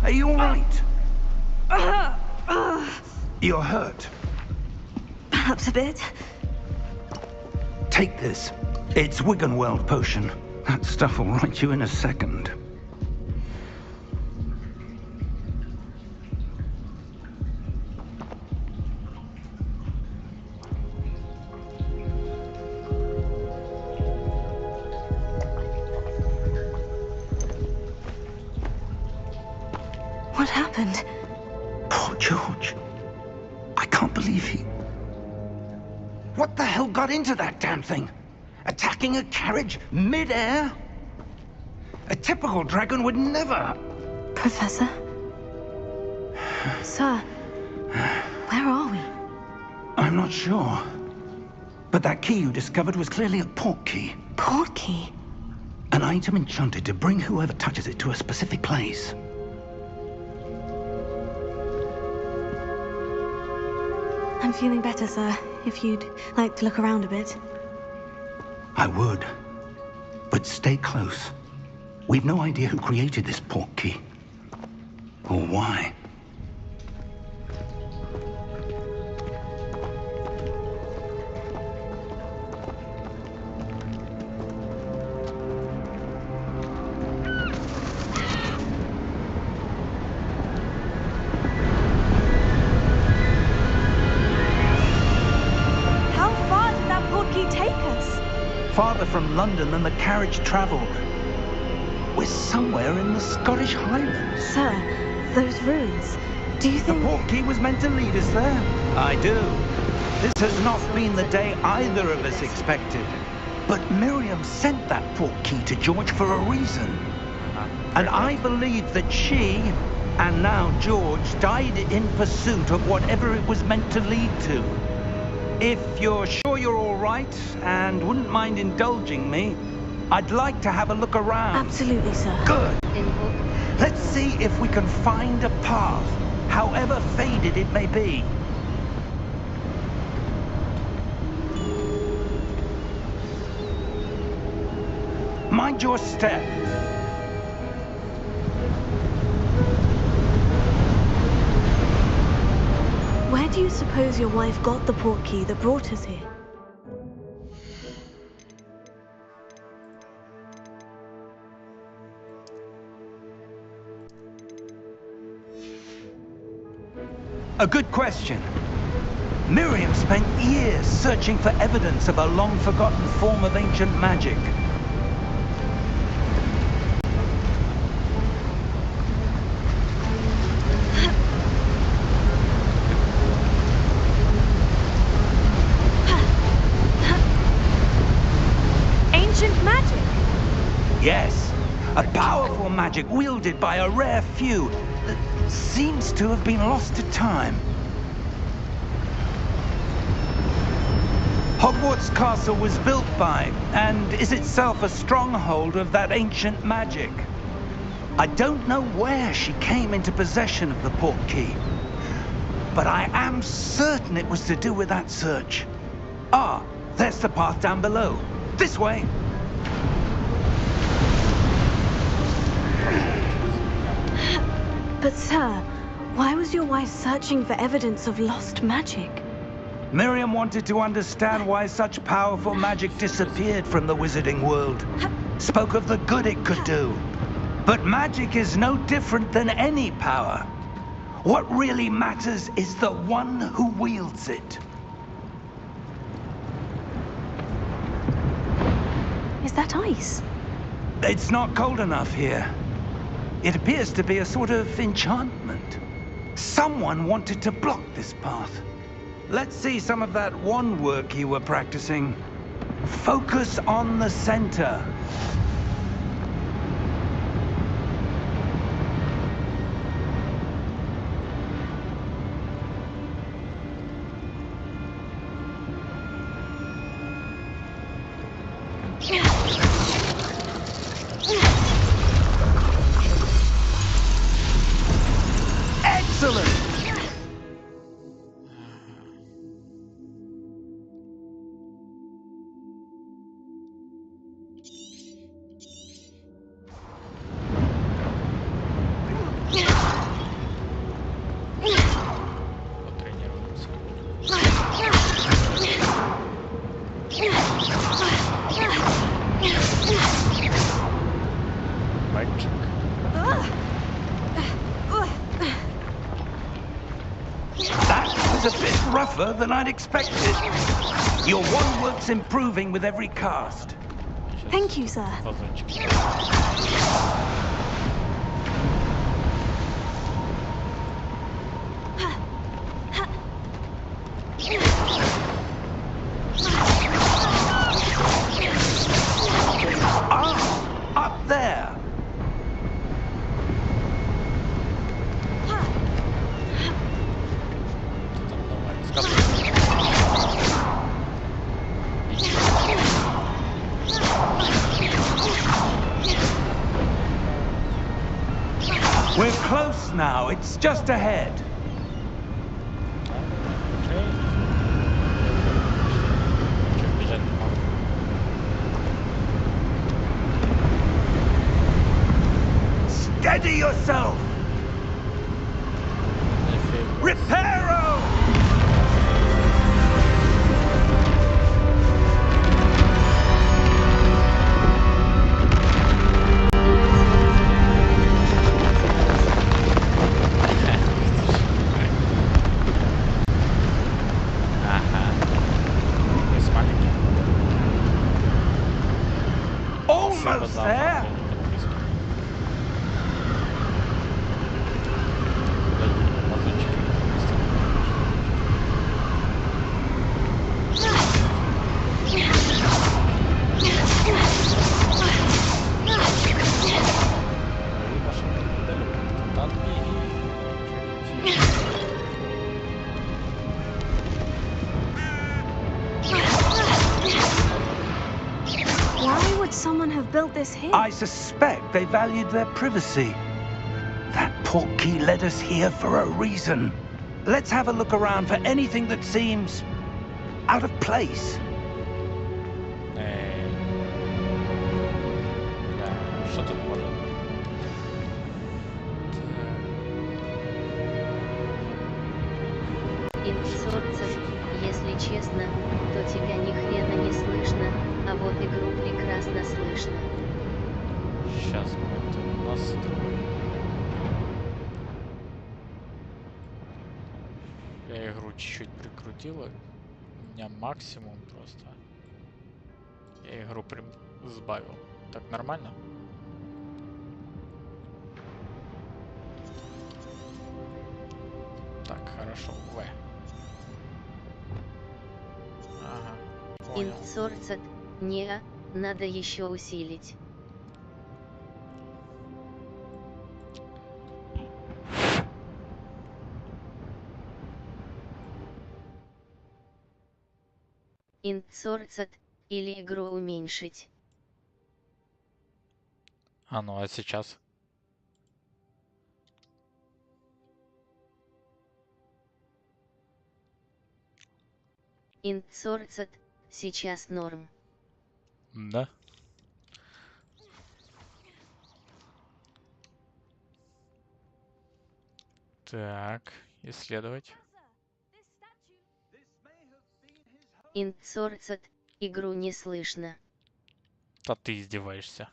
Are you all right? You're hurt. Perhaps a bit. Take this. It's Wiggenweld potion. That stuff will right you in a second. What happened? Poor George. I can't believe he... What the hell got into that damn thing? Attacking a carriage mid-air? A typical dragon would never... Professor? Sir, where are we? I'm not sure. But that key you discovered was clearly a port key. Port key? An item enchanted to bring whoever touches it to a specific place. I'm feeling better, sir. If you'd like to look around a bit. I would. But stay close. We've no idea who created this port key. Or why. Farther from London than the carriage travelled. We're somewhere in the Scottish Highlands. Sir, those ruins, do you think... The port key was meant to lead us there? I do. This has not been the day either of us expected. But Miriam sent that port key to George for a reason. And I believe that she, and now George, died in pursuit of whatever it was meant to lead to. If you're sure you're all right and wouldn't mind indulging me, I'd like to have a look around. Absolutely, sir. Good. Let's see if we can find a path, however faded it may be. Mind your step. Where do you suppose your wife got the port key that brought us here? A good question. Miriam spent years searching for evidence of a long-forgotten form of ancient magic. Yes, a powerful magic wielded by a rare few that seems to have been lost to time. Hogwarts Castle was built by, and is itself a stronghold of that ancient magic. I don't know where she came into possession of the port key, but I am certain it was to do with that search. Ah, there's the path down below. This way. But sir, why was your wife searching for evidence of lost magic? Miriam wanted to understand why such powerful magic disappeared from the wizarding world. Spoke of the good it could do. But magic is no different than any power. What really matters is the one who wields it. Is that ice? It's not cold enough here. It appears to be a sort of enchantment. Someone wanted to block this path. Let's see some of that wand work you were practicing. Focus on the center. Excellent! tougher than I'd expected. Your wand work's improving with every cast. Thank you, sir. Ah, up there. We're close now. It's just ahead. Steady yourself. Reparo! Almost there. Why would someone have built this here? I suspect they valued their privacy. That portkey led us here for a reason. Let's have a look around for anything that seems out of place. Что тут может? Инсорцев, если честно, то тебя ни хрена не слышно, а вот игру прекрасно слышно. Сейчас мы это настроим. Я игру чуть-чуть прикрутила. У меня максимум просто. Я игру прям сбавил. Так нормально? Так, хорошо. В. Ага. Понял. Инсорцет, не, надо еще усилить. Инсорцет, или игру уменьшить. А ну а сейчас? Инсорцет, сейчас норм. Да. Так, исследовать. Инсорцет, игру не слышно. Да ты издеваешься.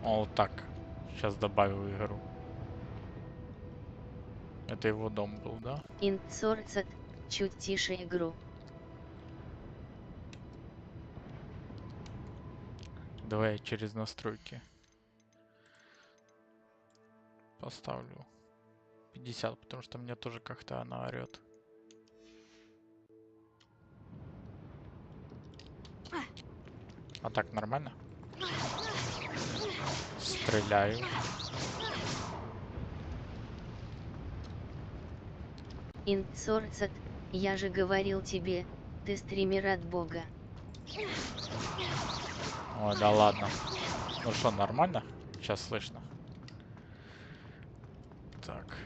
О, вот так. Сейчас добавил игру. Это его дом был, да? Инсорцет, чуть тише игру. Давай я через настройки поставлю 50, потому что мне тоже как-то она орет. А так нормально? Стреляю. Инсорцет, я же говорил тебе, ты стример от бога. Ой, да ладно. Ну что, нормально? Сейчас слышно. Так.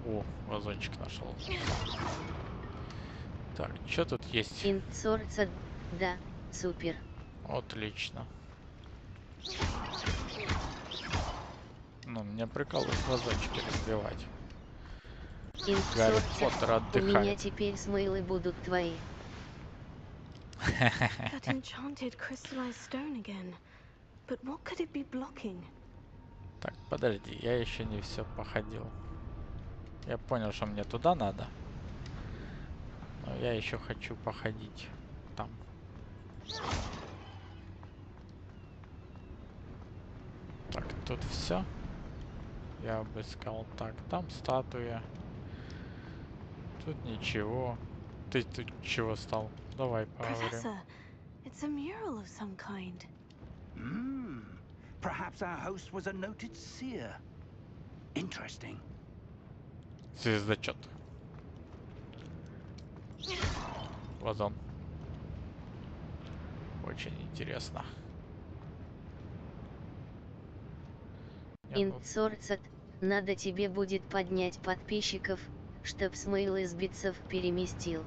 О, вазончик нашел. Так, что тут есть? Инсорцет, да, супер. Отлично. Ну, меня прикалывает вазончики разбивать. Гарри Поттер Инсорцет, у меня отдыхает. теперь смейлы будут твои. That enchanted crystallized stone again. But what could it be blocking? Так, подожди, я еще не все походил. Я понял, что мне туда надо. Но я еще хочу походить там. Так, тут все. Я обыскал. Так, там статуя. Тут ничего. Ты тут чего стал? Давай поговорим. Professor, it's a mural of some kind. Perhaps our host was a noted seer. Interesting. Звездочет. Вот он. Очень интересно. Инцорцет, надо тебе будет поднять подписчиков, чтоб смейл из битцев переместил.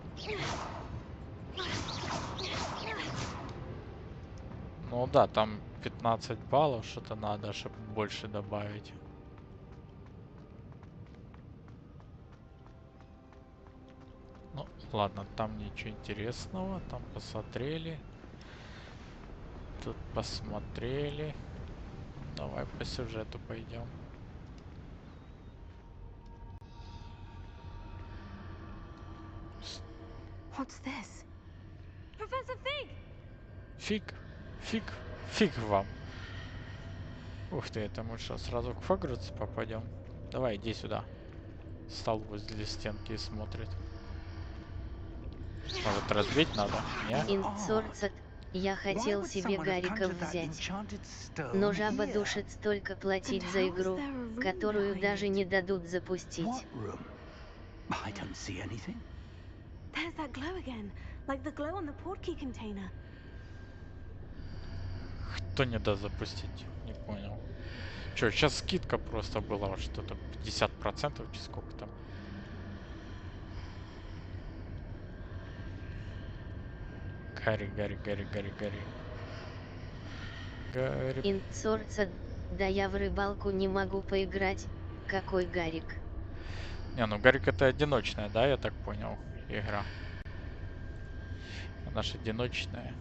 Ну да, там 15 баллов что-то надо, чтобы больше добавить. Ну, ладно, там ничего интересного. Там посмотрели. Тут посмотрели. Давай по сюжету пойдем. What's this? Professor Fig! Фиг вам. Ух ты, это мы что, сразу к Хогвартсу попадем? Давай, иди сюда. Стал возле стенки и смотрит. Может, разбить надо? Нет? Инцорцет, я хотел себе Гариков взять. Но жаба душит столько платить за игру, которую даже не дадут запустить. I don't see anything. There's that glow again, like the glow on the portkey container. Кто не даст запустить? Не понял. Че, сейчас скидка просто была, вот что-то 50%, чи сколько там? Гарри. Инцорцет, да я в рыбалку не могу поиграть. Какой Гарик? Не, ну Гарик это одиночная, да, я так понял, игра. Она ж одиночная.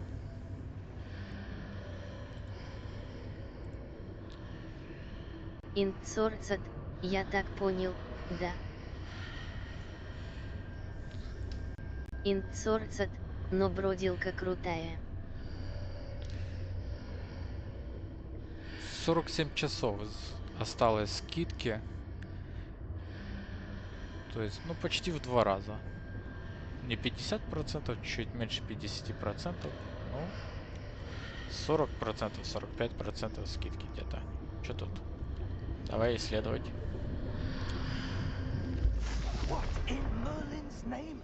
Инцорцет, я так понял, да. Инцорцет, но бродилка крутая. 47 часов осталось скидки. То есть, ну, почти в 2 раза. Не 50%, чуть меньше 50%. Ну, 40%, 45% скидки где-то. Что тут? Давай исследовать. What in Merlin's name?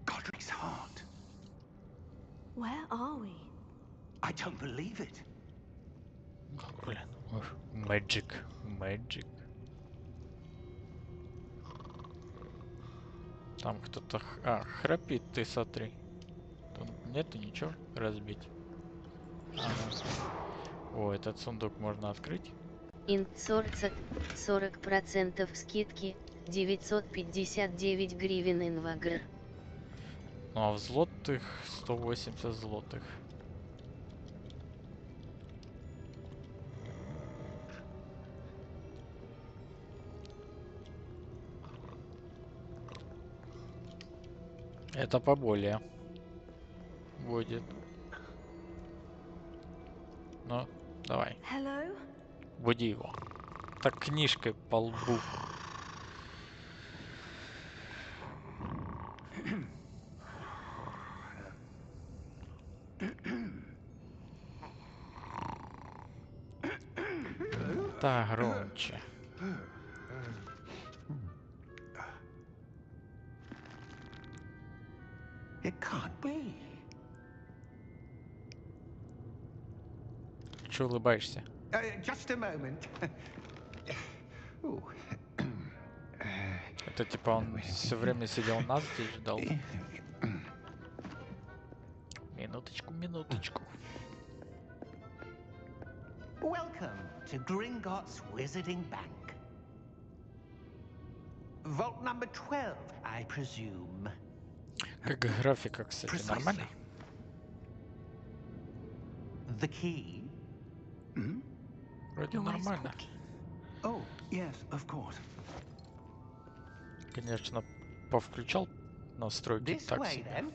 Godric's heart. Where are we? I don't believe it. Блин. Magic. Там кто-то... храпит, ты смотри. Тут нету ничего разбить. О, этот сундук можно открыть. Инцорцет, 40% скидки, 959 гривен инвагр. Ну а в злотых 180 злотых. Это поболее будет. Ну, давай. Hello? Буди его. Так книжкой по лбу. Так, громче. It can't be. Че улыбаешься? Just a moment. Ooh. Это типа он все время сидел нас здесь ждал. Минуточку. Welcome to Gringotts Wizarding Bank. Vault number 12, I presume. Как графика, кстати, нормальный. The key? Hmm? Вроде нормально. Oh, yes, of course. Конечно, повключал настройки This так way, себе. then.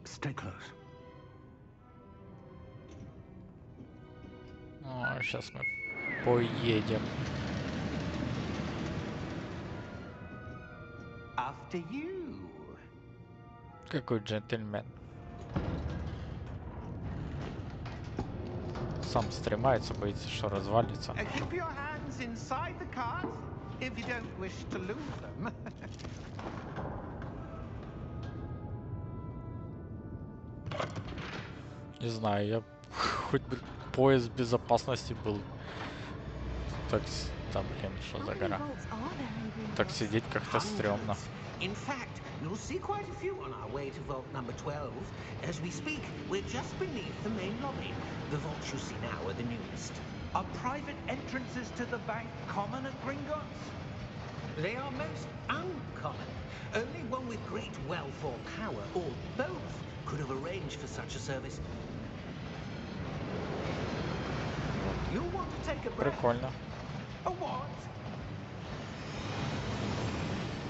Stay close. Ну, сейчас мы поедем. After you. Какой джентльмен. Сам стремается, боится, что развалится. Keep your hands inside the cart if you don't wish to lose them. Не знаю, я хоть бы пояс безопасности был. Так, там, блин, что за гора? Так сидеть как-то стрёмно. In fact, you'll see quite a few on our way to vault number 12. As we speak, we're just beneath the main lobby. The vaults you see now are the newest. Are private entrances to the bank common at Gringotts? They are most uncommon. Only one with great wealth or power, or both, could have arranged for such a service. You'll want to take a breath. Прикольно. A what?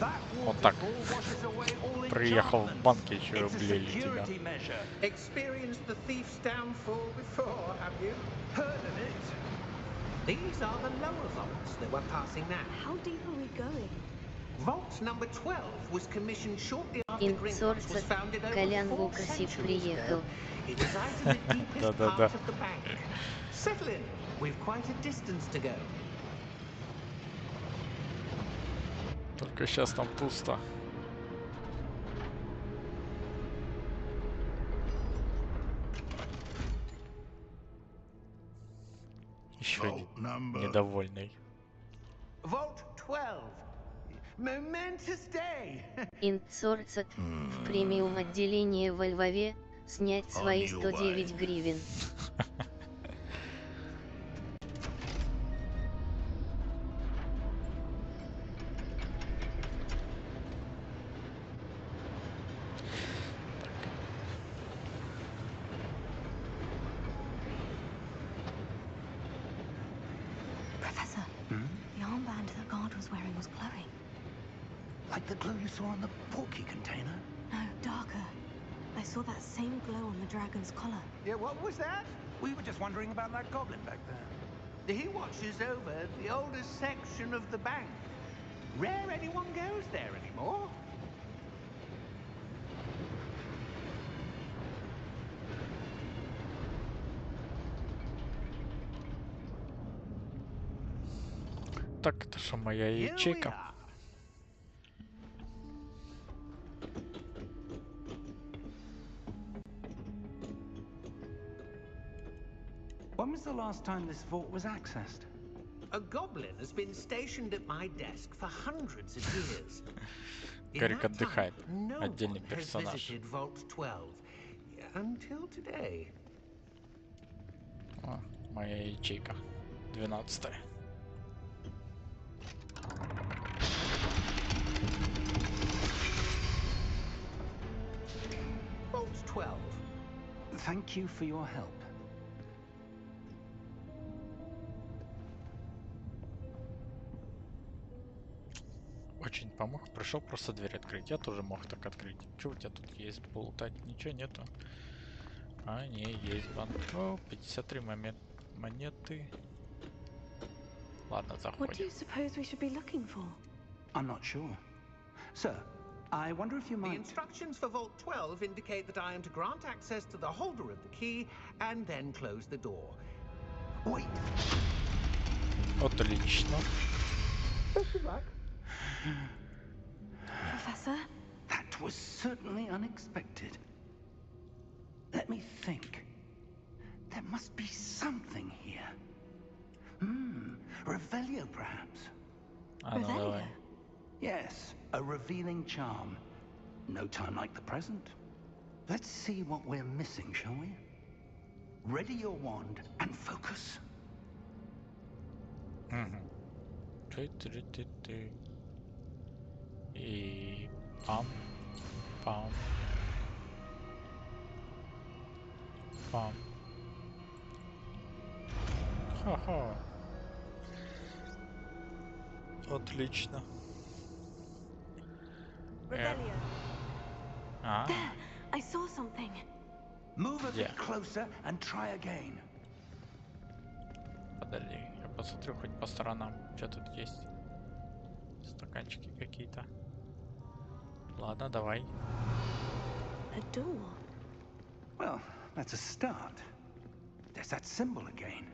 That Вот так. waterfall washes away all Приехал в enchantments. банк, еще и It's a облили тебя. security measure. Experienced the thief's downfall before, have you? Heard of it? These are the lower vaults that we're passing now. How deep are we going? Vault number 12 was commissioned shortly after Gringotts was Инсорца founded over Колян 4 Лукасик centuries приехал. ago. It resides in the deepest Да-да-да. part of the bank. Settle in. We've quite a distance to go. Только сейчас там пусто. Еще недовольный. Vault 12. Momentous day. Инсорца в премиум отделении во Львове снять свои 109 гривен. Professor, the armband the guard was wearing was glowing. Like the glow you saw on the porky container? No, darker. I saw that same glow on the dragon's collar. Yeah, what was that? We were just wondering about that goblin back there. He watches over the oldest section of the bank. Rare anyone goes there anymore. Так, это что, моя Here we ячейка? are. When was the last time this vault was accessed? A goblin has been stationed at my desk for hundreds of years. In Гарик that отдыхает. time, no Отдельный one has персонаж. visited Vault 12 until today. О, моя ячейка. 12-я. Vault 12. Thank you for your help. Очень помог. Пришел просто дверь открыть. Я тоже мог так открыть. Что у тебя тут есть? Болтать? Ничего нету. А, не, есть банк. О, 53 монеты. Ладно, What do заходим. you suppose we should be looking for? I'm not sure. Sir, I wonder if you The might... instructions for Vault 12 indicate that I am to grant access to the holder of the key and then close the door. Wait! Отлично. Professor? That was certainly unexpected. Let me think. There must be something here. Revelio, perhaps. А, ну Revelio? давай. Yes, a revealing charm. No time like the present. Let's see what we're missing, shall we? Ready your wand and focus. Мгм. Ты. И пам. Опа. Ха-ха. Отлично. Rebellion. А, There, I saw something. Move a bit Yeah. closer and try again. подожди. Я посмотрю хоть по сторонам, что тут есть. Стаканчики какие-то. Ладно, давай. A door. Well, that's a start. There's that symbol again.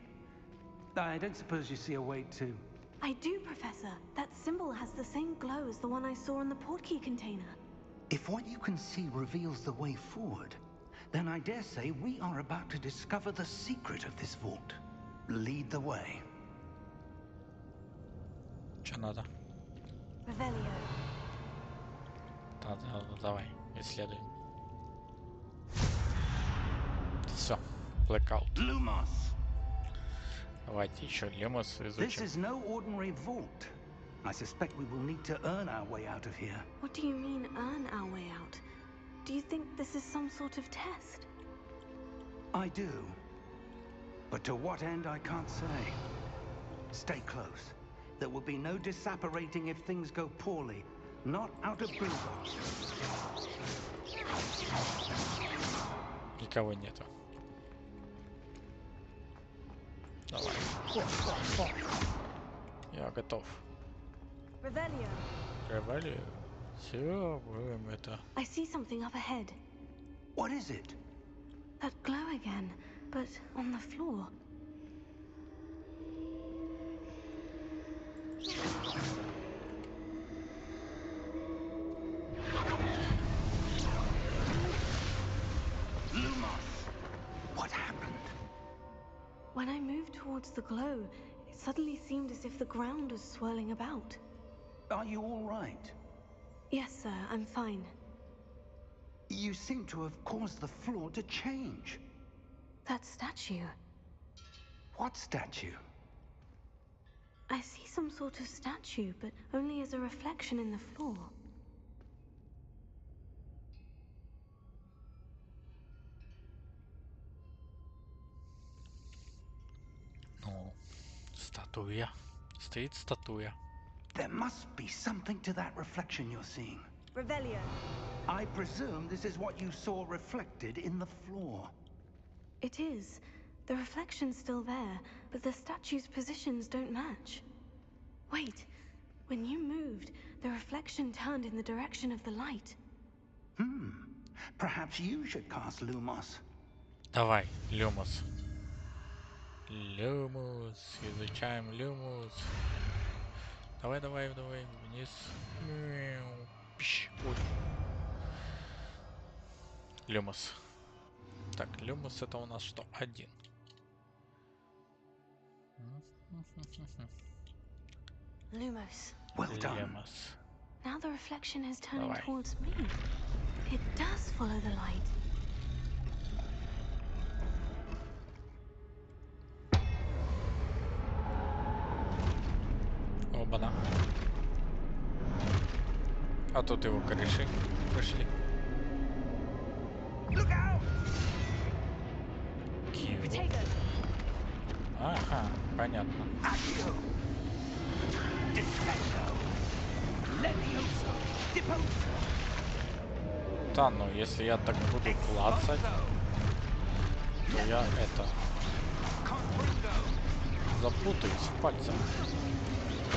I don't suppose you see a way to... I do, Professor. That symbol has the same glow as the one I saw in the portkey container. If what you can see reveals the way forward, then I dare say we are about to discover the secret of this vault. Lead the way. Что надо? Revelio. Да, давай, исследуем. Все, blackout. Lumos! Давайте еще Lumos This изучим. is no ordinary vault. I suspect we will need to earn our way out of here. What do you mean, earn our way out? Do you think this is some sort of test? I do. But to what end, I can't say. Stay close. There will be no disapparating if things go poorly. Not out of boondocks. Никого нету. Давай. Я готов. Revelio. Ревали. Все, будем это. I see something up ahead. What is it? That glow again, but on the floor. Lumos! What happened? When I moved towards the glow, it suddenly seemed as if the ground was swirling about. Are you all right? Yes, sir, I'm fine. You seem to have caused the floor to change. That statue. What statue? I see some sort of statue, but only as a reflection in the floor. Ну, статуя. Стоит статуя. There must be something to that reflection you're seeing. Revelio. I presume this is what you saw reflected in the floor. It is. The reflection's still there, but the statue's positions don't match. Wait. When you moved, the reflection turned in the direction of the light. Perhaps you should cast Lumos. Давай, Люмос. Люмос. Изучаем Люмос. Давай, вниз. Мяу. Пш. Ой. Люмос. Так, Люмос это у нас что? Один. Lumos. Well done. Люмос. Now the reflection is turning Давай. towards me. It does follow the light. Оба-на. А тут его кореши пришли. Look out! Киво. Potato. Ага, понятно. Accio! Defendo! Levioso! Deposo! Да, ну если я так буду клацать, то я это Confringo! запутаюсь в пальцах.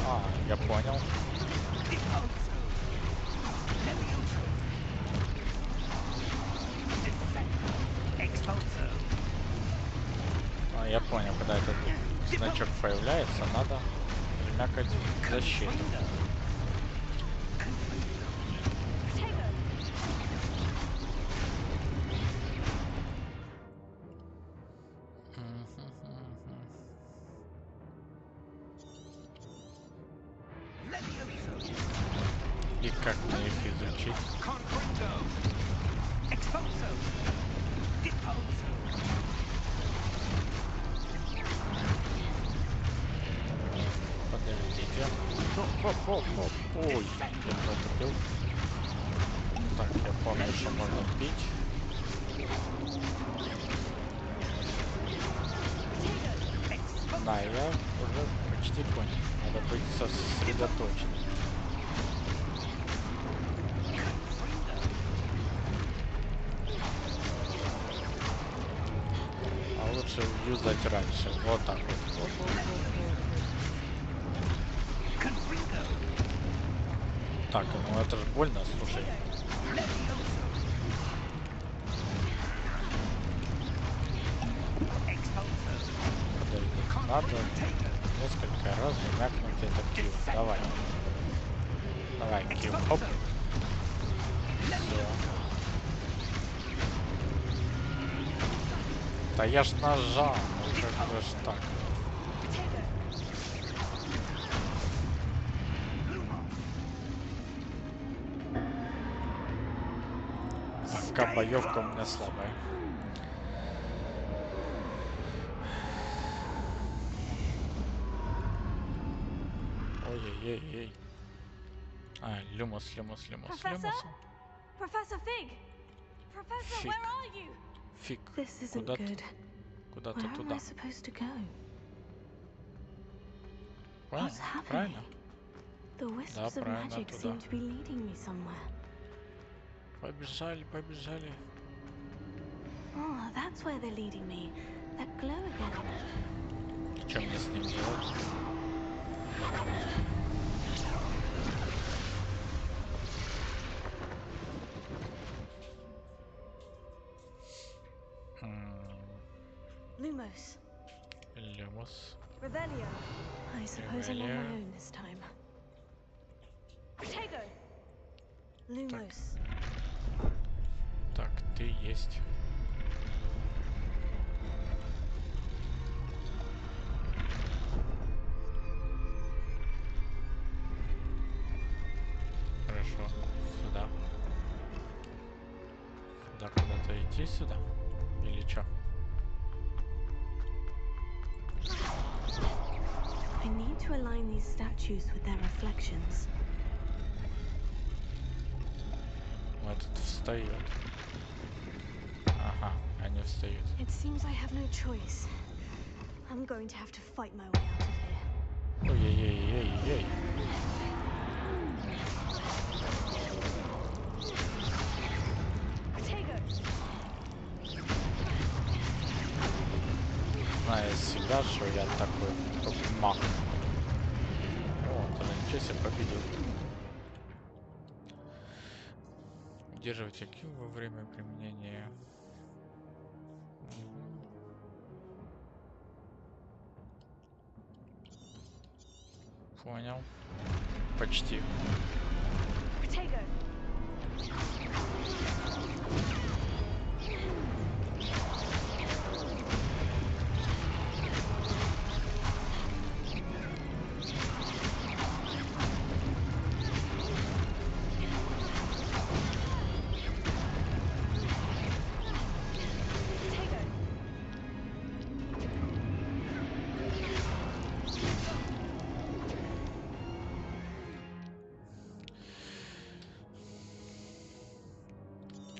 А, я понял. Deposo! Levioso! Defendo! Exposo! А, я понял, когда этот значок появляется, надо жмякать защиту. И как мне их изучить? Confringo! Exposo! Deposo! Подождите. Хоп-хоп-хоп. Ой, я протупил. Так, я помню, что можно пить. Да, я уже почти понял. Надо быть сосредоточенным. А лучше юзать раньше. Вот так вот. Так, ну это же больно, слушай. Подожди, надо несколько раз вмякнуть этот кью. Давай. Давай, кью. Оп. Все. Да я ж нажал. Ну как же так? Пока боевка у меня слабая. Ой-ой-ой-ой. А, Люмус. Professor Fig! Professor, Fig. where are you? Фиг. This isn't good. Куда-то Where am туда. I supposed to go? Правильно? What's happening? Правильно? The wisps Да, of правильно, magic туда. seem to be leading me somewhere. Побежали, побежали. Oh, that's where they're leading me. That glow again. Что мне с ним делать? Lumos. Люмус. Revelio. I suppose I'm on my own this time. Protego. Lumos. Так, ты есть. Хорошо. Сюда. Сюда куда-то идти сюда? Или чё? I need to align these statues with their reflections. Этот встает. Ага, они встают. It seems I have no choice. I'm going to have to fight my way out of here. Ой-ой-ой-ой-ой. Знаю себя, что я такой маг. О, тогда ничего себе, победил. Удерживайте Q во время применения. Понял. Почти.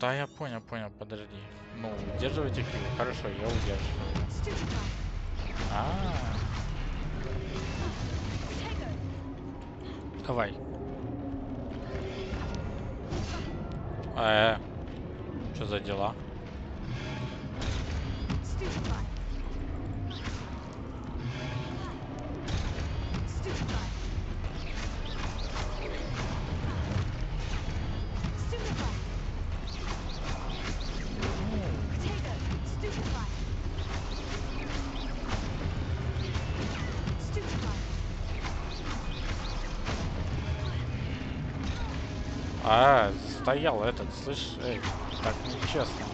Да, я понял, подожди. Ну, удерживайте Q. Хорошо, я удерживаю. Давай. Что за дела? Стоял этот, слышь, эй, так нечестно.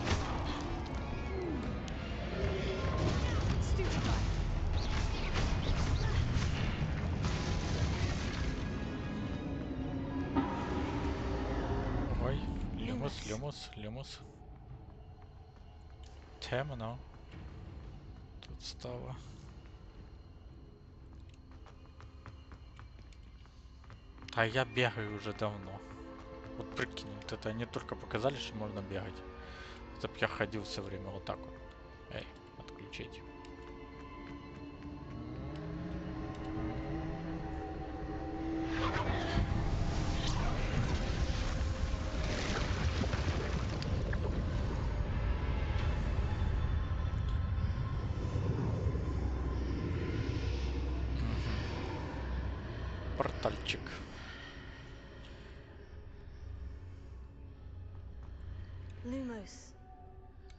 Ой, Люмус. Темно. Тут стало. А я бегаю уже давно. Вот прикинь, вот это они только показали, что можно бегать. Это б я ходил все время вот так вот. Эй, отключить. портальчик. Lumos.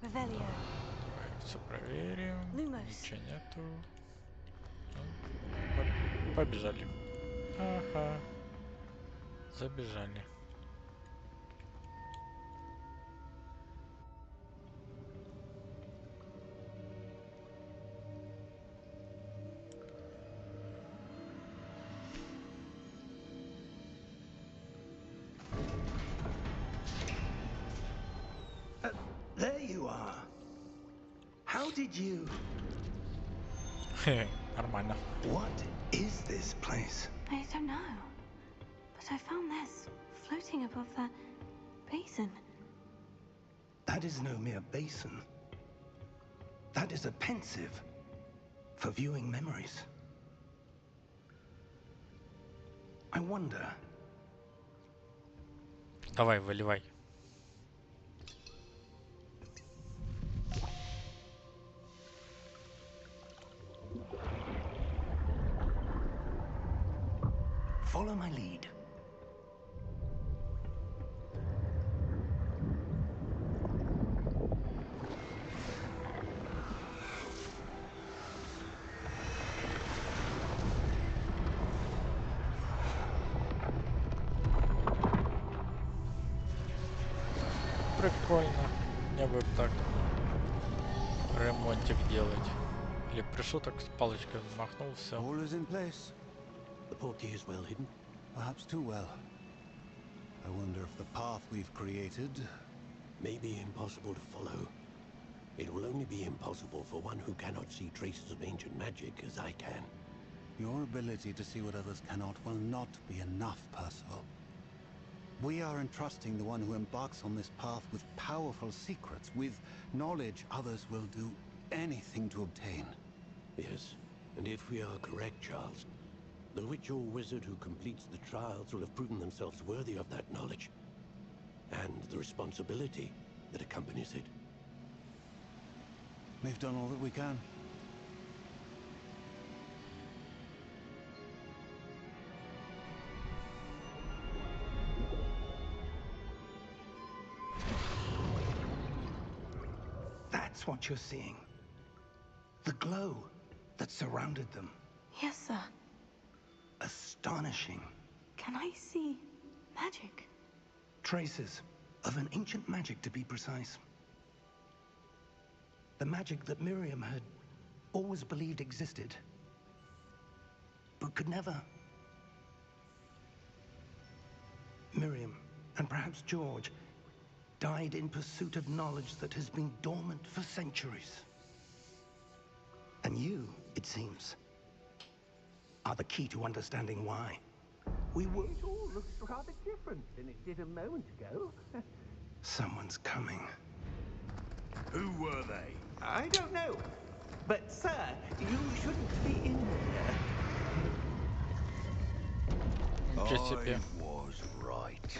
Revelio. Давай все проверим. Lumos. Ничего нету. Ну, побежали. Ага. Забежали. There you are. How did you... Нормально. What is this place? I don't know. But I found this floating above that basin. That is no mere basin. That is a pensive for viewing memories. I wonder... Давай, выливай. Follow my lead. Прикольно. Я бы так ремонтик делать. Или пришел так с палочкой махнул, все. All is in place. The portkey is well hidden. Perhaps too well. I wonder if the path we've created... May be impossible to follow. It will only be impossible for one who cannot see traces of ancient magic as I can. Your ability to see what others cannot will not be enough, Percival. We are entrusting the one who embarks on this path with powerful secrets, with knowledge others will do anything to obtain. Yes, and if we are correct, Charles, the witch or wizard who completes the trials will have proven themselves worthy of that knowledge, and the responsibility that accompanies it. We've done all that we can. That's what you're seeing. The glow that surrounded them. Yes, sir. Astonishing. Can I see magic? Traces of an ancient magic, to be precise. The magic that Miriam had always believed existed, but could never. Miriam, and perhaps George, died in pursuit of knowledge that has been dormant for centuries. And you, it seems, are the key to understanding why. We were... It all looks rather different than it did a moment ago. Someone's coming. Who were they? I don't know. But, sir, you shouldn't be in here. Ничего себе. I was right.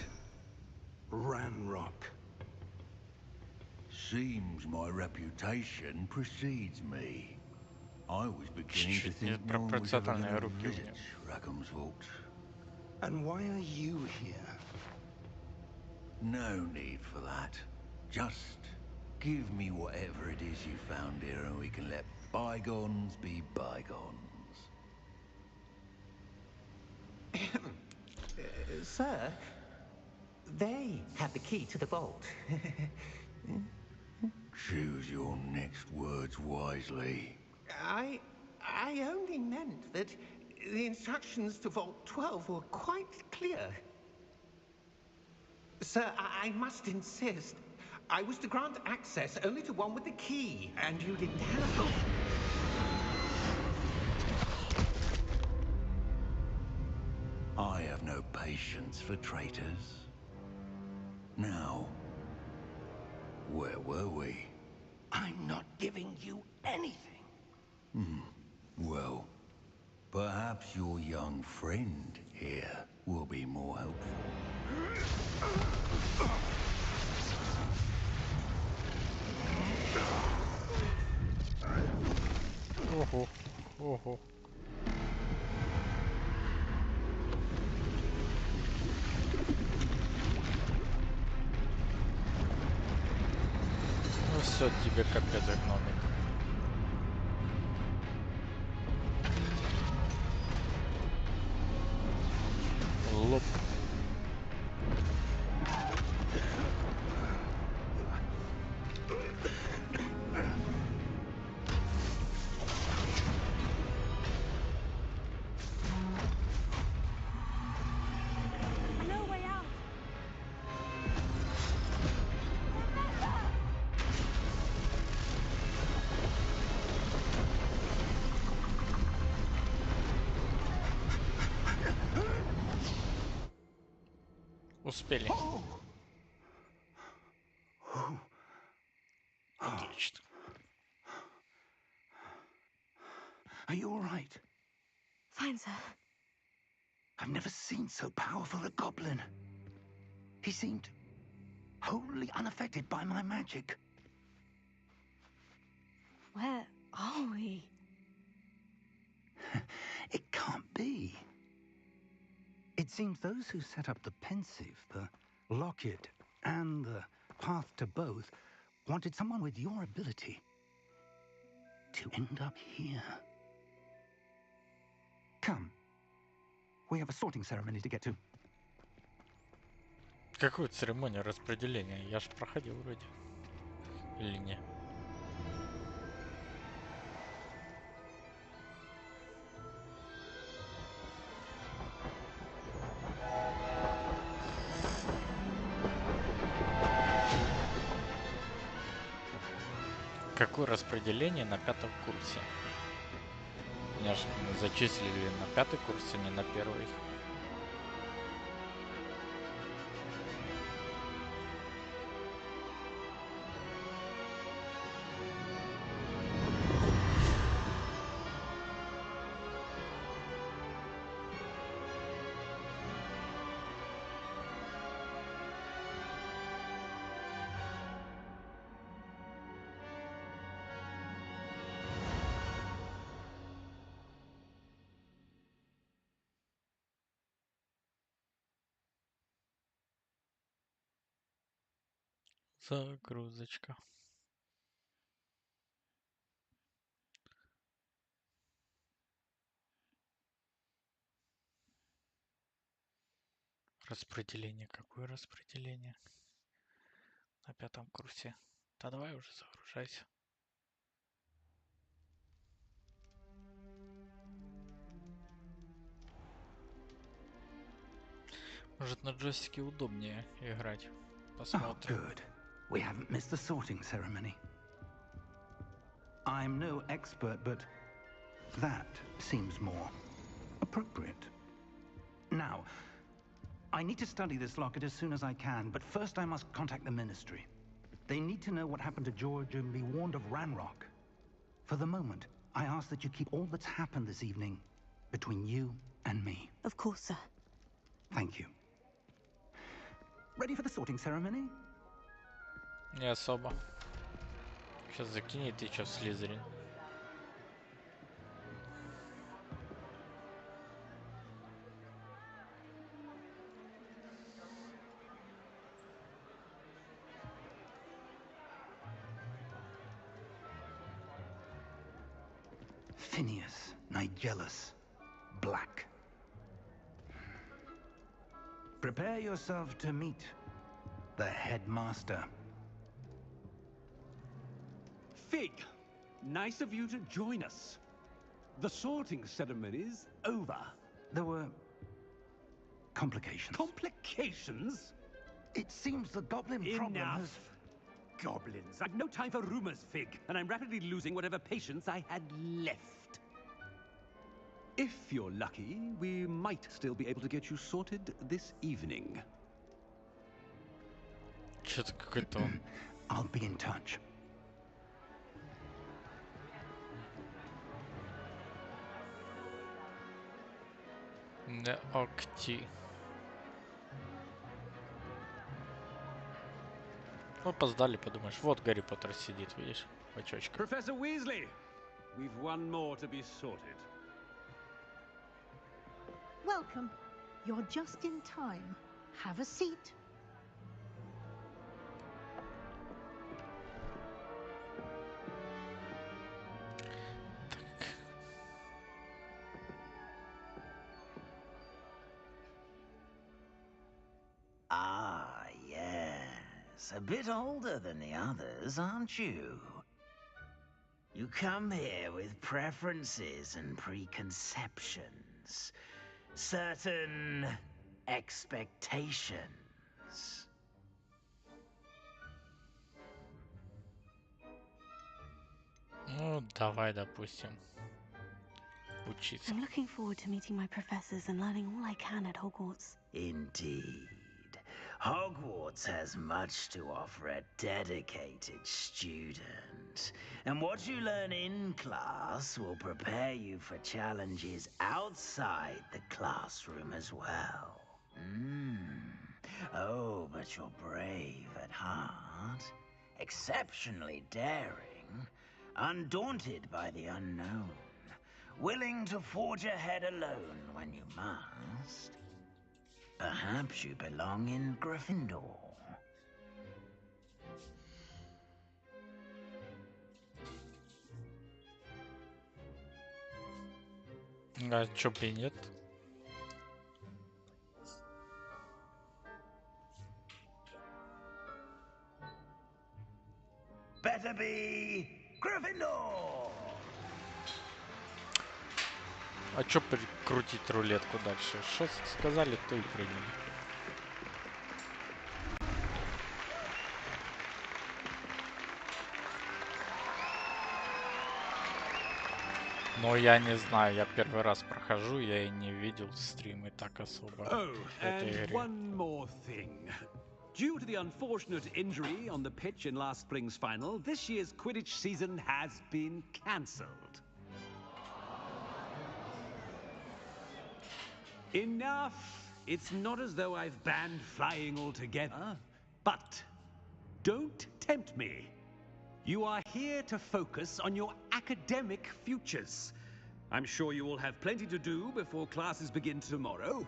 Ranrock. Seems my reputation precedes me. I was beginning to Чуть-чуть think не no one was ever пропорциональные going to руки у visit меня. Rackham's Vault. And why are you here? No need for that. Just give me whatever it is you found here and we can let bygones be bygones. Sir, they have the key to the vault. Choose your next words wisely. I only meant that the instructions to Vault 12 were quite clear. Sir, I must insist. I was to grant access only to one with the key, and you didn't have it. I have no patience for traitors. Now, where were we? I'm not giving you anything. Well, perhaps your young friend here will be more helpful. Ого, ого. Все, тебе капец, гномик. Лоп. No way out. Успели. Отлично. Are you all right? Fine, sir. I've never seen so powerful a goblin. He seemed wholly unaffected by my magic. Where are we? It can't be. It seems those who set up the pensive, the locket, and the path to both wanted someone with your ability to end up here. Come. We have a sorting ceremony to get to. Какую церемонию распределения? Я ж проходил вроде. Или не? Какое распределение на 5-м курсе? Меня же зачислили на 5-й курс, а не на 1-й. Загрузочка. Распределение. Какое распределение? На 5-м курсе. Да давай уже загружайся. Может, на джойстике удобнее играть. Oh, Посмотрим. good. We haven't missed the sorting ceremony. I'm no expert, but that seems more appropriate. Now, I need to study this locket as soon as I can, but first I must contact the Ministry. They need to know what happened to George and be warned of Ranrock. For the moment, I ask that you keep all that's happened this evening between you and me. Of course, sir. Thank you. Ready for the sorting ceremony? Не особо. Сейчас закинет и чё, Слизерин. Phineas, Nigellus, Black. Prepare yourself to meet the headmaster. Fig, nice of you to join us. The sorting ceremony's over. There were complications. Complications? It seems the goblin problem Enough. has... Goblins. I've no time for rumors, Fig, and I'm rapidly losing whatever patience I had left. If you're lucky, we might still be able to get you sorted this evening. Чё-то какой-то он. I'll be in touch. Не окти. Ну, опоздали, подумаешь. Вот Гарри Поттер сидит, видишь, в очочках. Professor Weasley, we've one more to be sorted. Welcome. You're just in time. Have a seat. a bit older than the others, aren't you? You come here with preferences and preconceptions. Certain expectations. Ну, давай, допустим, учиться. I'm looking forward to meeting my professors and learning all I can at Hogwarts. Indeed. Hogwarts has much to offer a dedicated student. And what you learn in class will prepare you for challenges outside the classroom as well. Oh, but you're brave at heart, exceptionally daring, undaunted by the unknown, willing to forge ahead alone when you must. Perhaps you belong in Gryffindor. А чё бы и нет? Better be Gryffindor! А чё прикрутить рулетку дальше? Что сказали, то и приняли. Но я не знаю, я первый раз прохожу, я и не видел стримы так особо в этой игре. One more thing. Due to the unfortunate injury on the pitch in last spring's final, this year's Quidditch season has been cancelled. Enough! It's not as though I've banned flying altogether, but don't tempt me. You are here to focus on your academic futures. I'm sure you will have plenty to do before classes begin tomorrow.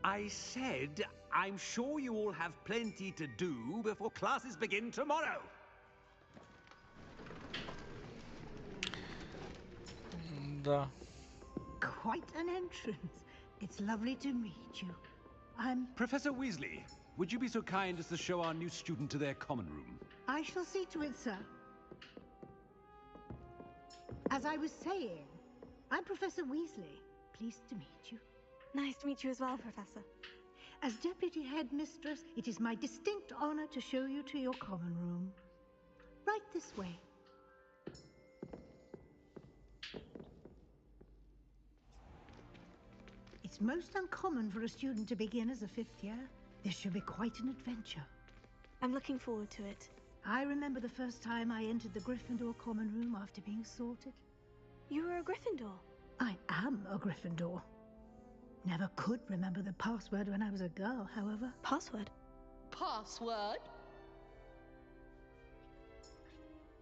I said, I'm sure you all have plenty to do before classes begin tomorrow. Да. Quite an entrance. It's lovely to meet you. I'm... Professor Weasley, would you be so kind as to show our new student to their common room? I shall see to it, sir. As I was saying, I'm Professor Weasley. Pleased to meet you. Nice to meet you as well, Professor. As Deputy Headmistress, it is my distinct honor to show you to your common room. Right this way. It's most uncommon for a student to begin as a fifth year. This should be quite an adventure. I'm looking forward to it. I remember the first time I entered the Gryffindor common room after being sorted. You were a Gryffindor? I am a Gryffindor. Never could remember the password when I was a girl, however. Password? Password?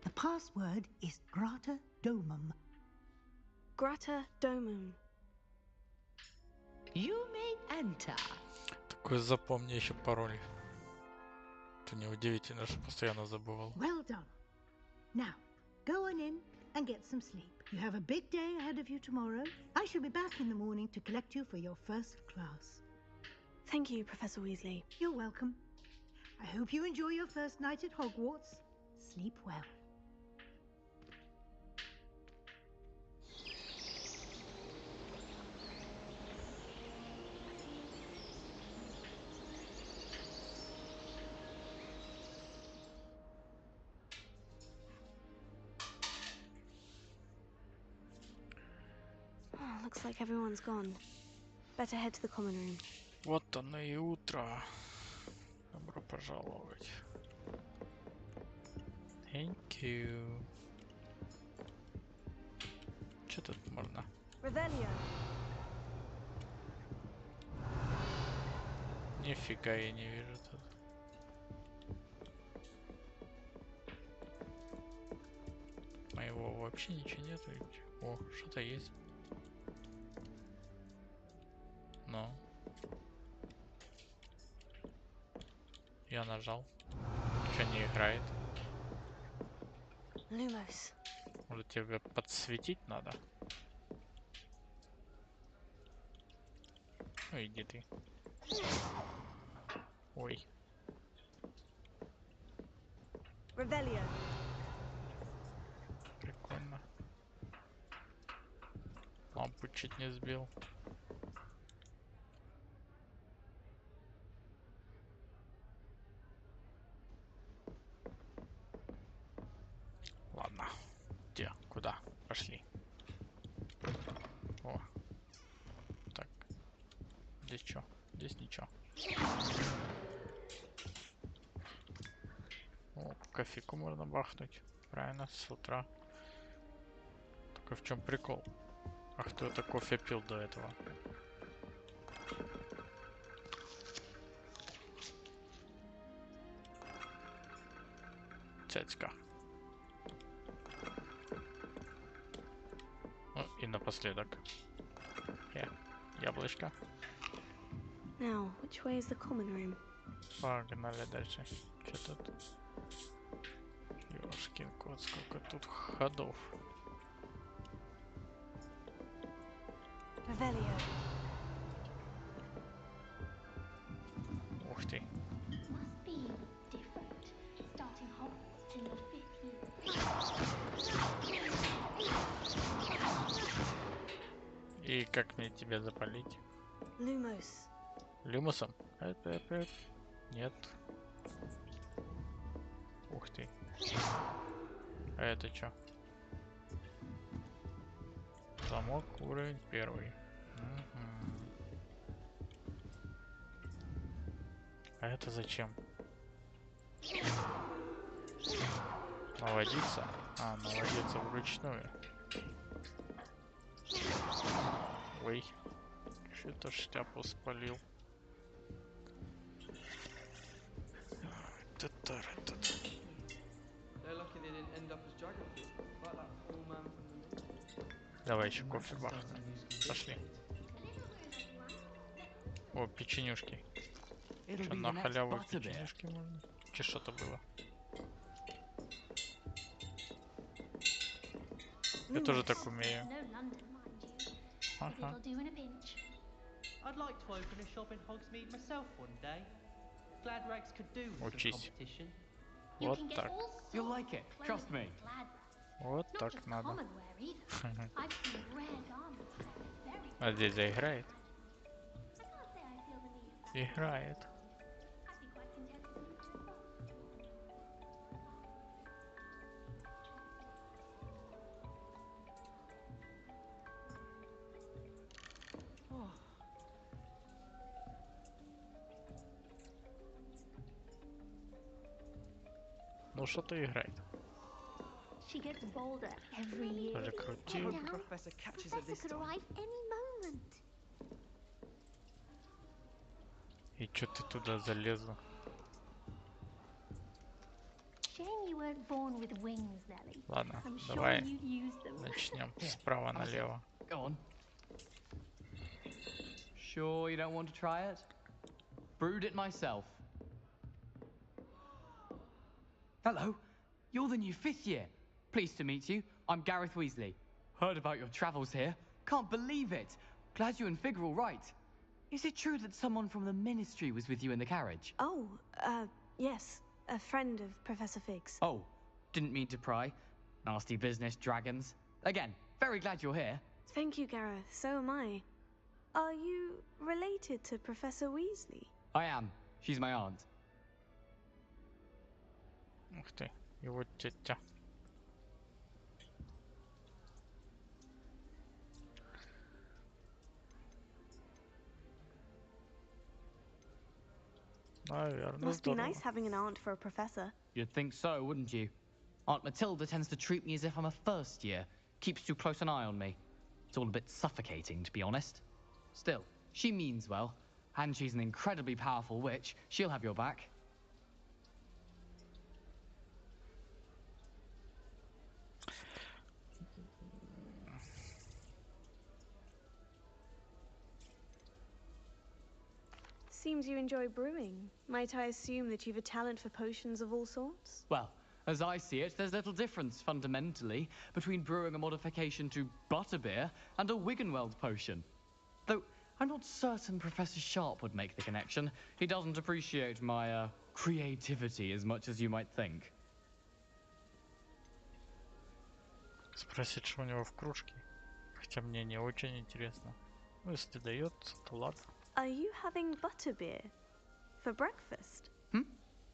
The password is Grata Domum. Grata Domum. You may enter. Такой запомни еще пароль. Это неудивительно, что постоянно забывал. Well done. Now, go on in and get some sleep. You have a big day ahead of you tomorrow. I shall be back in the morning to collect you for your first class. Thank you, Professor Weasley. You're welcome. I hope you enjoy your first night at Hogwarts. Sleep well. Oh, looks like everyone's gone. Better head to the common room. Вот оно и утро. Добро пожаловать. Thank you. Что тут можно? Revelio. Нифига я не вижу тут. Моего вообще ничего нету. О, что-то есть. Но. Я нажал. Ничего не играет. Lumos. Может тебе подсветить надо? Ну иди ты. Ой. Revelio. Прикольно. Лампу чуть не сбил. Ладно. Где? Куда? Пошли. О. Так. Здесь что? Здесь ничего. О, кофейку можно бахнуть. Правильно, с утра. Только в чем прикол? А кто это кофе пил до этого? Цяцька. Ну и напоследок. Яблочко. Now, which way is the common room? Погнали дальше. Что тут? Ёшкин кот, сколько тут ходов. Revelio. Ух ты. Must be different. Starting Hogwarts in the 5th year. И как мне тебя запалить? Lumos. Люмусом? Нет. Ух ты. А это что? Замок уровень 1. А это зачем? Наводиться? А, наводиться вручную. Ой. Что-то шляпу спалил. Давай еще кофе бахнем. Пошли. О, печенюшки. Что, на халяву печенюшки можно? Че что-то было? Я тоже так умею. Ага. I'd like to open a shop in Hogsmeade myself one day. Glad Rags could do with some competition. Вот так. You'll like it, trust me. Вот так надо. А здесь заиграет? Играет. Ну что-то играет. She gets bolder every year. Даже крутил. Professor could arrive any moment. И чё ты туда залезла? Shame you weren't born with wings, Nelly. Ладно, I'm sure давай you'd use them. начнем справа налево. Go on. Sure you don't want to try it? Brewed it myself. Hello, you're the new 5th year. Pleased to meet you. I'm Gareth Weasley. Heard about your travels here. Can't believe it. Glad you and Fig are all right. Is it true that someone from the Ministry was with you in the carriage? Oh, yes. A friend of Professor Fig's. Oh, didn't mean to pry. Nasty business, dragons. Again, very glad you're here. Thank you, Gareth. So am I. Are you related to Professor Weasley? I am. She's my aunt. Ух ты, его тетя. Наверное, Must be здорово. nice having an aunt for a professor. You'd think so, wouldn't you? Aunt Matilda tends to treat me as if I'm a first year. Keeps too close an eye on me. It's all a bit suffocating, to be honest. Still, she means well. And she's an incredibly powerful witch. She'll have your back. Seems you enjoy brewing. Might I assume that you've a talent for potions of all sorts? Well, as I see it, there's little difference, fundamentally, between brewing a modification to butterbeer and a Wiggenweld potion. Though, I'm not certain Professor Sharp would make the connection. He doesn't appreciate my, creativity as much as you might think. Спросить, что у него в кружке. Хотя мне не очень интересно. Ну, если дает, то ладно. Are you having butterbeer for breakfast?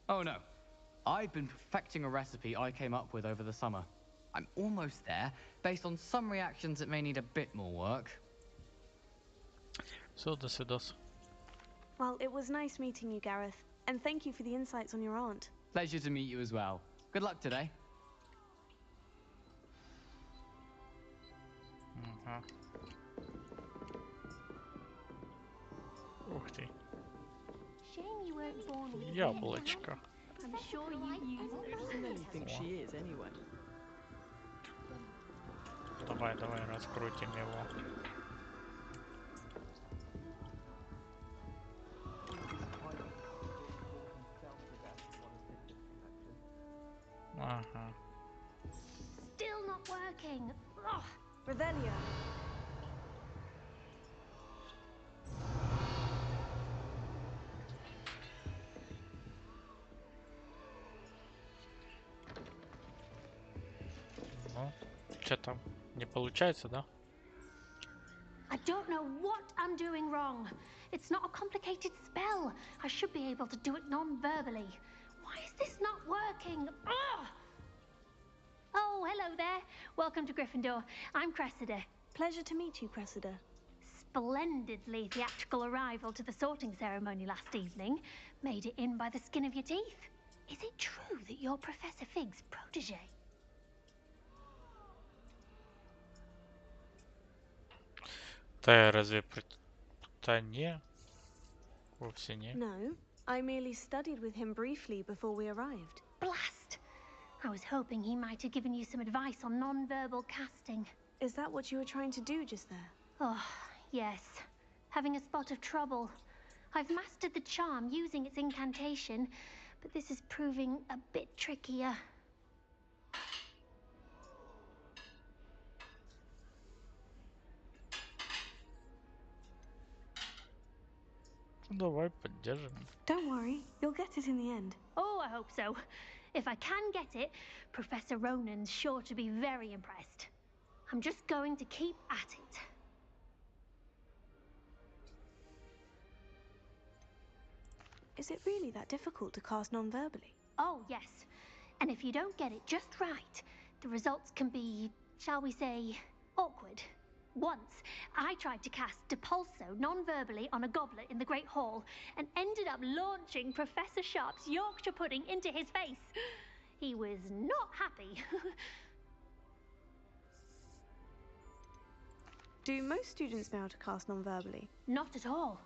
Oh no. I've been perfecting a recipe I came up with over the summer. I'm almost there. Based on some reactions, it may need a bit more work. Все, до свидос. Well, it was nice meeting you, Gareth, and thank you for the insights on your aunt. Pleasure to meet you as well. Good luck today. Ага. Ух ты. Shame you weren't born with Яблочко. I'm sure you used Nelly thinks she is anyway. Давай, давай, раскрутим его. Ага. Still not working. Ugh. Revelio. Ну, что там? Не получается, да? I don't know what I'm doing wrong. It's not a complicated spell. I should be able to do it non-verbally. Why is this not working? Ugh! Oh, hello there. Welcome to Gryffindor. I'm Cressida. Pleasure to meet you, Cressida. Splendidly theatrical arrival to the sorting ceremony last evening. Made it in by the skin of your teeth. Is it true that you're Professor Fig's protege? Да, разве... Да не. Вовсе не. No, I merely studied with him briefly before we arrived. Blast! I was hoping he might have given you some advice on non-verbal casting. Is that what you were trying to do just there? Oh, yes. Having a spot of trouble. I've mastered the charm using its incantation, but this is proving a bit trickier. Давай поддержим. Don't worry, you'll get it in the end. Oh, I hope so. If I can get it, Professor Ronan's sure to be very impressed. I'm just going to keep at it. Is it really that difficult to cast non-verbally? Oh, yes. And if you don't get it just right, the results can be, shall we say, awkward. Once, I tried to cast Depulso non-verbally on a goblet in the Great Hall and ended up launching Professor Sharp's Yorkshire pudding into his face. He was not happy. Do most students know how to cast non-verbally? Not at all.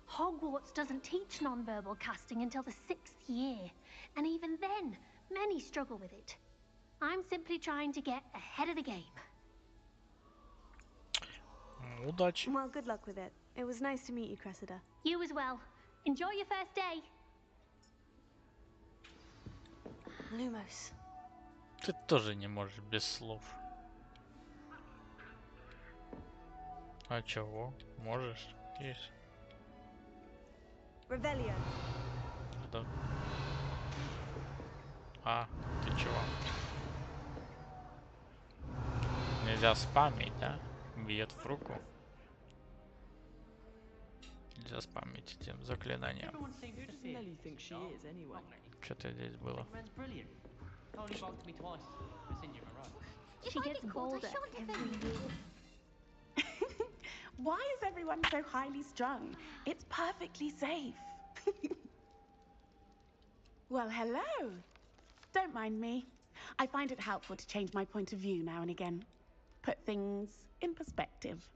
Hogwarts doesn't teach non-verbal casting until the 6th year, and even then, many struggle with it. I'm simply trying to get ahead of the game. Удачи. Well, good luck with it. It was nice to meet you, Cressida. You as well. Enjoy your first day. Lumos. Ты тоже не можешь без слов. А чего? Можешь? Есть. Revelio. Да. А, ты чего? Нельзя спамить, да? Бьет в руку. Нельзя спамить этим заклинанием. Nelly thinks she is anyway. Что-то здесь было. She gets bolder every year. Why is everyone so highly strung? It's perfectly safe. Well, hello. Don't mind me. I find it helpful to change my point of view now and again. Put things in perspective.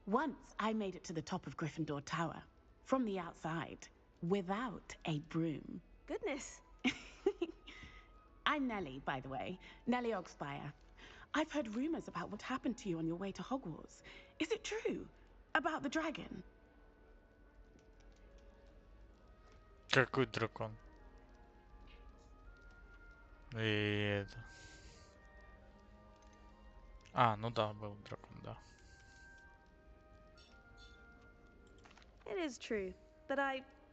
Once I made it to the top of Gryffindor Tower, from the outside, without a broom. Goodness. I'm Nellie, by the way. Nellie Ogspire. I've heard rumors about what happened to you on your way to Hogwarts. Is it true? About the dragon? Какой дракон? И это... А, ну да, был дракон, да. It is true, but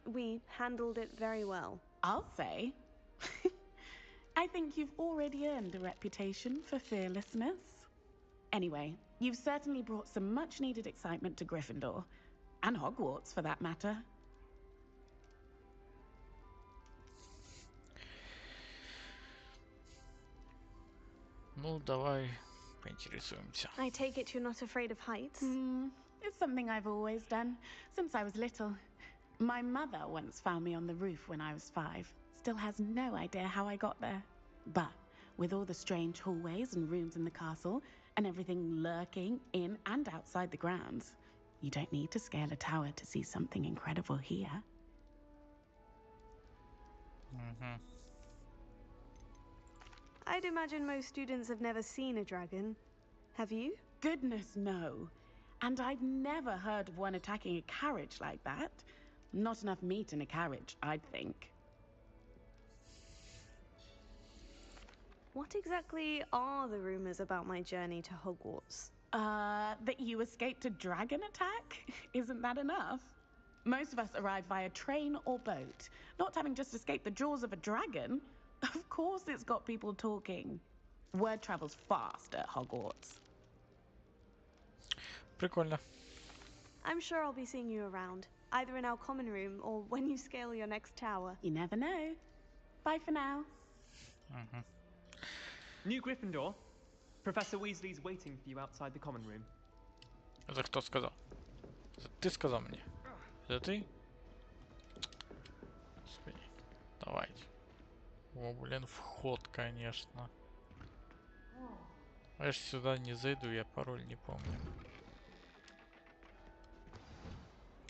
we handled it very well. I'll say. I think you've already earned a reputation for fearlessness. Anyway, you've certainly brought some much-needed excitement to Gryffindor. And Hogwarts, for that matter. Ну, давай поинтересуемся. I take it you're not afraid of heights? It's something I've always done, since I was little. My mother once found me on the roof when I was 5. Still has no idea how I got there. But with all the strange hallways and rooms in the castle, and everything lurking in and outside the grounds, you don't need to scale a tower to see something incredible here. I'd imagine most students have never seen a dragon. Have you? Goodness, no. And I'd never heard of one attacking a carriage like that. Not enough meat in a carriage, I'd think. What exactly are the rumors about my journey to Hogwarts? That you escaped a dragon attack? Isn't that enough? Most of us arrive via train or boat, not having just escaped the jaws of a dragon. Of course it's got people talking. Word travels fast at Hogwarts. Прикольно. I'm sure I'll be seeing you around, either in our common room or when you scale your next tower. You never know. Bye for now. New Gryffindor. Professor Weasley's waiting for you outside the common room. Это кто сказал? Это ты сказал мне? Это ты? Господи. Давайте. О, блин, вход, конечно. Я ж сюда не зайду, я пароль не помню.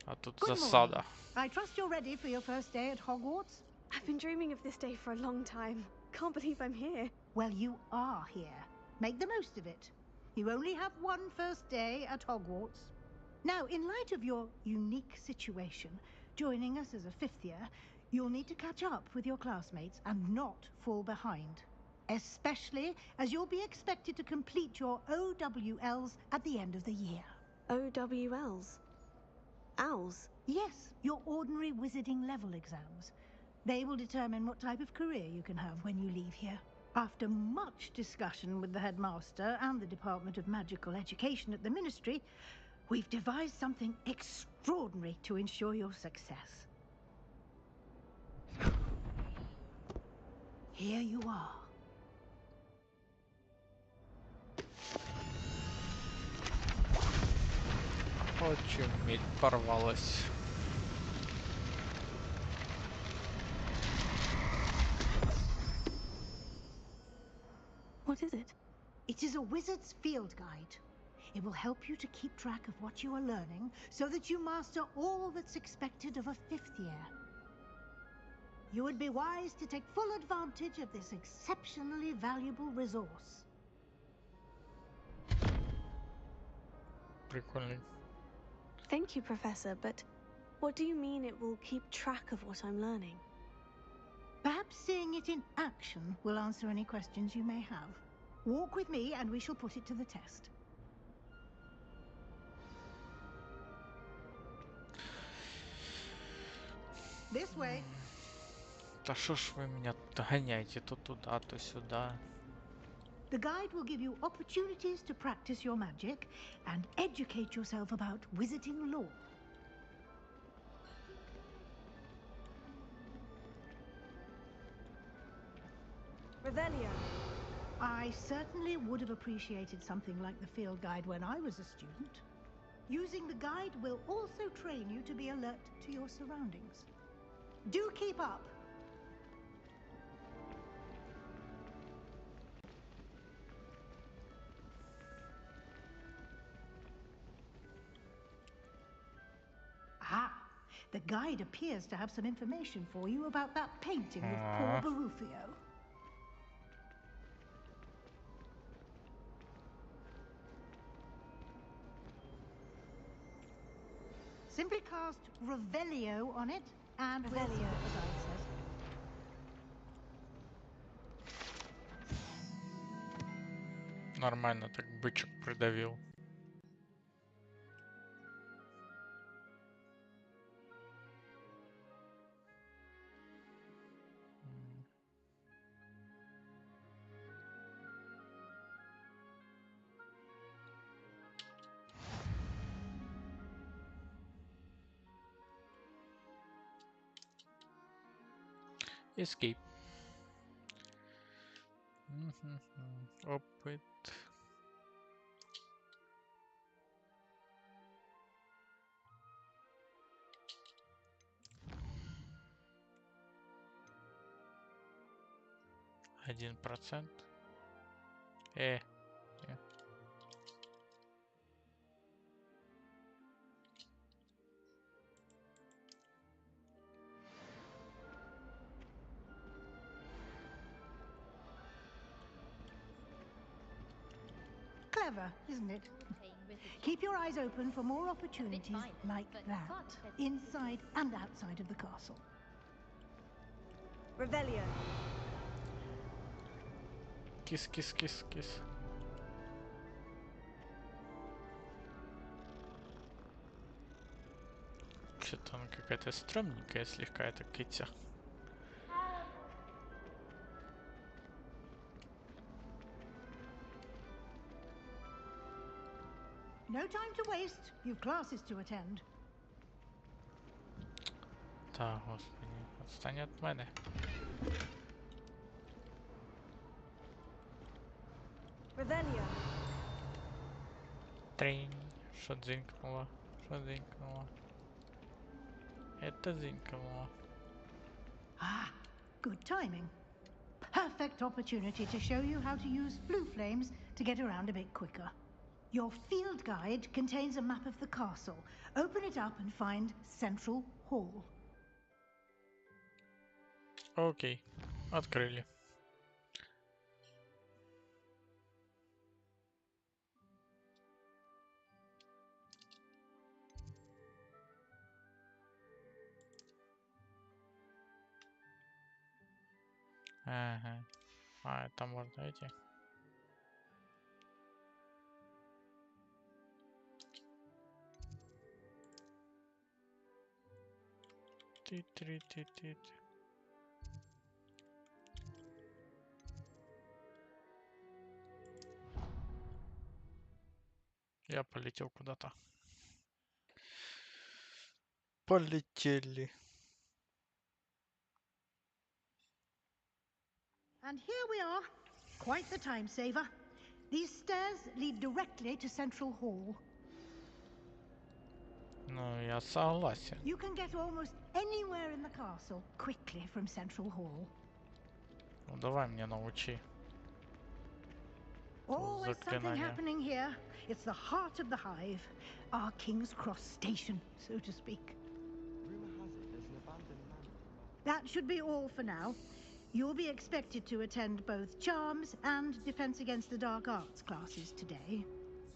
А тут засада. I trust you're ready for your first day at Hogwarts? I've been dreaming of this day for a long time. Can't believe I'm here. Well, you are here. Make the most of it. You only have one first day at Hogwarts. Now, in light of your unique situation, joining us as a 5th year, you'll need to catch up with your classmates and not fall behind. Especially as you'll be expected to complete your OWLs at the end of the year. OWLs? Owls? Yes, your ordinary wizarding level exams. They will determine what type of career you can have when you leave here. After much discussion with the headmaster and the Department of Magical Education at the Ministry, we've devised something extraordinary to ensure your success. Here you are. Очень медь порвалась. What is it? It is a wizard's field guide. It will help you to keep track of what you are learning so that you master all that's expected of a 5th year. You would be wise to take full advantage of this exceptionally valuable resource. Прикольный. Thank you, Professor, but what do you mean it will keep track of what I'm learning? Perhaps seeing it in action will answer any questions you may have. Walk with me and we shall put it to the test. This way. Да шо ж вы меня догоняете то туда, то сюда. The guide will give you opportunities to practice your magic and educate yourself about wizarding lore. Revelio. I certainly would have appreciated something like the field guide when I was a student. Using the guide will also train you to be alert to your surroundings. Do keep up. Ah, the guide appears to have some information for you about that painting of poor Barufio. Simply cast Revelio on it, and we'll see what the guide says. Нормально так бычок придавил. Escape. Опыт. %1. Clever, isn't it? Keep your eyes open for more opportunities like that, inside and outside of the castle. Revelio. Кис, кис, кис, кис. Что-то она какая-то стрёмненькая слегка, эта Китя. No time to waste. You've classes to attend. Да, господи, отстань от мене. Revelio. Тринь. Что дзинкнуло? Что дзинкнуло? Это дзинкнуло. Ah, good timing. Perfect opportunity to show you how to use blue flames to get around a bit quicker. Your field guide contains a map of the castle. Open it up and find Central Hall. Окей, открыли. Ага. А, это можно эти. Ты. Я полетел куда-то. Полетели. And here we are. Quite the time saver. These stairs lead directly to Central Hall. Ну, я согласен. You can get almost anywhere in the castle quickly from Central Hall. Ну, давай мне научи. Always something happening here. It's the heart of the hive. Our King's Cross station, so to speak. Rumor has it there's an abandoned manor. That should be all for now. You'll be expected to attend both Charms and Defense Against the Dark Arts classes today.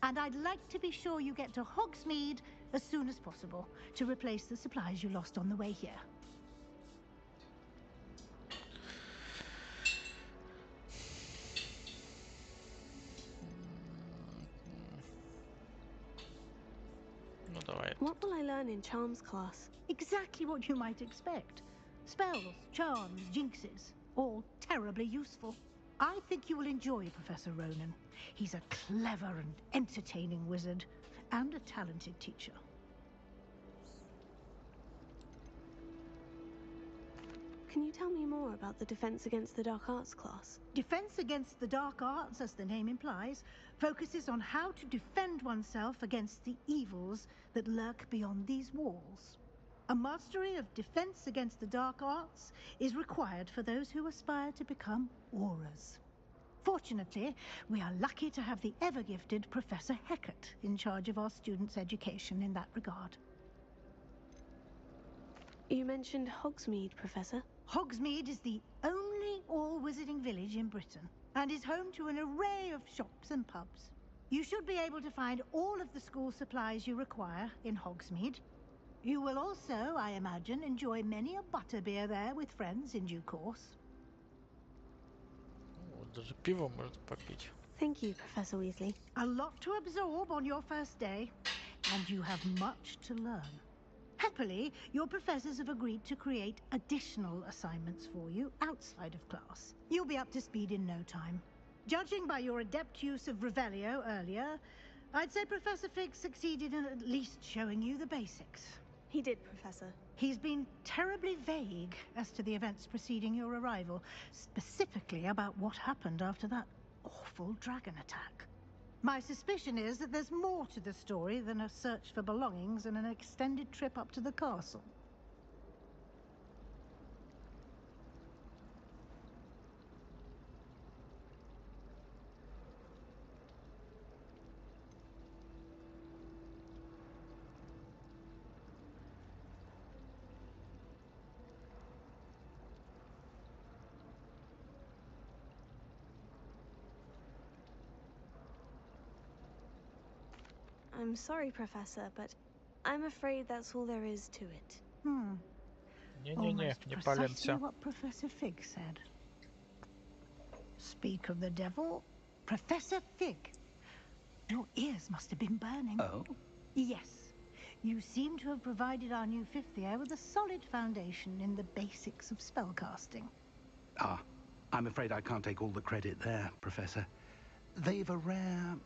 And I'd like to be sure you get to Hogsmeade as soon as possible to replace the supplies you lost on the way here. Ну, давай. What will I learn in Charms class? Exactly what you might expect. Spells, charms, jinxes, all terribly useful. I think you will enjoy Professor Ronan. He's a clever and entertaining wizard, and a talented teacher. Can you tell me more about the Defense Against the Dark Arts class? Defense Against the Dark Arts, as the name implies, focuses on how to defend oneself against the evils that lurk beyond these walls. A mastery of Defense Against the Dark Arts is required for those who aspire to become auras. Fortunately, we are lucky to have the ever-gifted Professor Hecat in charge of our students' education in that regard. You mentioned Hogsmeade, Professor. Hogsmeade is the only all-wizarding village in Britain and is home to an array of shops and pubs. You should be able to find all of the school supplies you require in Hogsmeade. You will also, I imagine, enjoy many a butterbeer there with friends in due course. Даже пиво можно попить. Thank you, Professor Weasley. A lot to absorb on your first day, and you have much to learn. Happily, your professors have agreed to create additional assignments for you outside of class. You'll be up to speed in no time. Judging by your adept use of Revelio earlier, I'd say Professor Fig succeeded in at least showing you the basics. He did, Professor. He's been terribly vague as to the events preceding your arrival, specifically about what happened after that awful dragon attack. My suspicion is that there's more to the story than a search for belongings and an extended trip up to the castle. I'm sorry, Professor, but I'm afraid that's all there is to it. Не-не-не, не Precisely палимся. what Professor Fig said. Speak of the devil, Professor Fig. Your ears must have been burning. Oh? Yes. You seem to have provided our new fifth year with a solid foundation in the basics of spellcasting. Ah, I'm afraid I can't take all the credit there, Professor. They've a rare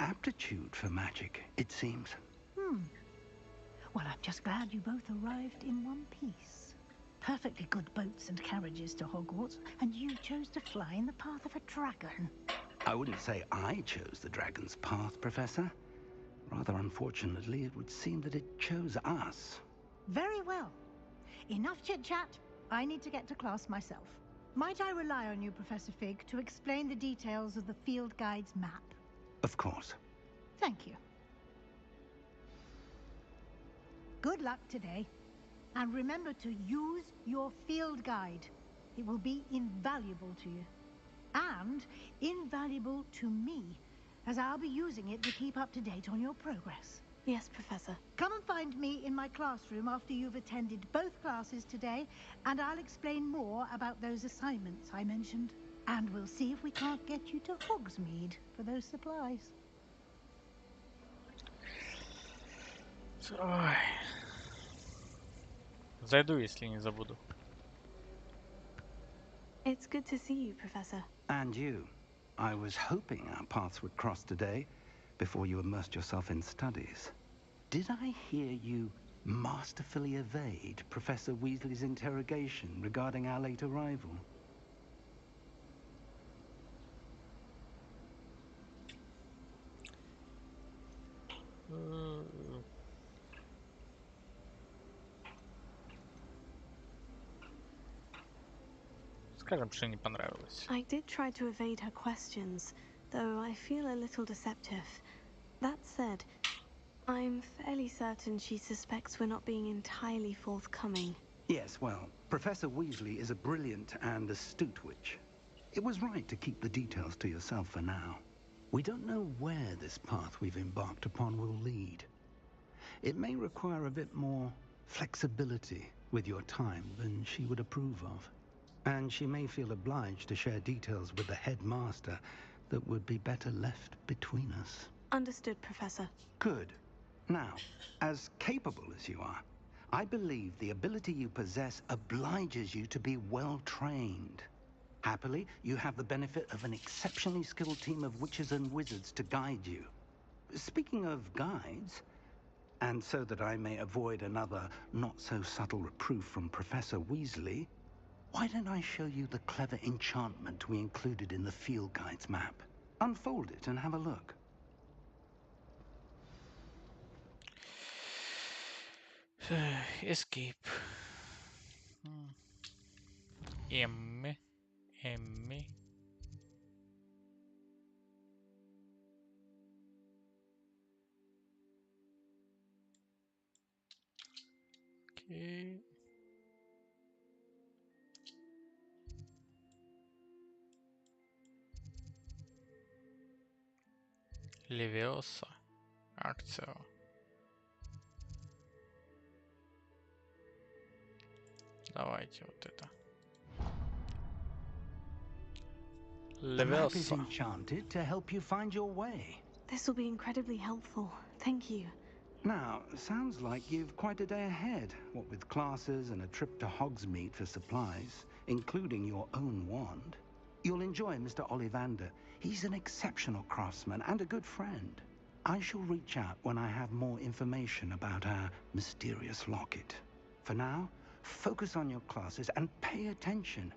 aptitude for magic, it seems. Well, I'm just glad you both arrived in one piece. Perfectly good boats and carriages to Hogwarts, and you chose to fly in the path of a dragon. I wouldn't say I chose the dragon's path, Professor. Rather unfortunately, it would seem that it chose us. Very well. Enough chit-chat. I need to get to class myself. Might I rely on you, Professor Fig, to explain the details of the field guide's map? Of course. Thank you. Good luck today. And remember to use your field guide. It will be invaluable to you. And invaluable to me, as I'll be using it to keep up to date on your progress. Yes, Professor. Come and find me in my classroom after you've attended both classes today, and I'll explain more about those assignments I mentioned. And we'll see if we can't get you to Hogsmeade for those supplies. Ой. Зайду, если не забуду. It's good to see you, Professor. And you. I was hoping our paths would cross today, before you immersed yourself in studies. Did I hear you masterfully evade Professor Weasley's interrogation regarding our late arrival? Скажем, что не понравилось. I did try to evade her questions, though I feel a little deceptive. That said, I'm fairly certain she suspects we're not being entirely forthcoming. Yes, well, Professor Weasley is a brilliant and astute witch. It was right to keep the details to yourself for now. We don't know where this path we've embarked upon will lead. It may require a bit more flexibility with your time than she would approve of. And she may feel obliged to share details with the headmaster that would be better left between us. Understood, Professor. Good. Now, as capable as you are, I believe the ability you possess obliges you to be well trained. Happily, you have the benefit of an exceptionally skilled team of witches and wizards to guide you. Speaking of guides, and so that I may avoid another not-so-subtle reproof from Professor Weasley, why don't I show you the clever enchantment we included in the field guide's map? Unfold it and have a look. Escape. Эмми. Эмми. Окей. Левиоса. Акция. Давайте вот это. The map is Левиоса. enchanted to help you find your way. This will be incredibly helpful. Thank you. Now, sounds like you've quite a day ahead, what with classes and a trip to Hogsmeade for supplies, including your own wand. You'll enjoy Mr. Ollivander. He's an exceptional craftsman and a good friend. I shall reach out when I have more information about our mysterious locket. For now, focus on your classes and pay attention.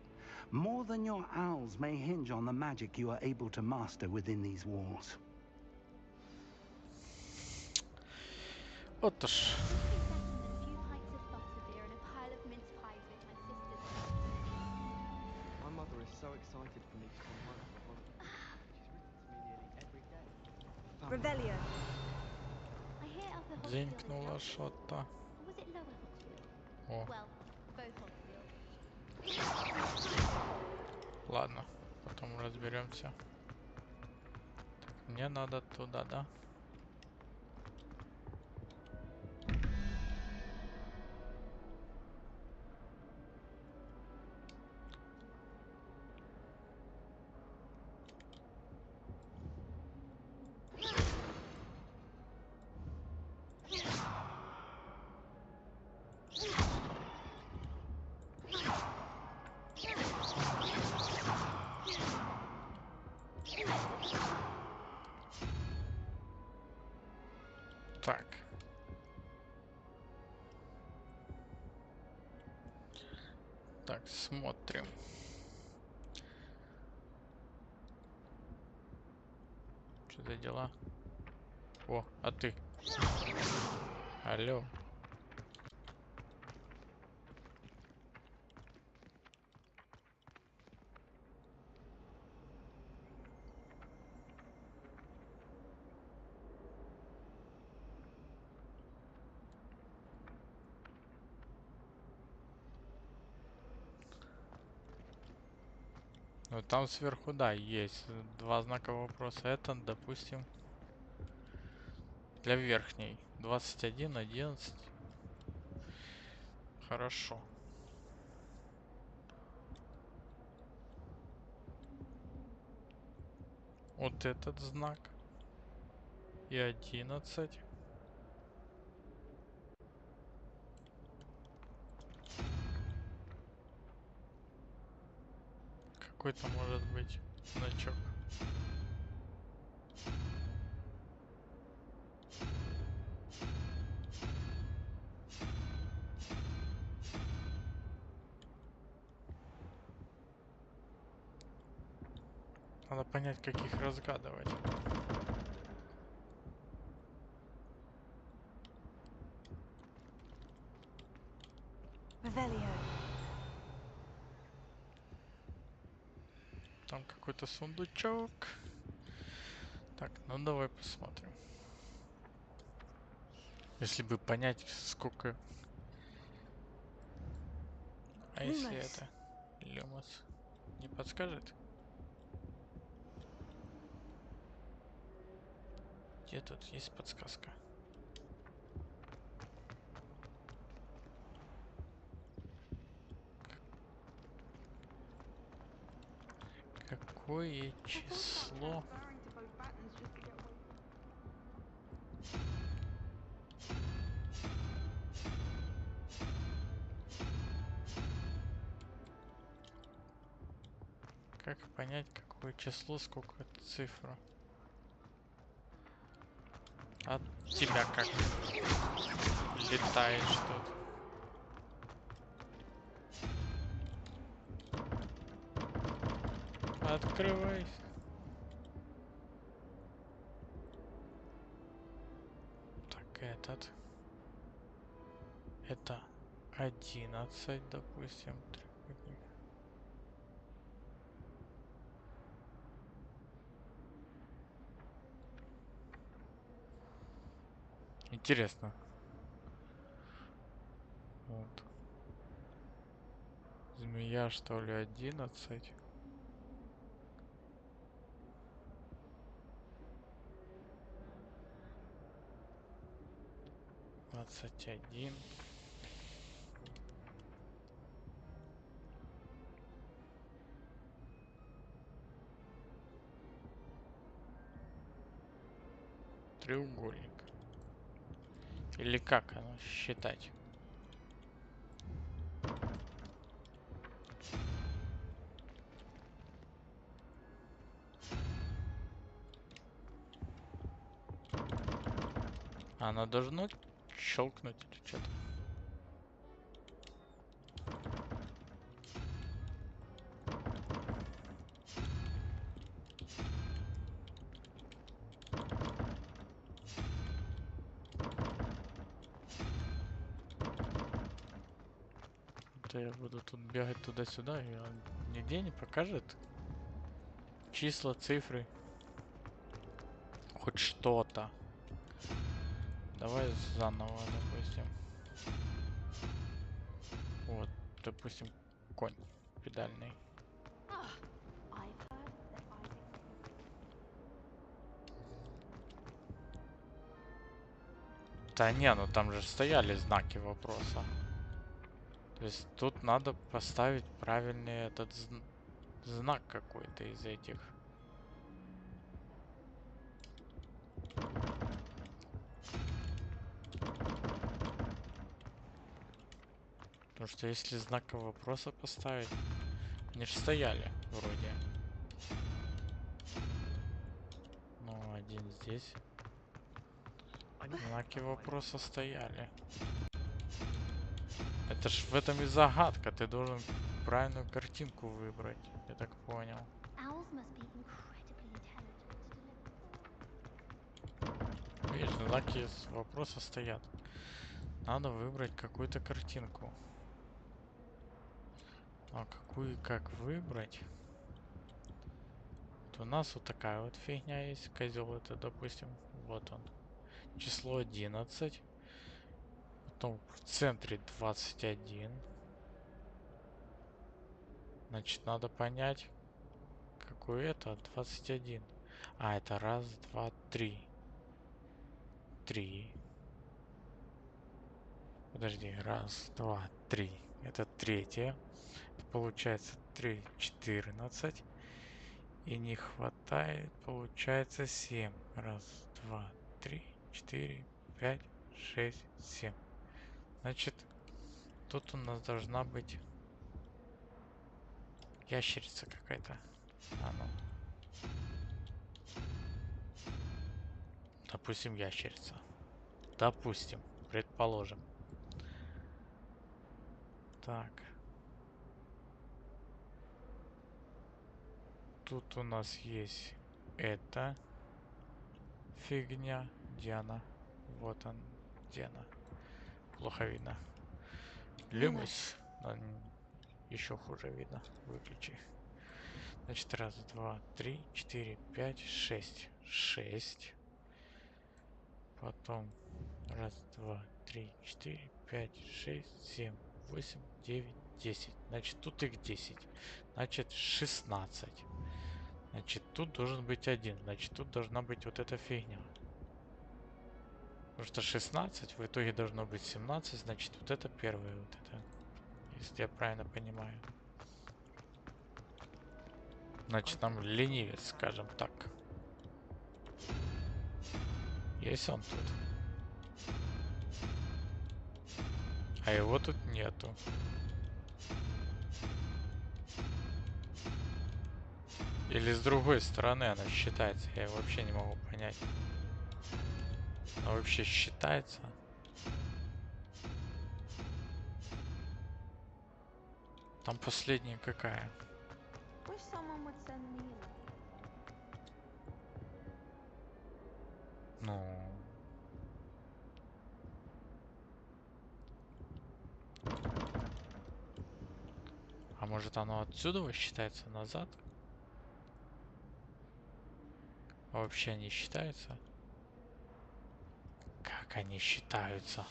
More than your owls may hinge on the magic you are able to master within these walls. Otóż. My mother is so excited for me to come home for holidays. She's written to me nearly every day. Revelio. I hear other Hogsfield is Дзенькнула lovely. что-то. Or was it Lower Hogsfield? О, Well, both Hogsfield. ладно, потом разберемся. Так, мне надо туда, да? Так. Так, смотрим. Что за дела? О, а ты? Алло. Ну там сверху, да, есть два знака вопроса. Это, допустим, для верхней. 21, 11. Хорошо. Вот этот знак. И 11. Какой-то может быть значок. Надо понять, как их разгадывать. Revelio. Там какой-то сундучок. Так, ну давай посмотрим. Если бы понять, сколько... А если это Люмос не подскажет? Где тут есть подсказка? Какое число? Как понять, какое число, сколько цифра? От тебя как летаешь тут? Открывайся. Так, этот. Это 11, допустим. Трехугольник. Интересно. Вот. Змея, что ли, 11? Двадцать один. Треугольник. Или как оно считать? Она должна щелкнуть или что-то. Да я буду тут бегать туда-сюда, и он нигде не покажет числа, цифры, хоть что-то. Давай заново, допустим. Вот, допустим, конь педальный. Да не, ну там же стояли знаки вопроса. То есть тут надо поставить правильный этот знак какой-то из этих. Потому что если знак вопроса поставить, они же стояли вроде. Ну, один здесь. Знаки вопроса стояли. Это ж в этом и загадка. Ты должен правильную картинку выбрать. Я так понял. Видишь, знаки вопроса стоят. Надо выбрать какую-то картинку. А какую и как выбрать? Вот у нас вот такая вот фигня есть. Козел это, допустим. Вот он. Число 11. Потом в центре 21. Значит, надо понять, какой это 21. А, это раз, два, три. 3. Подожди, раз, два, три. Это третье. Это получается 3, 14. И не хватает, получается 7. Раз, два, три, 4, 5, 6, 7. Значит, тут у нас должна быть ящерица какая-то. А ну. Допустим, ящерица. Допустим, предположим. Так. Тут у нас есть эта фигня. Где она? Вот он. Где она? Плохо видно. Лимус. Еще хуже видно. Выключи. Значит, раз, два, три, 4, 5, 6. 6. Потом раз, два, 3, 4, 5, 6, 7, 8, 9, 10. Значит, тут их 10. Значит, 16. Значит, тут должен быть 1. Значит, тут должна быть вот эта фигня. Потому что 16 в итоге должно быть 17. Значит, вот это первое. Вот это. Если я правильно понимаю. Значит, там ленивец, скажем так. Есть он тут. А его тут нету. Или с другой стороны она считается. Я вообще не могу понять. Она вообще считается. Там последняя какая? Ну. А может оно отсюда считается назад? А вообще не считается? Как они считаются?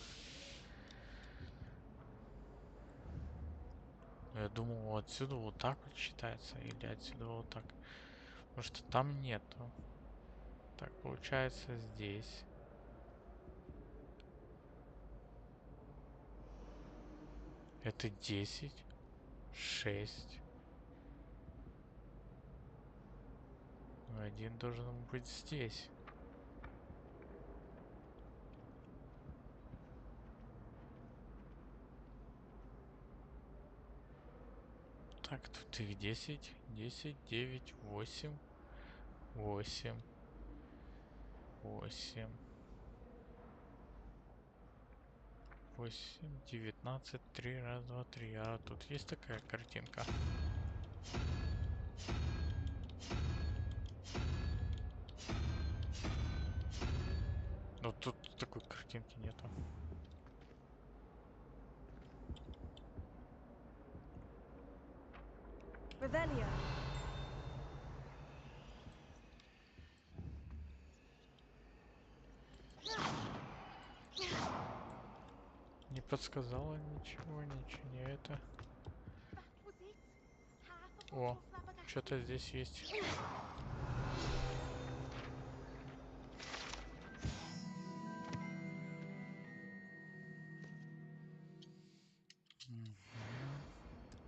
Я думал, вот отсюда вот так вот считается. Или отсюда вот так. Потому что там нету. Так, получается здесь. Это 10. 6. Один должен быть здесь. Так, тут их 10. 10, 9, 8. 8. 8. 8, 19, 3, раз, два, три. А тут есть такая картинка? Но тут такой картинки нету. Revelio. Не подсказала ничего, ничего не это. О, что-то здесь есть.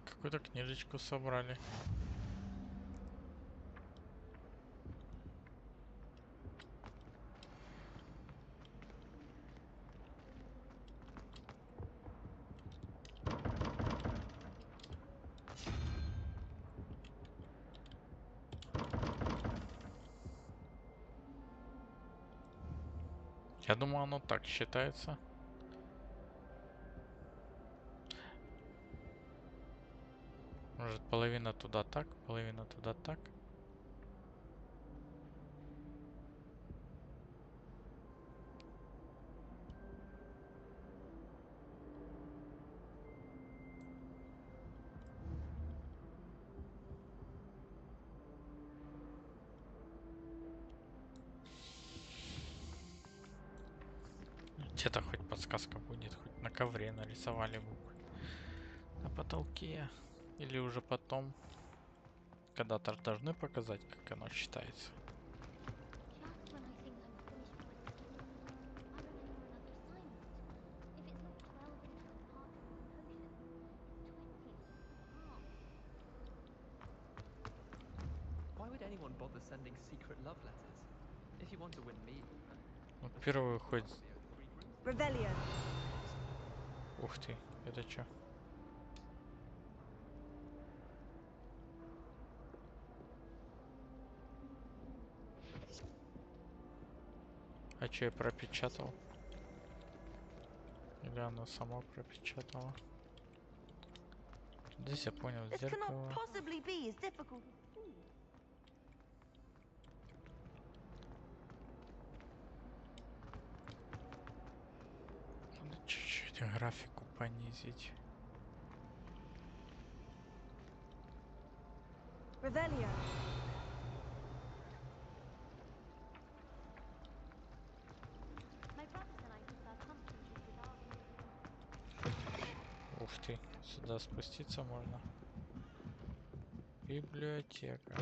Какую-то книжечку собрали. Я думаю, оно так считается. Может, половина туда так, половина туда так. Где-то хоть подсказка будет, хоть на ковре нарисовали буквы. На потолке. Или уже потом. Когда-то должны показать, как оно считается. Why would anyone bother sending secret love letters? If you want to win me over, Ну, первый хоть... Revelio. Ух ты, это чё? А чё я пропечатал? Или оно само пропечатало? Здесь я понял, зеркало. Надо чуть-чуть графику понизить. Revelio. Ух ты, сюда спуститься можно. Библиотека.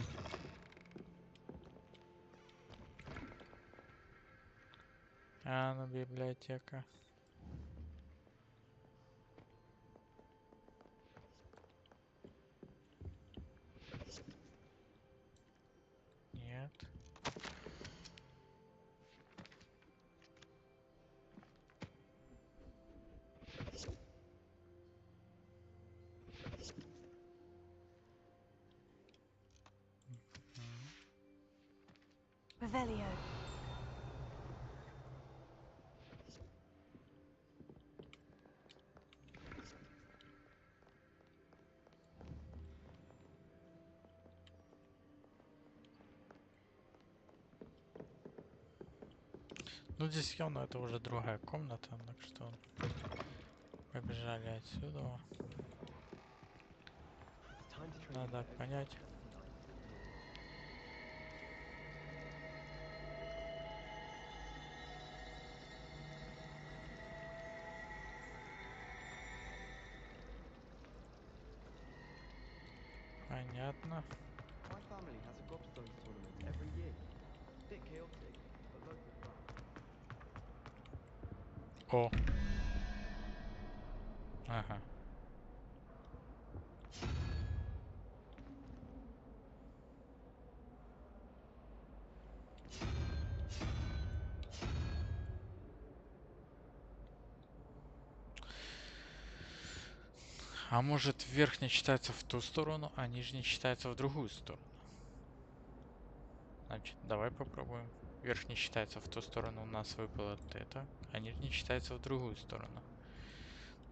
А, ну библиотека. Нет. Revelio. Ну здесь явно это уже другая комната, так что побежали отсюда. Надо понять. Понятно. my family has a gobstones tournament every year. Bit chaotic, but loads of fun. О. Ага. А может верхний читается в ту сторону, а нижний читается в другую сторону? Значит, давай попробуем. Верхний читается в ту сторону, у нас выпало вот это, а нижний читается в другую сторону.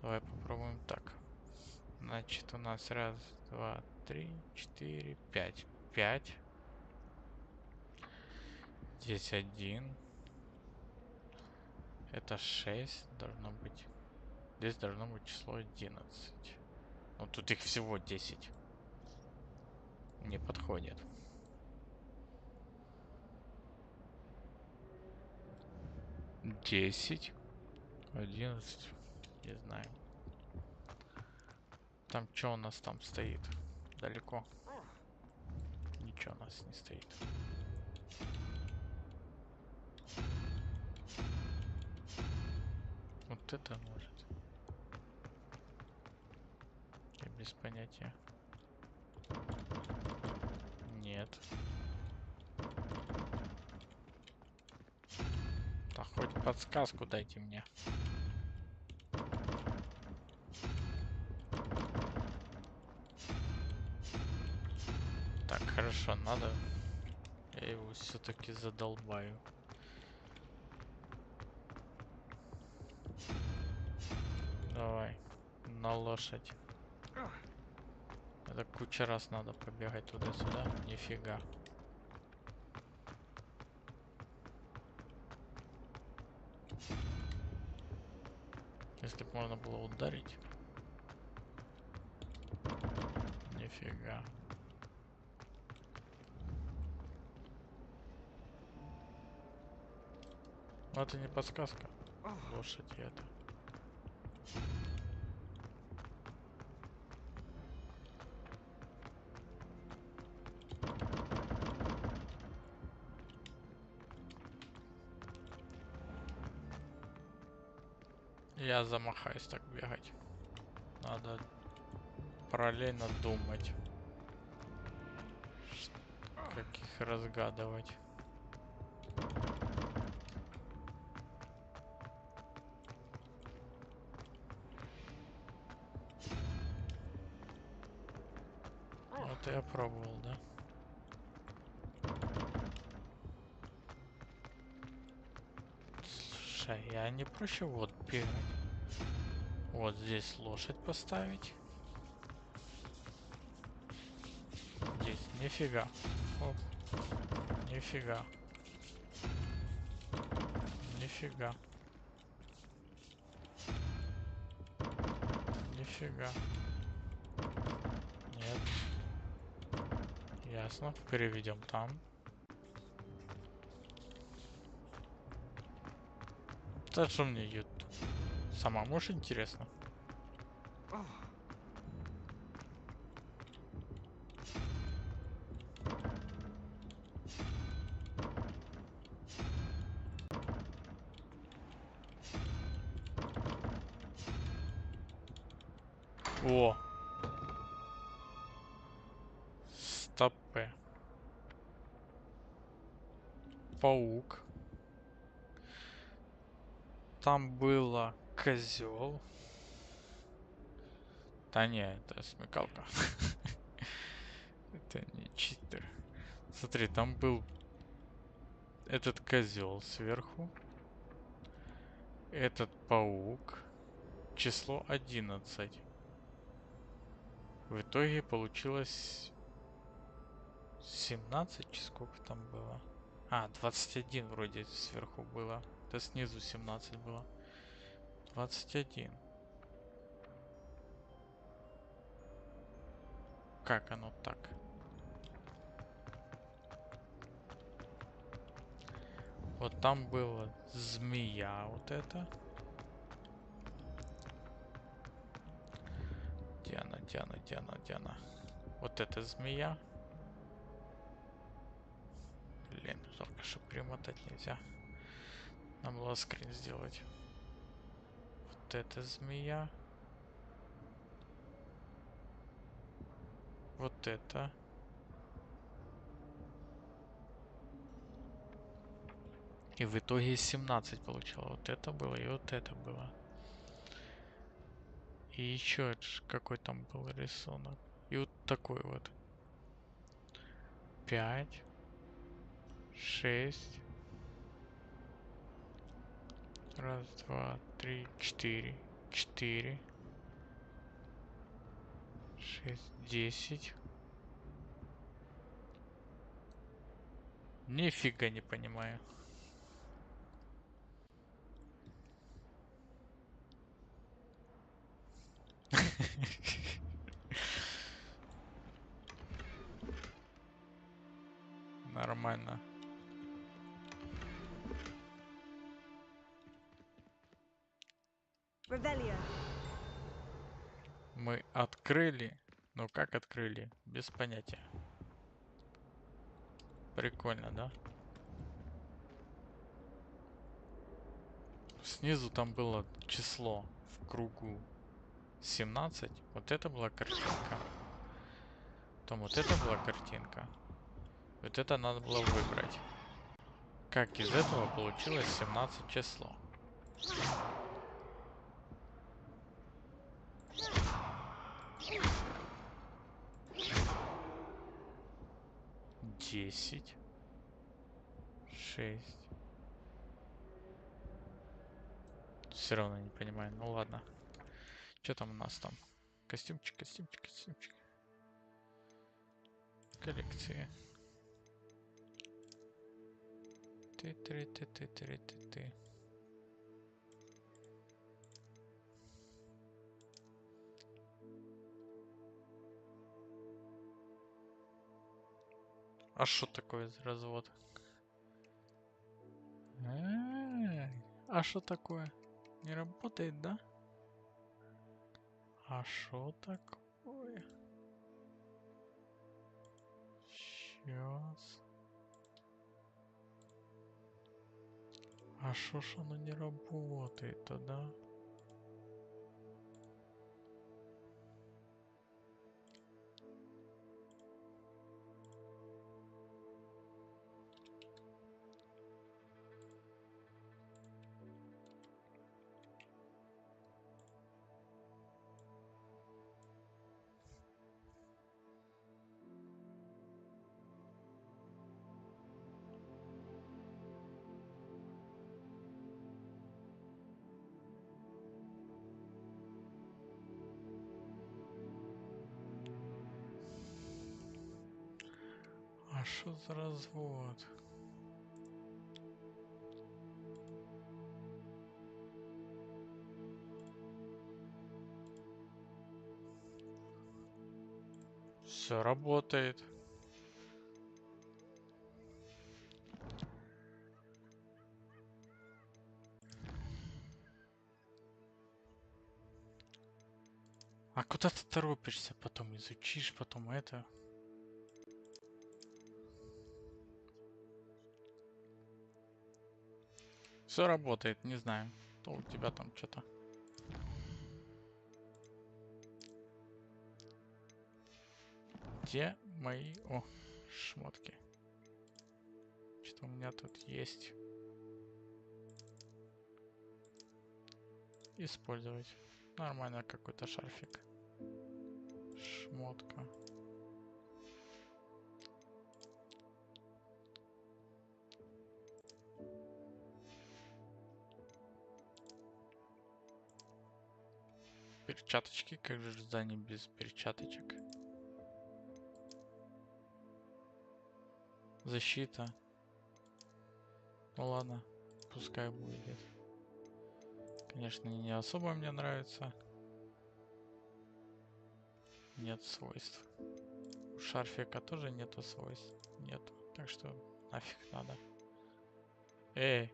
Давай попробуем так. Значит, у нас раз, два, три, четыре, пять. 5. Здесь 1. Это 6 должно быть. Здесь должно быть число 11. Но тут их всего 10. Не подходит. 10. 11. Не знаю. Там что у нас там стоит? Далеко. Ничего у нас не стоит. Вот это может. Я без понятия. Нет. Да хоть подсказку дайте мне. Так, хорошо, надо. Я его все-таки задолбаю. Давай, на лошадь. Это куча раз надо побегать туда-сюда. Нифига. Если бы можно было ударить. Нифига. Но это не подсказка. Лошадь это. Я замахаюсь так бегать. Надо параллельно думать. Как их разгадывать. Вот я пробовал, да? Слушай, а не проще вот бегать? Вот здесь лошадь поставить. Здесь нифига. Оп. Нифига. Нифига. Нифига. Нет. Ясно. Переведем там. Да что мне YouTube? Самому ж интересно. О! Стопы. Паук. Там было козел. Да не, это смекалка. Это не читер. Смотри, там был этот козел сверху. Этот паук. Число 11. В итоге получилось 17, сколько там было? А, 21 вроде сверху было. Это снизу 17 было. 21. Как оно так? Вот там была змея, вот это. Где она? Вот эта змея. Блин, только что примотать нельзя. Нам было скрин сделать. Вот эта змея. Вот это. И в итоге 17 получила. Вот это было и вот это было. И еще какой там был рисунок. И вот такой вот. 5. 6. Раз, два, три, 4. 4. 6, 10. Нифига не понимаю. Нормально. Мы открыли. Ну как открыли? Без понятия. Прикольно, да? Снизу там было число в кругу 17. Вот это была картинка. Потом вот это была картинка. Вот это надо было выбрать. Как из этого получилось 17 число? Десять. 6. Все равно не понимаю. Ну ладно. Что там у нас там? Костюмчик, костюмчик, костюмчик. Коллекции. Ты. А что такое за развод? А что такое? Не работает, да? А что такое? Сейчас. А что ж оно не работает-то, да? А что за развод? Все работает. А куда ты торопишься? Потом изучишь, потом это. Все работает, не знаю. То у тебя там что-то. Где мои... О, шмотки. Что у меня тут есть? Использовать. Нормально какой-то шарфик. Шмотка. Перчаточки. Как же здание без перчаточек? Защита. Ну ладно. Пускай будет. Конечно, не особо мне нравится. Нет свойств. У шарфика тоже нету свойств. Нету. Так что нафиг надо. Эй!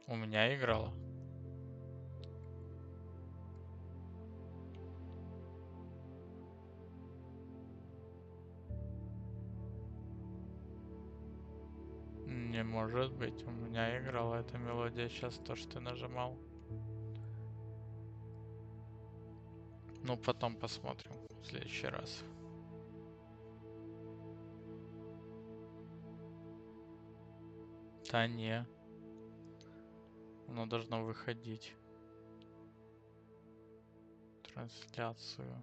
У меня играла. Не может быть, у меня играла эта мелодия сейчас, то, что ты нажимал. Ну, потом посмотрим в следующий раз. Да не. Оно должно выходить. Трансляцию.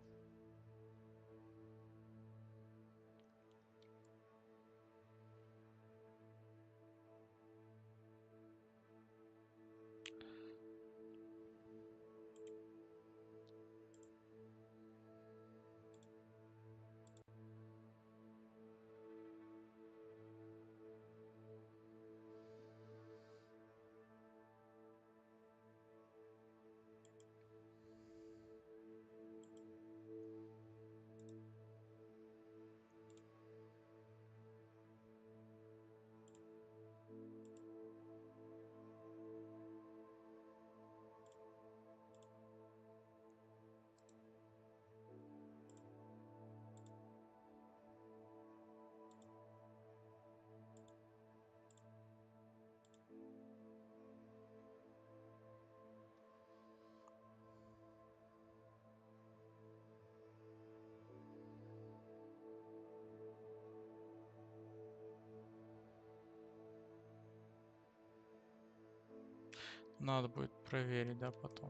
Надо будет проверить, да, потом.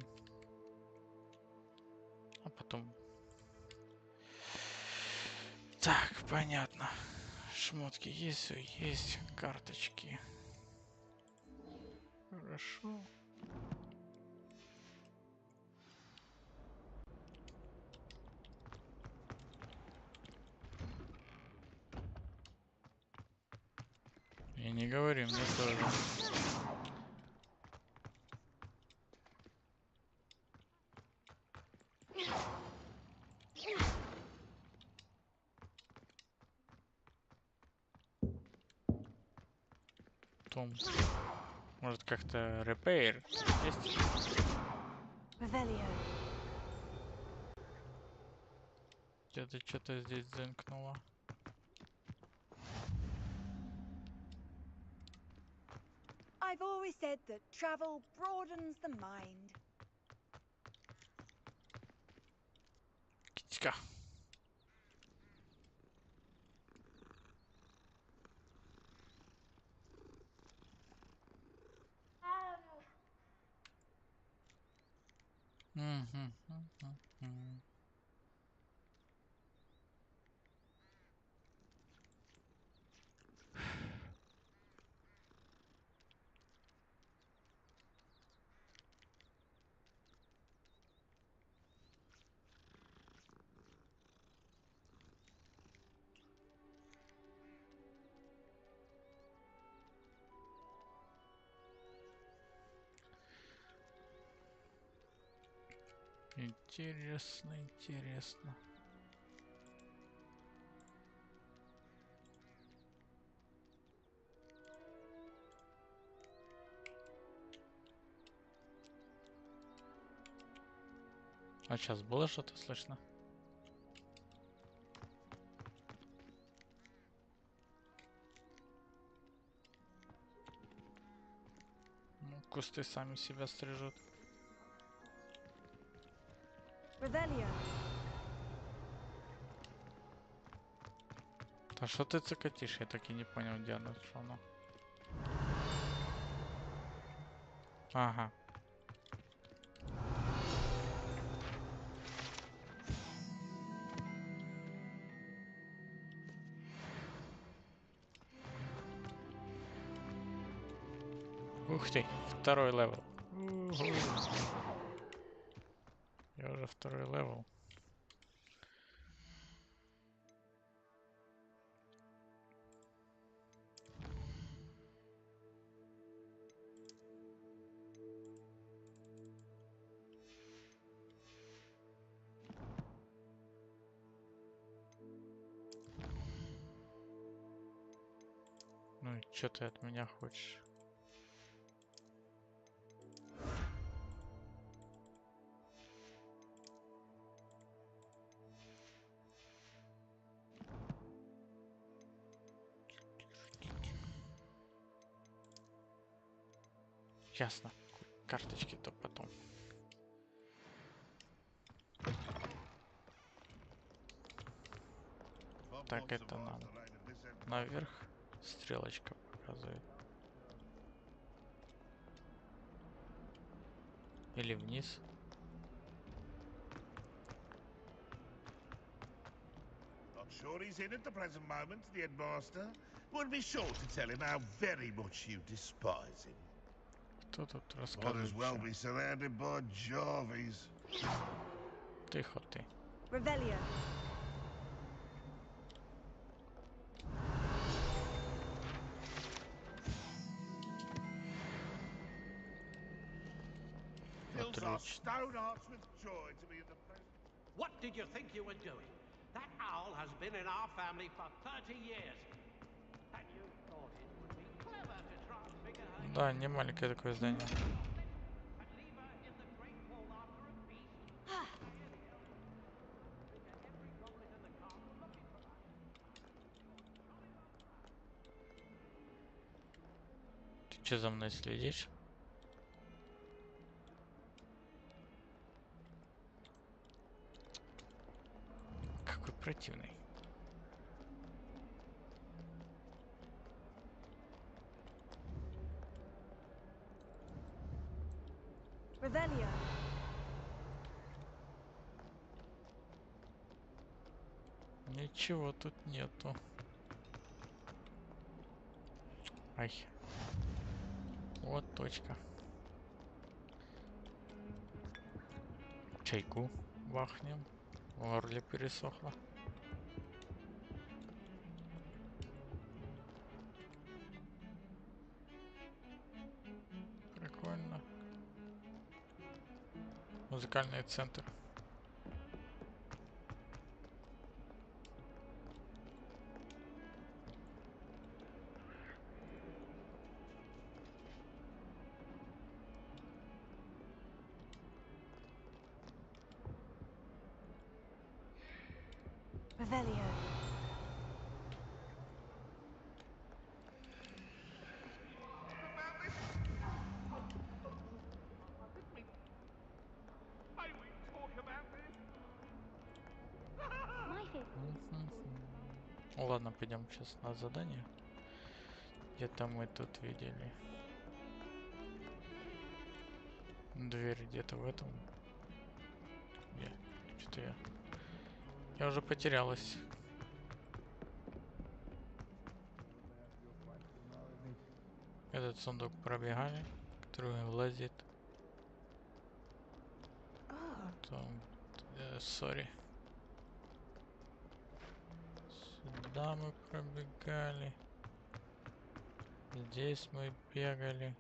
А потом... Так, понятно. Шмотки есть, все есть. Карточки. Хорошо. И не говори, мне тоже. Том, может как-то repair есть? Где-то что-то здесь зынкнуло. I've always said that travel broadens the mind. Китька. Интересно, интересно. А сейчас было что-то слышно? Ну, кусты сами себя стрижут. А что ты цокотишь? Я так и не понял, где оно, что оно. Ага. Ух ты, второй левел. Я уже второй левел. Ну и что ты от меня хочешь? Ясно. Карточки-то потом. Так, это нам наверх. Стрелочка показывает. Или вниз. I'm sure he's in at the present moment, the headmaster. Would be sure to tell him how very much you despise him. Кто тут Might рассказывает? as well be surrounded by Jarvies. Тихо ты. Revelio. Fills our stone hearts with joy to be in the presence. What did you think you were doing? That owl has been in our family for 30 years. And you thought it would be clever to try and figure her... Да, не маленькое такое здание. And leave her in the Great Hall after a beast? Every goblet in the castle looking for her. Ты что за мной следишь? Какой противный. Revelio. Ничего тут нету. Ай. Вот точка. Чайку бахнем. В горле пересохло. Прикольно. Музыкальный центр. Revelio. Ладно, пойдем сейчас на задание. Где-то мы тут видели. Дверь где-то в этом. Что-то я уже потерялась. Этот сундук пробегали, который влазит. Там, сори. Сюда мы пробегали. Здесь мы бегали.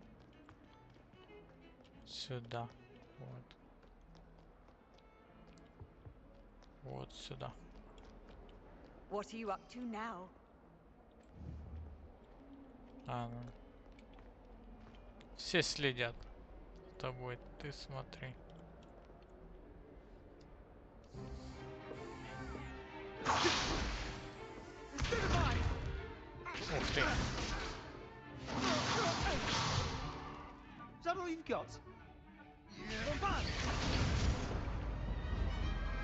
Сюда. Вот. Вот сюда. What are you up to now? Ну. Все следят за тобой, ты смотри. Ух ты. Is that all you've got?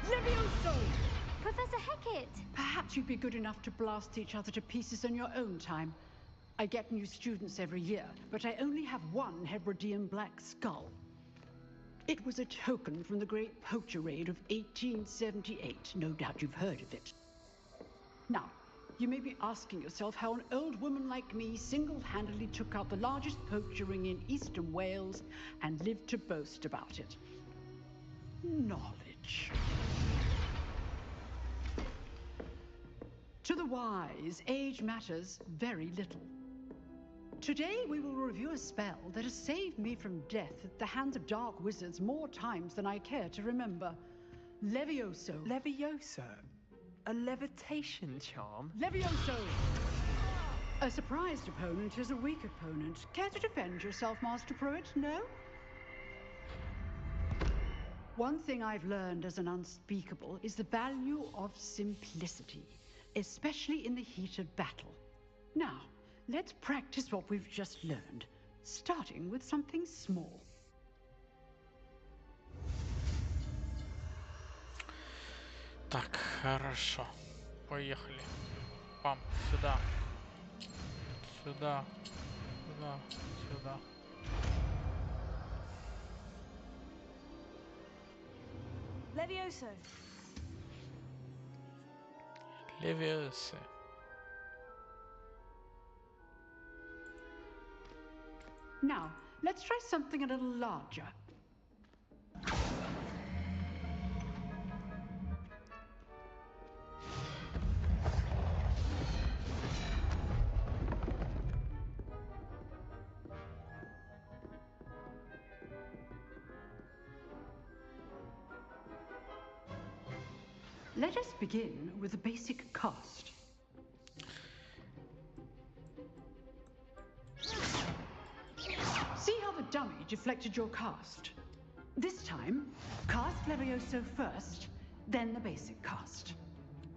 Levioso! Professor Hecat! Perhaps you'd be good enough to blast each other to pieces in your own time. I get new students every year, but I only have one Hebridean black skull. It was a token from the Great Poacher Raid of 1878. No doubt you've heard of it. Now, you may be asking yourself how an old woman like me single-handedly took out the largest poacher ring in eastern Wales and lived to boast about it. Knowledge. To the wise, age matters very little. Today we will review a spell that has saved me from death at the hands of dark wizards more times than I care to remember. Levioso. Levioso? A levitation charm? Levioso! A surprised opponent is a weak opponent. Care to defend yourself, Master Pruitt? No? One thing I've learned as an unspeakable is the value of simplicity, especially in the heat of battle. Now, let's practice what we've just learned, starting with something small. Так, хорошо. Поехали. Пам, сюда. Сюда. Сюда. Сюда. Levioso. Levioso. Now, let's try something a little larger. Let us begin with the basic cast. See how the dummy deflected your cast? This time, cast Levioso first, then the basic cast.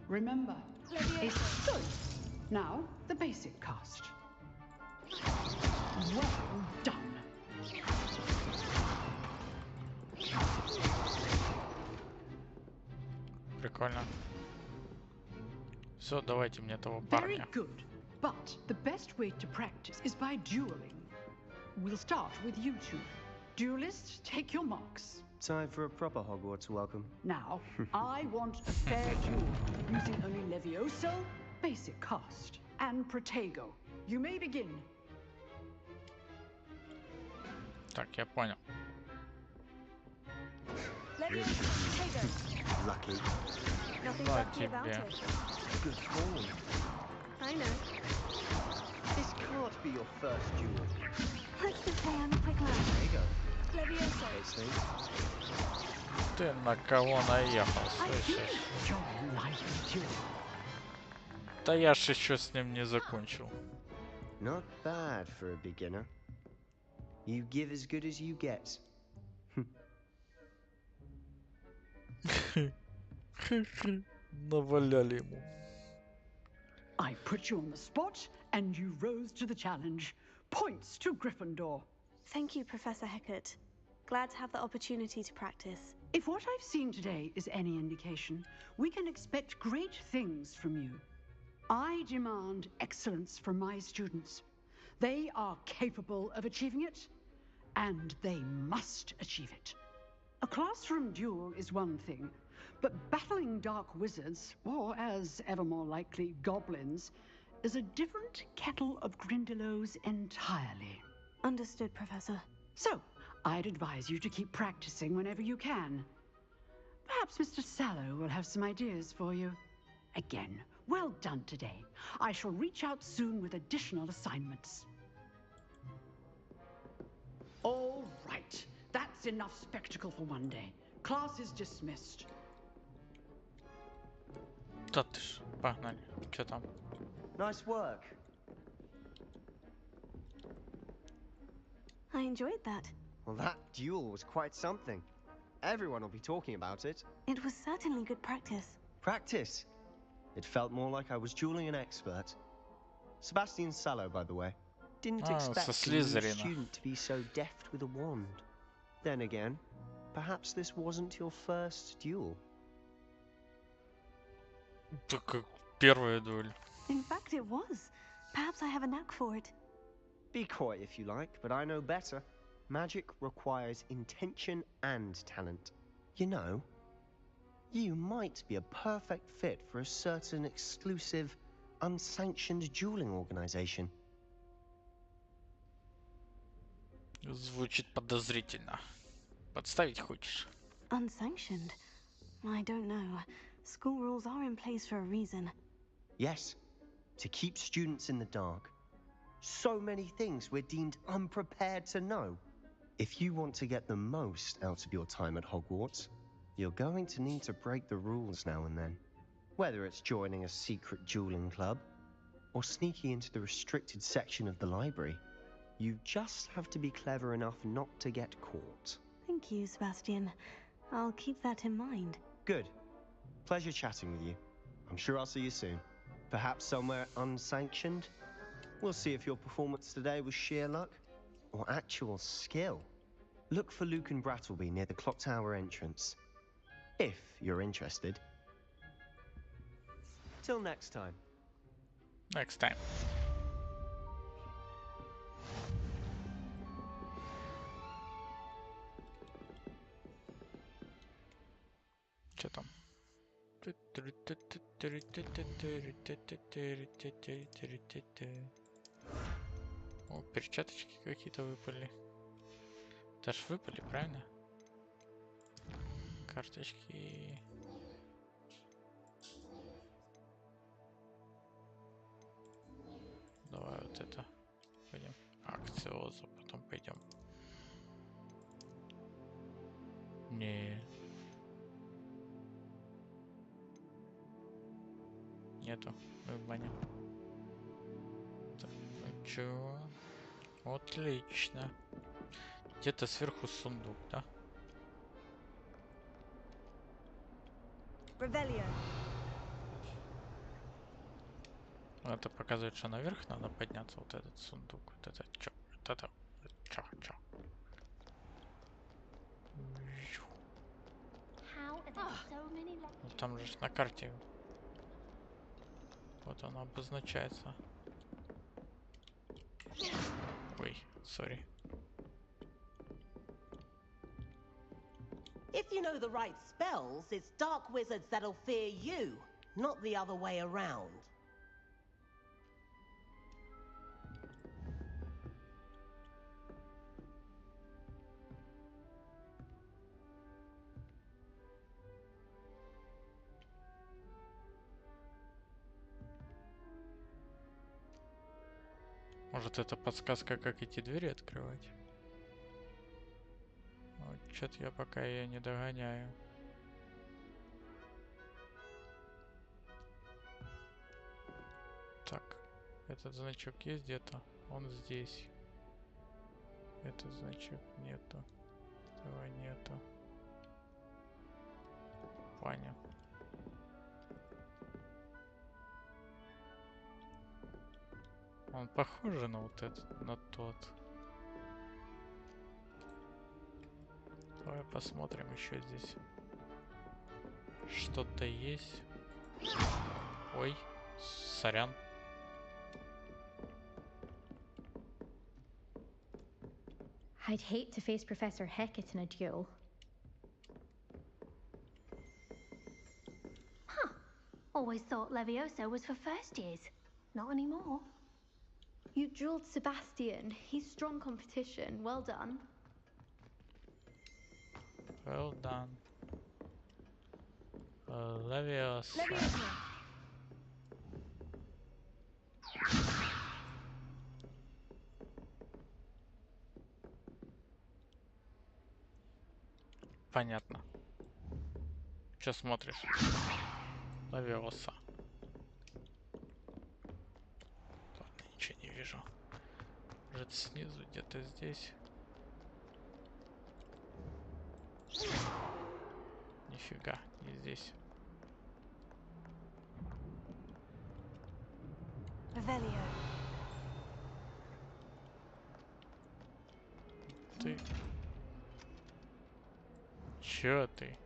Remember, it's good. Now, the basic cast. Well done. Прикольно. Все, давайте мне того парня. Very good. But the best way to practice is by dueling. We'll start with you two. Duelists, take your marks. Time for a proper Hogwarts welcome. Now, I want a fair duel, using only Levioso, basic cast, and Protego. You may begin. Так, я понял. Lucky. Nothing Да, lucky about тебе. it. Good form. I know. This can't be your first duel. Let's just say I'm a quick learner. There you go. Levioso. Those things. Ты на кого наехал, слышишь? Да я ж еще с ним не закончил. Not bad for a beginner. You give as good as you get. Наваляли ему. I put you on the spot, and you rose to the challenge. Points to Gryffindor. Thank you, Professor Hecat. Glad to have the opportunity to practice. If what I've seen today is any indication, we can expect great things from you. I demand excellence from my students. They are capable of achieving it, and they must achieve it. A classroom duel is one thing, but battling dark wizards, or as ever more likely, goblins, is a different kettle of Grindylows entirely. Understood, Professor. So, I'd advise you to keep practicing whenever you can. Perhaps Mr. Sallow will have some ideas for you. Again, well done today. I shall reach out soon with additional assignments. All right. That's enough spectacle for one day. Class is dismissed. Да ты ж, погнали. Чё там? Nice work. I enjoyed that. Well, that duel was quite something. Everyone will be talking about it. It was certainly good practice. Practice? It felt more like I was dueling an expert. Sebastian Sallow, by the way. Didn't expect a new student to be so deft with a wand. Then again, perhaps this wasn't your first duel. Только первая дуэль. In fact, it was. Perhaps I have a knack for it. Be coy if you like, but I know better. Magic requires intention and talent. You know, you might be a perfect fit for a certain exclusive, unsanctioned dueling organization. Звучит подозрительно. Подставить хочешь? Unsanctioned? I don't know. School rules are in place for a reason. Yes, to keep students in the dark. So many things we're deemed unprepared to know. If you want to get the most out of your time at Hogwarts, you're going to need to break the rules now and then. Whether it's joining a secret dueling club, or sneaking into the restricted section of the library, you just have to be clever enough not to get caught. Thank you, Sebastian. I'll keep that in mind. Good. Pleasure chatting with you. I'm sure I'll see you soon. Perhaps somewhere unsanctioned? We'll see if your performance today was sheer luck or actual skill. Look for Luke and Brattleby near the clock tower entrance, if you're interested. Till next time. Next time. Что там? О, перчаточки какие-то выпали. Даже выпали, правильно? Карточки. Давай вот это. Пойдем. Акциозу, потом пойдем. Не. Нету. Мы в бане. Так, ну чё? Отлично. Где-то сверху сундук, да? Это показывает, что наверх надо подняться. Вот этот сундук. Вот это чё? Вот это чё? Ну, там же на карте. Вот она обозначается. Ой, сори. you know the right spells, it's dark wizards that'll fear you, not the other way around. Может, это подсказка, как эти двери открывать? Вот, что-то я пока ее не догоняю. Так, этот значок есть где-то? Он здесь. Этот значок нету. Этого нету. Понял. Он похож на вот этот, на тот. Давай посмотрим еще здесь. Что-то есть. Ой, сорян. I'd hate to face Professor Hecat in a duel. Huh. Always thought Leviosa was for first years. Not anymore. You dueled Sebastian. He's strong competition. Well done. Well done. Leviosa. Понятно. Че смотришь? Левиоса. Ладно, ничего не вижу. Может, снизу где-то здесь. Нифига, не здесь. Ты. Чё ты?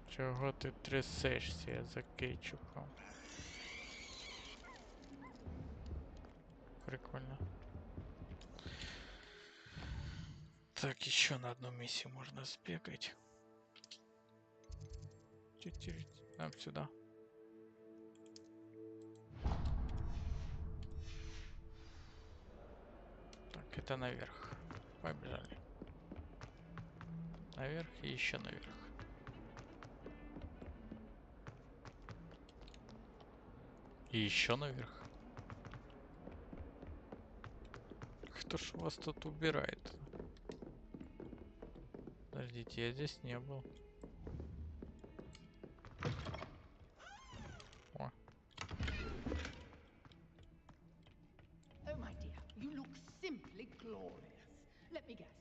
Чего ты трясешься за кетчупом? Прикольно. Так, еще на одну миссию можно сбегать. Чуть-чуть нам сюда. Так, это наверх. Побежали. Наверх и еще наверх. И еще наверх. Кто ж вас тут убирает? Подождите, я здесь не был. О. Oh my dear, you look simply glorious. Let me guess,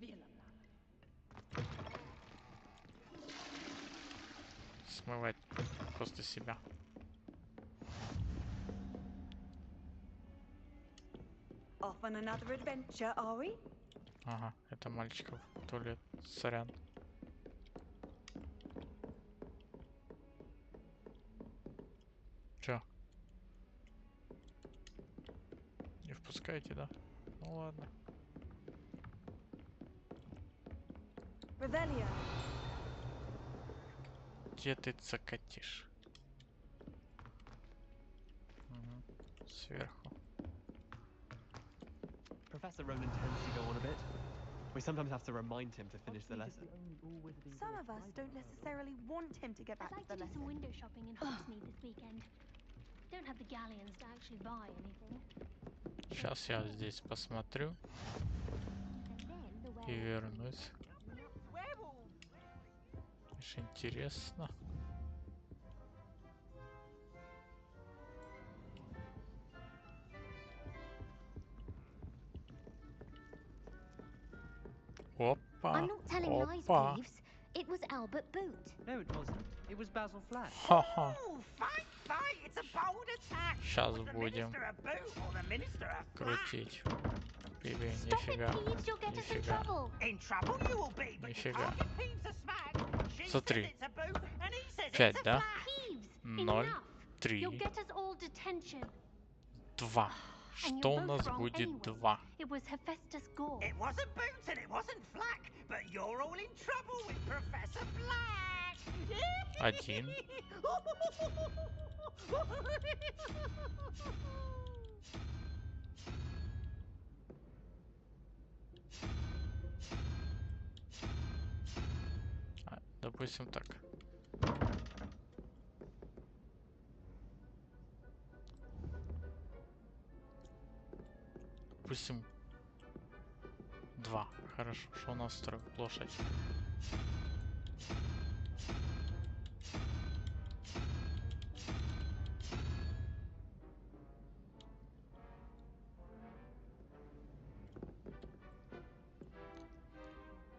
Villa. Смывать просто себя. Off on another adventure, are we? Ага, это мальчиков туалет. Сорян. Чё? Не впускаете, да? Ну ладно. Revelio. Где ты закатишь? Угу. Сверху. Professor Ronan tends to go on a bit. We sometimes have to remind him to finish the lesson. Some of us don't necessarily want him to get back I'd like to to the do some lesson. window shopping in Hogsmeade this weekend. Don't have the galleons to actually buy anything. Сейчас я здесь посмотрю и вернусь. Очень интересно. Опа, I'm not telling lies, опа. Peeves. It was Albert Boot. No, it wasn't. It was Basil Flash. Ха-ха. Fight! It's a bold attack! Сейчас Was the будем minister a boot or the minister a крутить. Пиби, Stop it, нифига, Peeves. You'll get us in нифига, trouble. In trouble you will be, but you нифига. can't get Peeves a smack. She says Смотри. it's a boot, and he says it's 5, a да? flash. Peeves, 0, enough. 3, You'll get us all detention. 2. And Что you're у both нас wrong будет anyway. 2? It was Hephaestus Gore. It wasn't boots and it wasn't flack, but you're all in trouble with Professor Black. 1. Допустим так. Допустим 2. Хорошо, что у нас вторая площадь?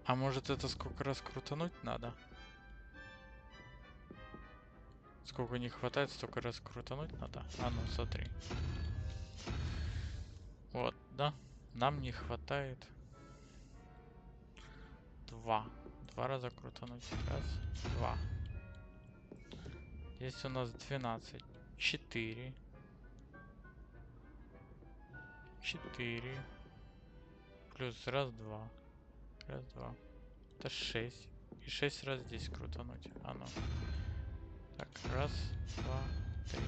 А может это сколько раз крутануть надо? Сколько не хватает, столько раз крутануть надо. А ну смотри. Вот, да? Нам не хватает 2. 2 раза крутануть. Раз, 2. Здесь у нас 12. 4. 4. Плюс раз, 2. Раз, 2. Это 6. И 6 раз здесь крутануть. А ну. Так, раз, 2, 3,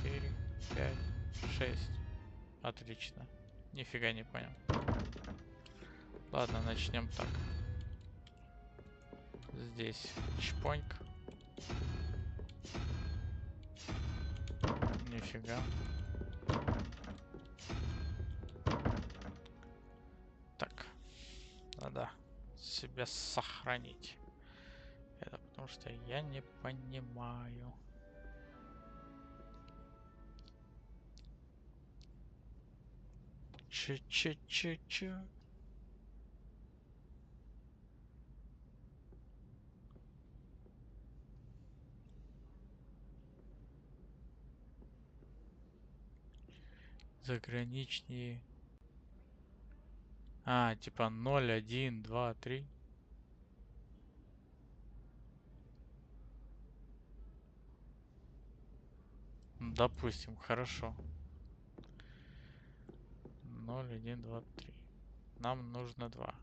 4, 5, 6. Отлично. Нифига не понял. Ладно, начнем так. Здесь чпоньк. Нифига. Так. Надо себя сохранить. Это потому что я не понимаю. Че. Заграничнее. А, типа 0, 1, 2, 3. Допустим, хорошо. 0, 1, 2, 3. Нам нужно 2.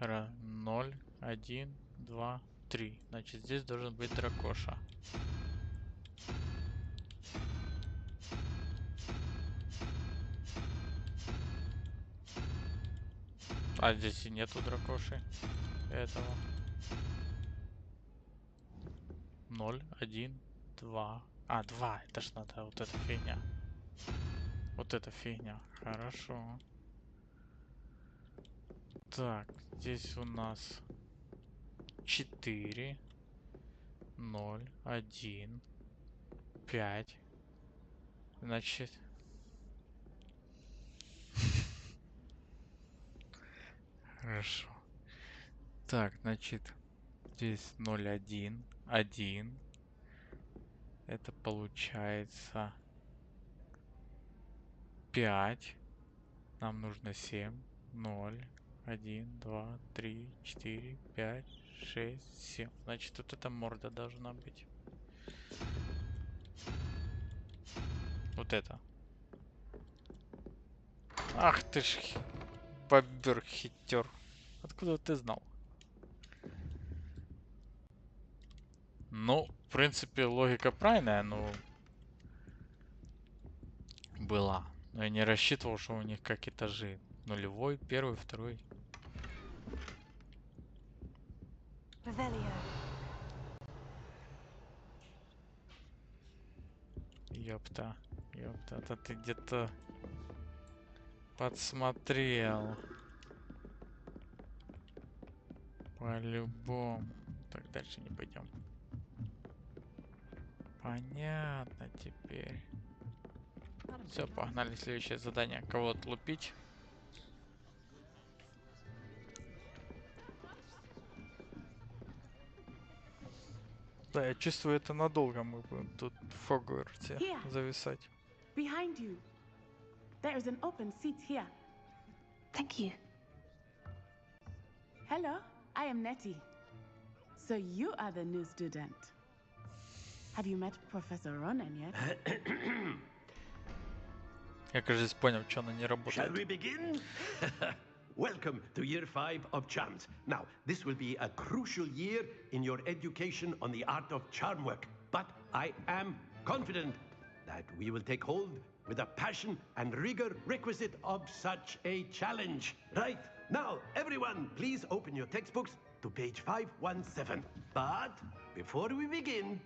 0, 1, 2, 3. Значит, здесь должен быть дракоша. А здесь и нету дракоши этого. 0, 1, 2. А, 2. Это ж надо вот эта фигня. Вот эта фигня. Хорошо. Так, здесь у нас 4, 0, 1, 5. Значит... Хорошо. Так, значит, здесь 0, 1, 1. Это получается 5. Нам нужно 7. 0, 1, 2, 3, 4, 5, 6, 7. Значит, вот эта морда должна быть. Вот это. Ах ты ж бобер хитер. Откуда ты знал? Ну, в принципе, логика правильная, но была. Но я не рассчитывал, что у них как этажи. Нулевой, первый, второй. Ёпта. Ёпта, это ты где-то подсмотрел. По-любому. Так, дальше не пойдем. Понятно теперь. Все, погнали. Следующее задание. Кого отлупить? Да, я чувствую, это надолго мы будем тут в Хогвартсе зависать. Behind you. There is an open seat here. Thank you. Hello, I am Nettie. So you are the new student. Have you met Professor Ronan yet? Я, кажется, понял, что она не работает. Shall we begin? Welcome to Year 5 of Charms. Now, this will be a crucial year in your education on the art of charm work. But I am confident that we will take hold with the passion and rigor requisite of such a challenge. Right, now, everyone, please open your textbooks to page 517. But before we begin,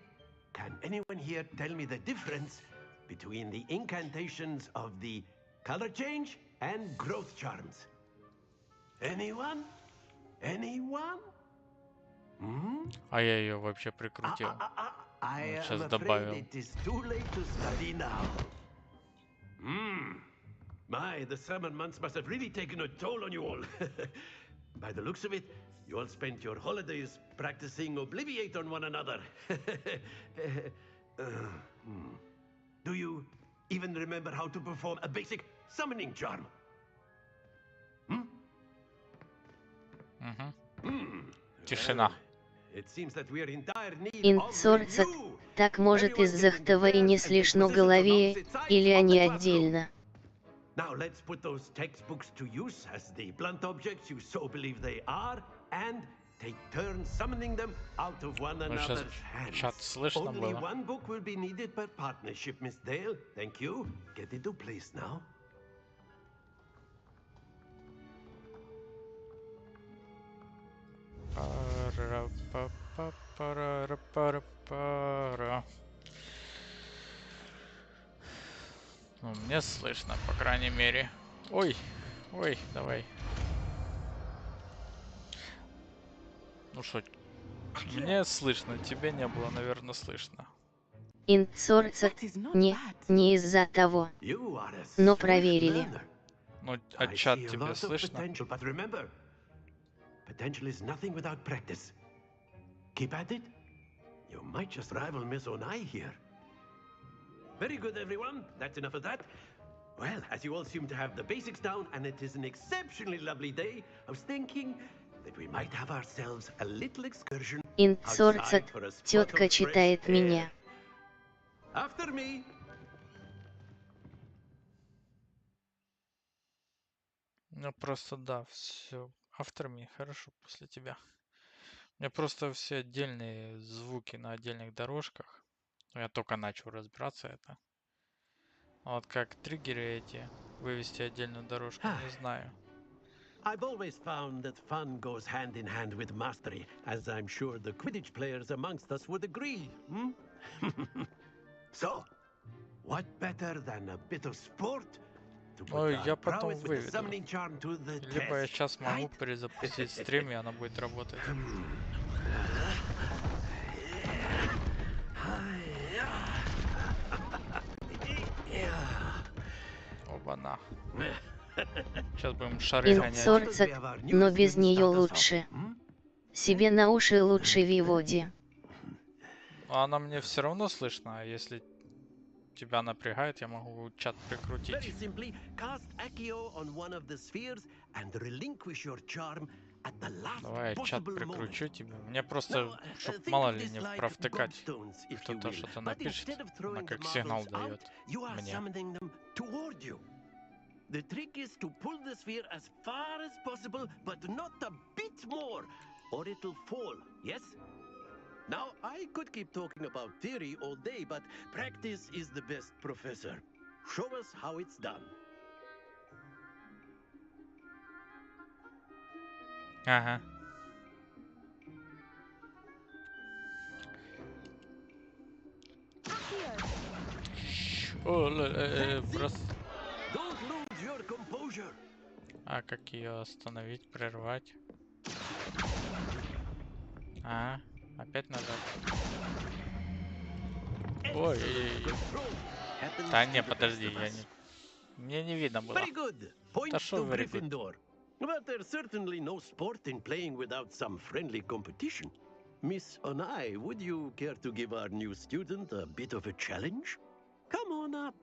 can anyone here tell me the difference between the incantations of the color change and growth charms? Anyone? Anyone? А я ее вообще прикрутил. I Сейчас am afraid добавил. it is too late to study now. My, the summer months must have really taken a toll on you all. By the looks of it, you all spent your holidays practicing Obliviate on one another. Do you even remember how to perform a basic summoning charm? Тишина. It seems that we are in dire need of Инцорцет, review. так может из-за того и не слышно голове, или они отдельно. Now let's put those textbooks to use as the blunt objects you so believe they are, and take turns summoning them out of one another's hands. Чат слышно Only было. one book will be needed per partnership, Miss Dale. Thank you. Get into place now. Ну, мне слышно, по крайней мере. Ой, ой, давай. Ну что, мне слышно, тебе не было, наверное, слышно. Инцорцет, не из-за того. Но проверили. Ну, а чат тебе слышно? But remember, potential is nothing without practice. Keep at it. You might just rival Miss Onai here. Very good, everyone. That's enough of that. Well, as you all seem to have the basics down, and it is an exceptionally lovely day, I was thinking that we might have ourselves a little excursion Инцорцет, outside for a spot тетка of fresh читает air. меня. After me. Ну просто да, все. After me, хорошо, после тебя. У меня просто все отдельные звуки на отдельных дорожках. Я только начал разбираться это. Вот как триггеры эти, вывести отдельную дорожку, не знаю. I've always found that fun goes hand in hand with mastery, as I'm sure the Quidditch players amongst us would agree. So, what better than a bit of sport to put Ой, я our потом prowess with the выведу. summoning charm to the Либо я test, сейчас могу right? перезапустить стрим, и она будет работать. Оба-на. Сейчас будем шары гонять. Инцорцет, но без нее лучше. Себе на уши лучше виводи. Но она мне все равно слышна, а если тебя напрягает, я могу чат прикрутить. Very simply, cast Accio on one of the spheres and relinquish your charm at the last Давай я чат possible прикручу moment. тебе. Мне просто, чтоб Think мало of ли this не like провтыкать. gobstones, if you Кто-то will. что-то But напишет, instead of она throwing как the сигнал marbles дает out, you are мне. summoning them toward you. The trick is to pull the sphere as far as possible, but not a bit more, or it'll fall, yes? Now, I could keep talking about theory all day, but practice is the best professor. Show us how it's done. Ага. Просто... Don't lose your composure. А как ее остановить, прервать? А, опять назад. Ой, да не, подожди, я не... Мне не видно было. Very good. Point Да шо to very good? Gryffindor. But there's certainly no sport in playing without some friendly competition. Miss Onai, would you care to give our new student a bit of a challenge? Come on up.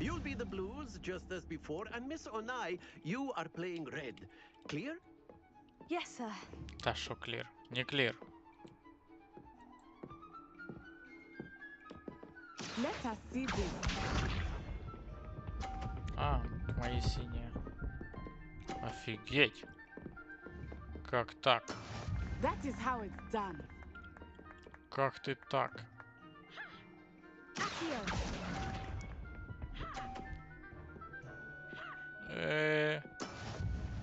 You'll be the blues just as before, and Miss Onai, you are playing red. Clear? Yes, sir. Да шо клир? Не клир. Let us see this. А, мои синие. Офигеть. Как так? That is how it's done. Как ты так?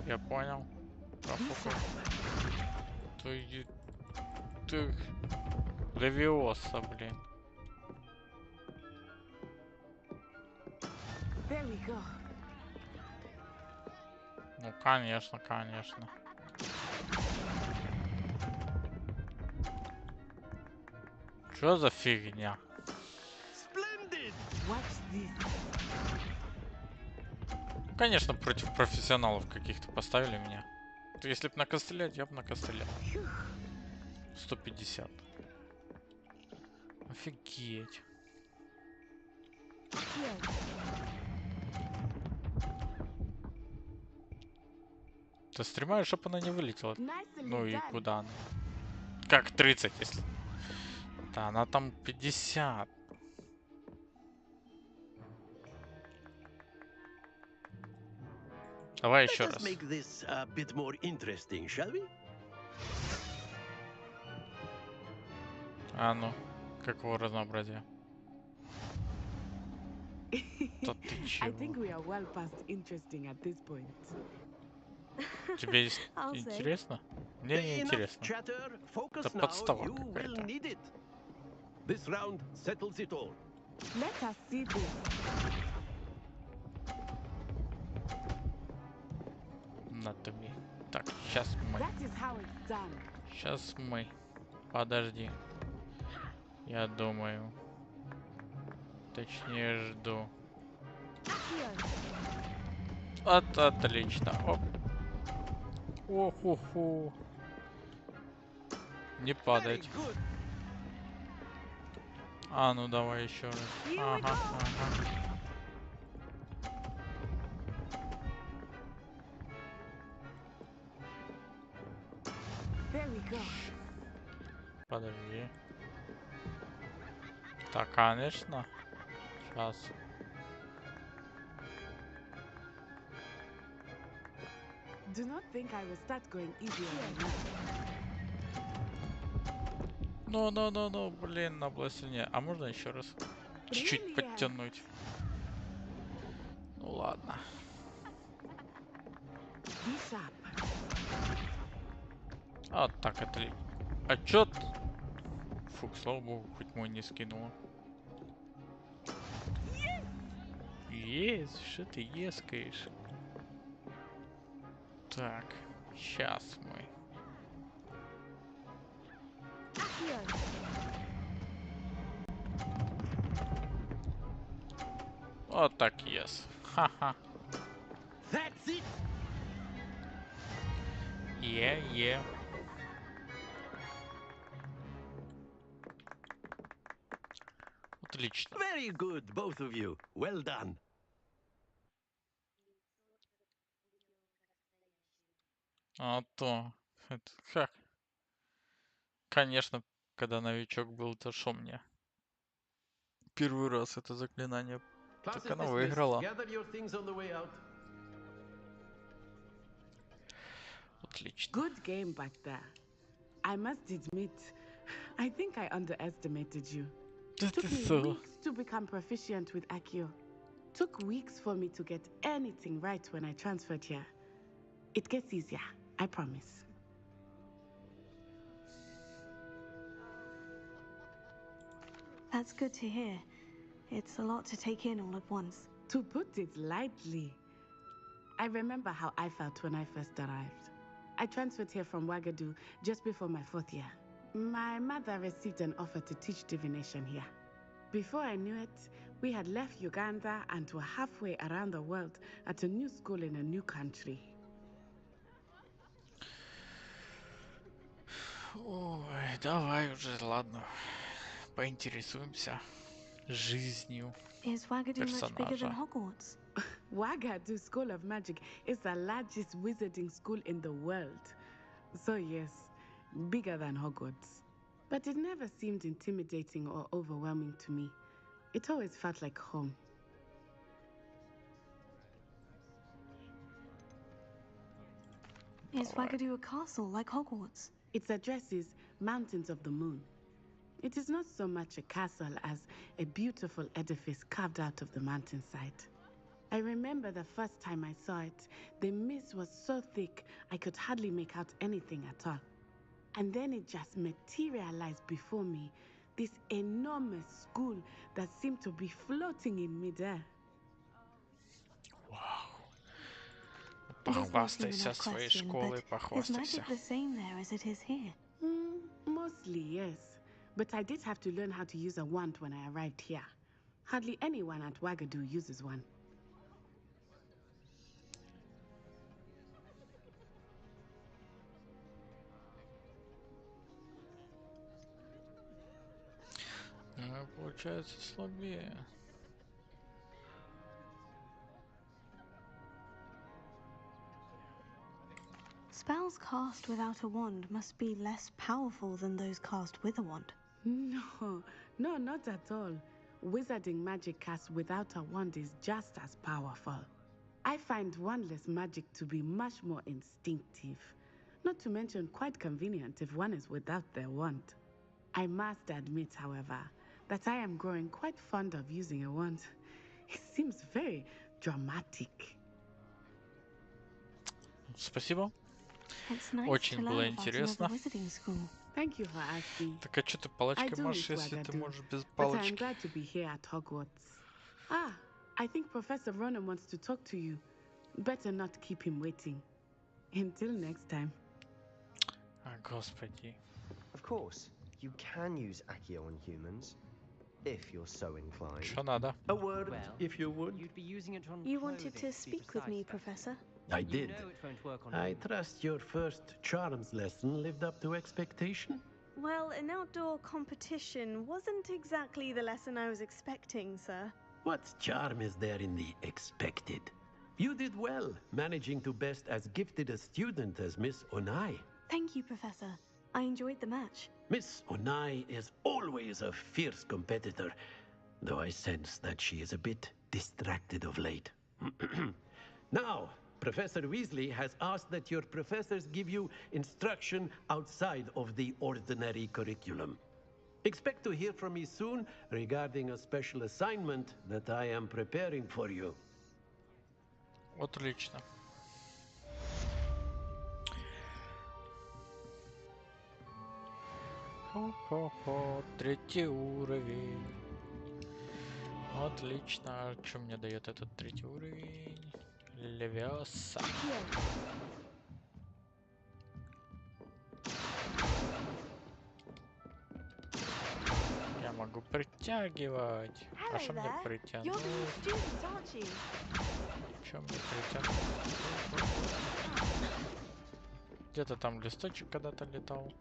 Я понял. Профукал. Ты... Левиоса, блин. There we go. Ну, конечно, конечно. Что за фигня? Splendid. Watch this. Конечно, против профессионалов каких-то поставили меня. Если б накострелять, я бы накострелял. 150. Офигеть. Ты стремаешь, чтобы она не вылетела. Ну и куда она? Как 30, если... Да, она там 50. Давай еще раз. Make this a bit more interesting, shall we? А ну, какого разнообразия? Да ты чего? I think we are well past interesting at this point. Тебе интересно? Мне не интересно. Это подстава какая-то. This round settles it all. Let us see this. На тебе. Так, сейчас мы. That is how it's done. Сейчас мы. Подожди. Я думаю. Точнее, жду. Вот, отлично. Оп. Оху-ху. Не падать. А, ну давай еще раз. Ага, ага. Подожди. Так, конечно. Сейчас. Do not think I will start going easier right now. Ну, блин, на бластине. А можно еще раз? Чуть-чуть подтянуть. Ну ладно. А, так, отлично. А чё ты? Фух, слава богу, хоть мой не скинула. Есть, что ты ескаешь? Так, сейчас мы. Вот так ес. Ха-ха. That's it. Е. Отлично. Very good, both of you. Well done. А то. Как? Конечно, когда новичок был, то шо мне? Первый раз это заклинание. Так она выиграла. Отлично. Good game back there. I must admit, I think I underestimated you. It took me weeks to become proficient with Accio. Took weeks for me to get anything right when I transferred here. It gets easier, I promise. That's good to hear. It's a lot to take in all at once. To put it lightly, I remember how I felt when I first arrived. I transferred here from Wagadu just before my 4th year. My mother received an offer to teach divination here. Before I knew it, we had left Uganda and were halfway around the world at a new school in a new country. Ой, давай уже, ладно. Поинтересуемся жизнью Is Wagadu much bigger than персонажа. Hogwarts? Wagadu School of Magic is the largest wizarding school in the world. So yes, bigger than Hogwarts. But it never seemed intimidating or overwhelming to me. It always felt like home. Is Wagadu a castle like Hogwarts? Its address is Mountains of the Moon. It is not so much a castle as a beautiful edifice carved out of the mountainside. I remember the first time I saw it, the mist was so thick I could hardly make out anything at all. And then it just materialized before me, this enormous school that seemed to be floating in midair. Похвастайся своей школой, Is похвастайся. magic the same there as it is here? Mostly, yes. But I did have to learn how to use a wand when I arrived here. Hardly anyone at Wagadu uses one. Получается слабее. Spells cast without a wand must be less powerful than those cast with a wand. No, not at all. Wizarding magic cast without a wand is just as powerful. I find wandless magic to be much more instinctive. Not to mention quite convenient if one is without their wand. I must admit, however, that I am growing quite fond of using a wand. It seems very dramatic. Спасибо. It's nice Очень to было learn about интересно. another wizarding school. Thank you for asking. Так а что ты палочкой I do машешь, miss если ты Wagadu, можешь без but I'm палочки? glad to be here at Hogwarts. Ah, I think Professor Ronan wants to talk to you. Better not keep him waiting. Until next time. Господи. Of course, you can use Accio on humans, if you're so inclined. Что надо? A word, if you would. You'd be using it on You wanted clothing, to speak with me, Professor? I did. You know it won't work on I trust your first charms lesson lived up to expectation. Well, an outdoor competition wasn't exactly the lesson I was expecting, sir. What charm is there in the expected? You did well, managing to best as gifted a student as Miss Onai. Thank you, Professor. I enjoyed the match. Miss Onai is always a fierce competitor, though I sense that she is a bit distracted of late. Now, Professor Weasley has asked that your professors give you instruction outside of the ordinary curriculum. Expect to hear from me soon regarding a special assignment that I am preparing for you. Отлично. Хо-хо-хо, 3-й уровень. Отлично. Что мне дает этот 3-й уровень? Левиоса. Я могу притягивать. А что мне притянуть? Что мне притянуть? Где-то там листочек когда-то летал.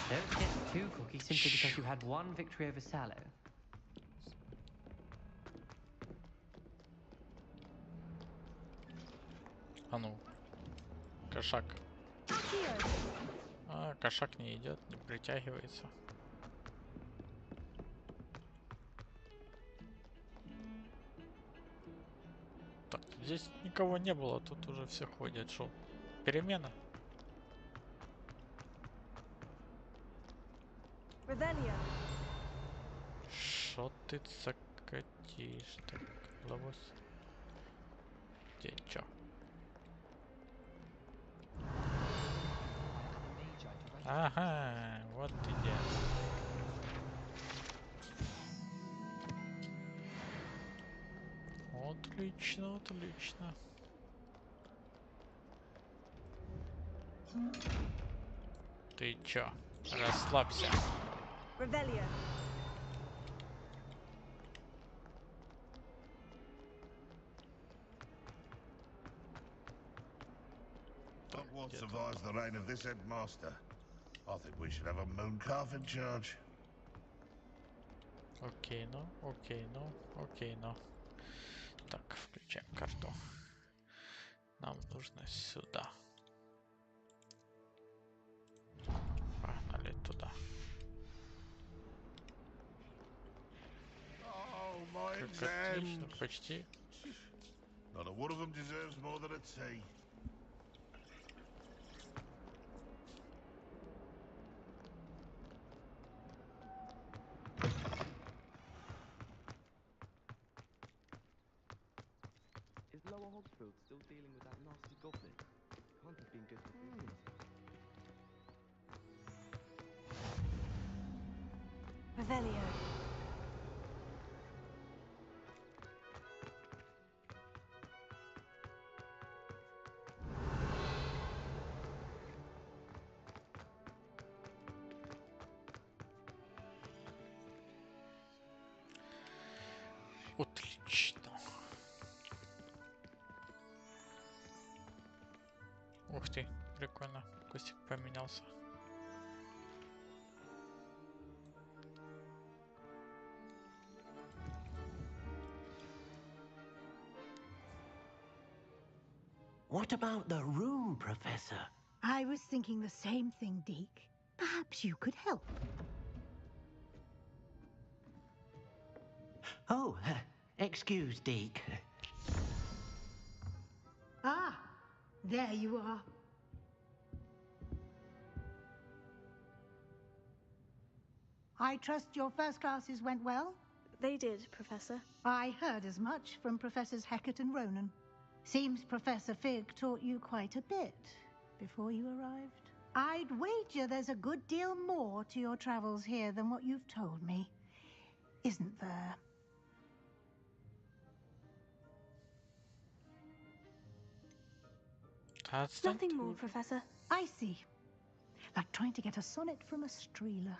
Don't get too cocky simply because you had one victory over Sallow. А ну, кошак. А, кошак не идет, не притягивается. Так, здесь никого не было, тут уже все ходят. Шо, перемена? Шо ты закатишь? Так, ловос. Где, чё? Ага, вот ты где. Отлично, отлично. Ты чё? Расслабься. Hogwarts survives the reign of this headmaster. I think we should have a moon calf in charge. Окей, ну, окей, ну, окей, ну. Так, включаем карту. Нам нужно сюда. Погнали туда. Отлично, почти. Not a one of them deserves more than a tea. Is Lower Hogsfield still dealing with that nasty goblin? Can't have been good for business. Revelio. Отлично. Ух ты, прикольно. Костик поменялся. What about the room, Professor? I was thinking the same thing, Deke. Perhaps you could help. Oh, excuse, Deke. Ah, there you are. I trust your first classes went well? They did, Professor. I heard as much from Professors Hecat and Ronan. Seems Professor Fig taught you quite a bit before you arrived. I'd wager there's a good deal more to your travels here than what you've told me. Isn't there? Nothing more, Professor. I see. Like trying to get a sonnet from a streeler.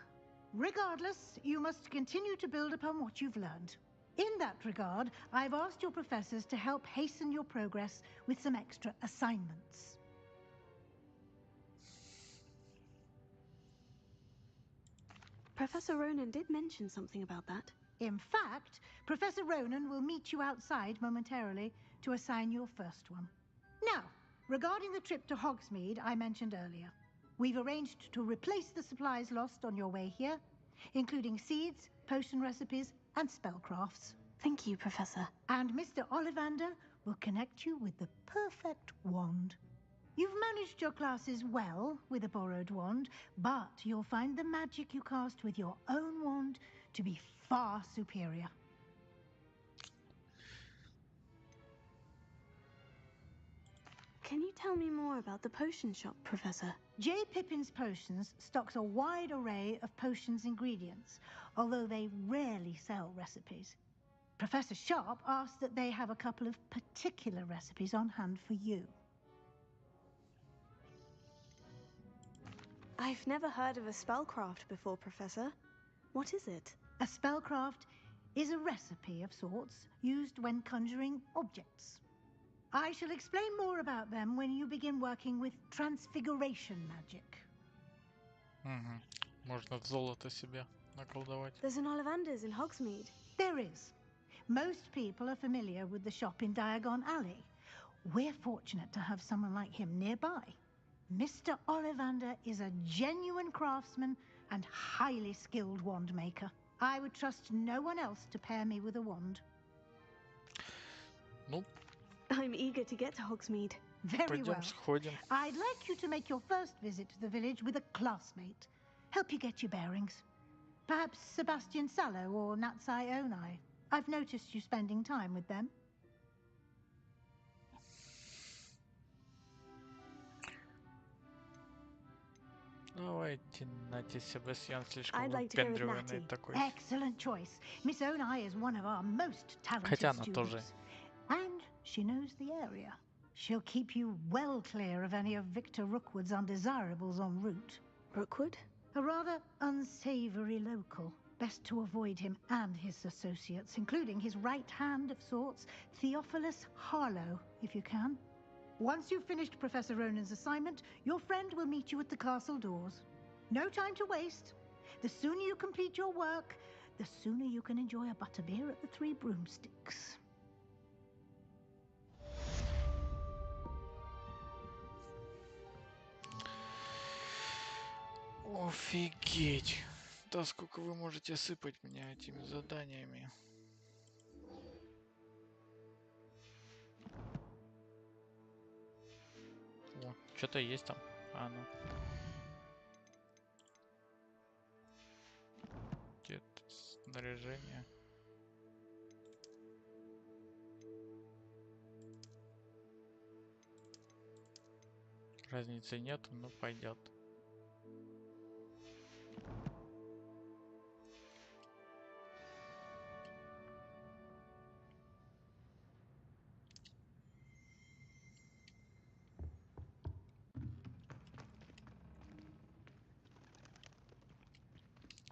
Regardless, you must continue to build upon what you've learned. In that regard, I've asked your professors to help hasten your progress with some extra assignments. Professor Ronan did mention something about that. In fact, Professor Ronan will meet you outside momentarily to assign your first one. Now, regarding the trip to Hogsmeade I mentioned earlier, we've arranged to replace the supplies lost on your way here, including seeds, potion recipes, and spellcrafts. Thank you, Professor. And Mr. Ollivander will connect you with the perfect wand. You've managed your classes well with a borrowed wand, but you'll find the magic you cast with your own wand to be far superior. Can you tell me more about the potion shop, Professor? J. Pippin's Potions stocks a wide array of potions ingredients, although they rarely sell recipes. Professor Sharp asked that they have a couple of particular recipes on hand for you. I've never heard of a spellcraft before, Professor. What is it? A spellcraft is a recipe of sorts used when conjuring objects. I shall explain more about them when you begin working with transfiguration magic. Можно золото себе наколдовать. There's an Ollivander's in Hogsmeade. There is. Most people are familiar with the shop in Diagon Alley. We're fortunate to have someone like him nearby. Mr. Ollivander is a genuine craftsman and highly skilled wand maker. I would trust no one else to pair me with a wand. Nope. I'm eager to get to Hogsmeade. Very well. Сходим. I'd like you to make your first visit to the village with a classmate. Help you get your bearings. Perhaps Sebastian Sallow or Natsai Onai. I've noticed you spending time with them. Давайте, Нати, Себастьян слишком I'd like to go with выпендриванный Natty. такой. Excellent choice. Miss Onai is one of our most talented Хотя она students. тоже. And she knows the area. She'll keep you well clear of any of Victor Rookwood's undesirables en route. Rookwood? A rather unsavory local. Best to avoid him and his associates, including his right hand of sorts, Theophilus Harlow, if you can. Once you've finished Professor Ronan's assignment, your friend will meet you at the castle doors. No time to waste. The sooner you complete your work, the sooner you can enjoy a butterbeer at the Three Broomsticks. Офигеть. Да сколько вы можете сыпать меня этими заданиями. Что-то есть там. А, ну. Где-то снаряжение. Разницы нету, но пойдет.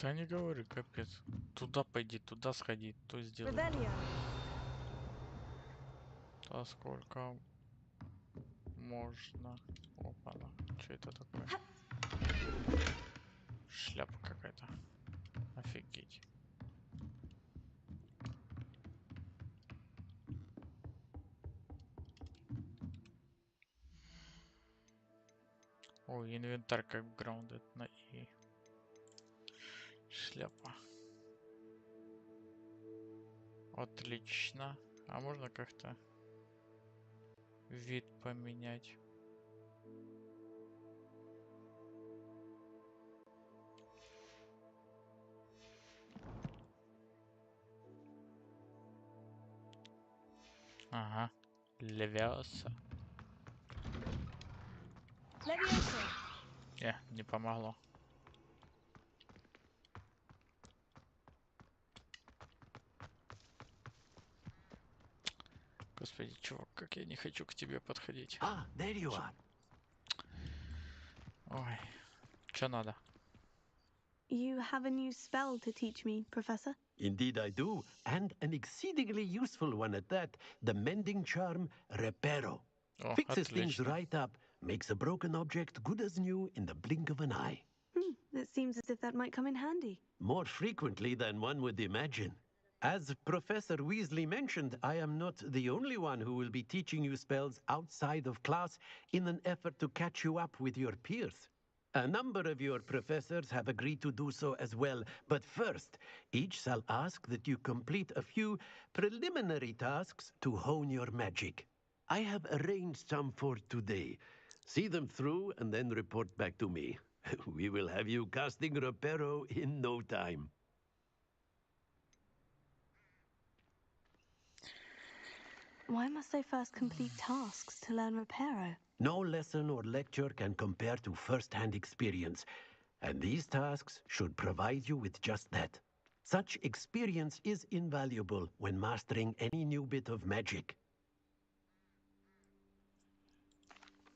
Да не говори, капец. Туда пойди, туда сходи, то сделай. А сколько можно? Опа-на. Что это такое? Шляпа какая-то. Офигеть. Ой, инвентарь как grounded на И. Шляпа. Отлично. А можно как-то вид поменять? Ага. Левиоса. Не помогло. Господи, чувак, как я не хочу к тебе подходить. Ah, there you are. Ой, что надо? You have a new spell to teach me, Professor? Indeed I do, and an exceedingly useful one at that, the mending charm Reparo. Oh, Fixes things отлично. right up, makes a broken object good as new in the blink of an eye. It seems as if that might come in handy. More frequently than one would imagine. As Professor Weasley mentioned, I am not the only one who will be teaching you spells outside of class in an effort to catch you up with your peers. A number of your professors have agreed to do so as well, but first, each shall ask that you complete a few preliminary tasks to hone your magic. I have arranged some for today. See them through and then report back to me. We will have you casting Reparo in no time. Why must I first complete tasks to learn Reparo? No lesson or lecture can compare to first-hand experience, and these tasks should provide you with just that. Such experience is invaluable when mastering any new bit of magic.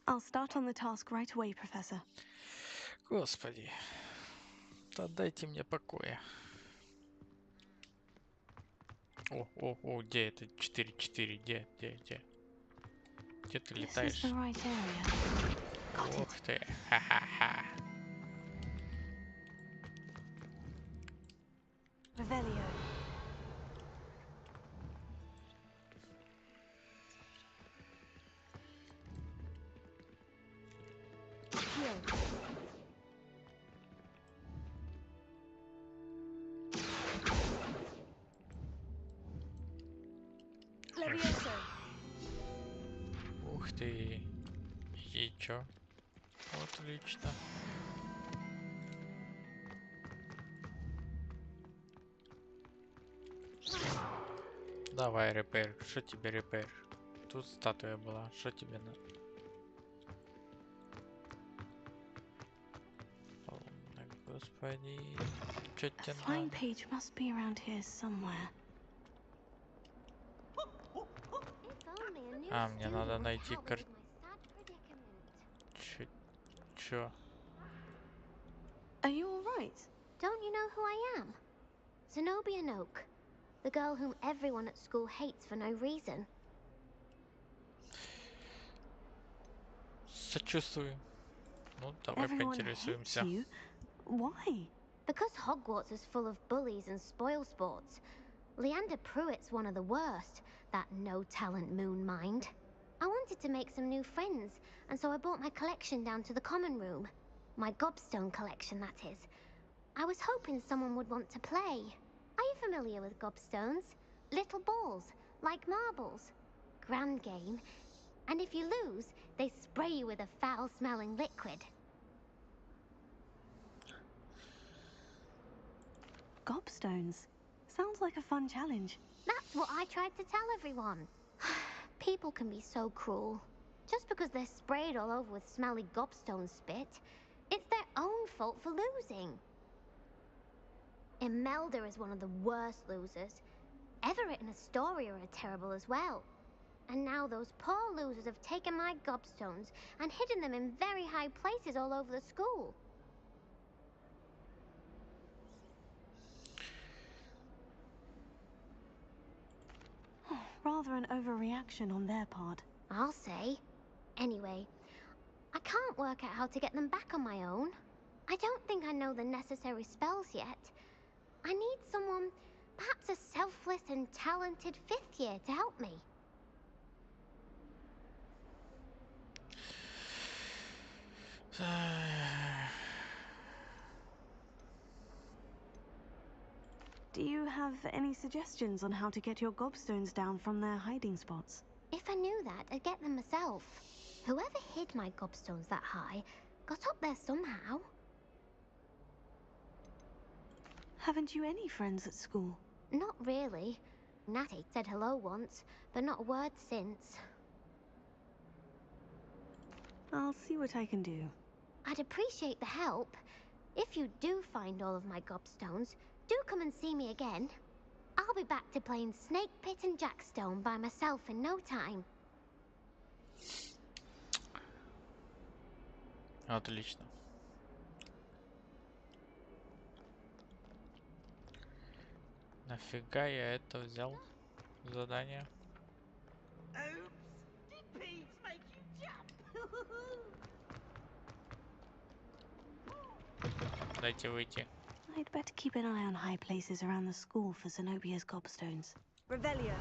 I'll start on the task right away, Professor. Господи. Да дайте мне покоя. О, где это? 4-4, где? Где ты летаешь? Ух ты, ха-ха-ха. Ух ты. И чё? Отлично. Давай, репейр. Что тебе репейр? Тут статуя была. Что тебе надо? О, господи. Чё тебе надо? Flying page must be around here somewhere. А, мне надо найти Чё? Are you alright? Don't you know who I am? Zenobia Noak, the girl whom everyone at school hates for no reason. Сочувствую. Ну, давай поинтересуемся. Why? Because Hogwarts is full of bullies and spoilsports. Leander Pruitt's one of the worst, that no-talent moon mind. I wanted to make some new friends, and so I brought my collection down to the common room. My gobstone collection, that is. I was hoping someone would want to play. Are you familiar with gobstones? Little balls, like marbles. Grand game. And if you lose, They spray you with a foul-smelling liquid. Gobstones. Sounds like a fun challenge. That's what I tried to tell everyone. People can be so cruel. Just because they're sprayed all over with smelly gobstone spit, it's their own fault for losing. Imelda is one of the worst losers. Everett and Astoria are terrible as well. And now those poor losers have taken my gobstones and hidden them in very high places all over the school. Rather an overreaction on their part. I'll say. Anyway, I can't work out how to get them back on my own. I don't think I know the necessary spells yet. I need someone, perhaps a selfless and talented 5th year to help me. Do you have any suggestions on how to get your gobstones down from their hiding spots? If I knew that, I'd get them myself. Whoever hid my gobstones that high got up there somehow. Haven't you any friends at school? Not really. Natty said hello once, but not a word since. I'll see what I can do. I'd appreciate the help. If you do find all of my gobstones, do come and see me again. I'll be back to playing Snake Pit and Jackstone by myself in no time. Отлично. Нафига я это взял? Задание. Дайте выйти. I'd better keep an eye on high places around the school for Zenobia's gobstones. Revelio.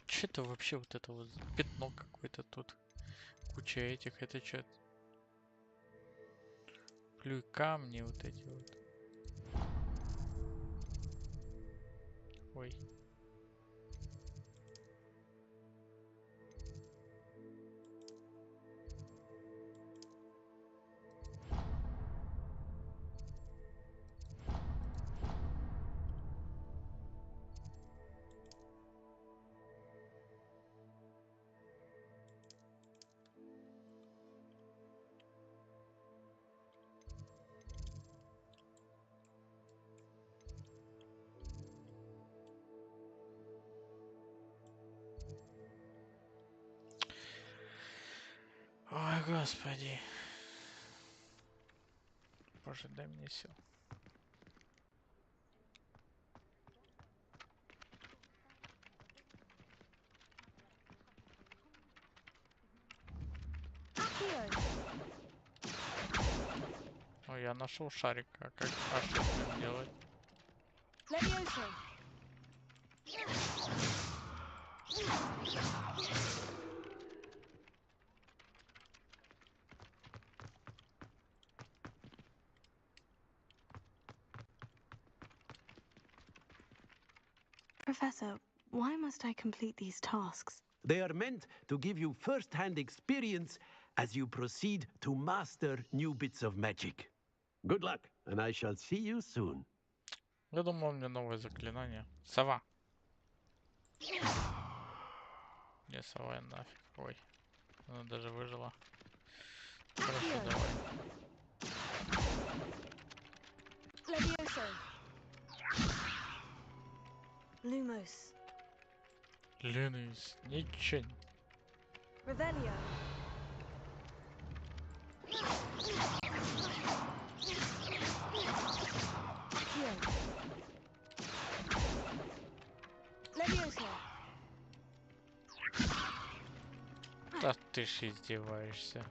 Что-то вообще вот это вот пятно какое-то тут. Куча этих, это что? Плюй камни вот эти вот. Ой. Ой, господи. Боже, дай мне сил. Ой, я нашел шарик. А как что с ним делать? Professor, why must I complete these tasks? They are meant to give you first-hand experience as you proceed to master new bits of magic. Good luck, and I shall see you soon. Я думал, мне новое заклинание. Сова. Не, сова нафиг. Ой. Она даже выжила. Хорошо, давай. Lumos. Ленус. Ничего. Revelio. Leviosa. Да ты ж издеваешься.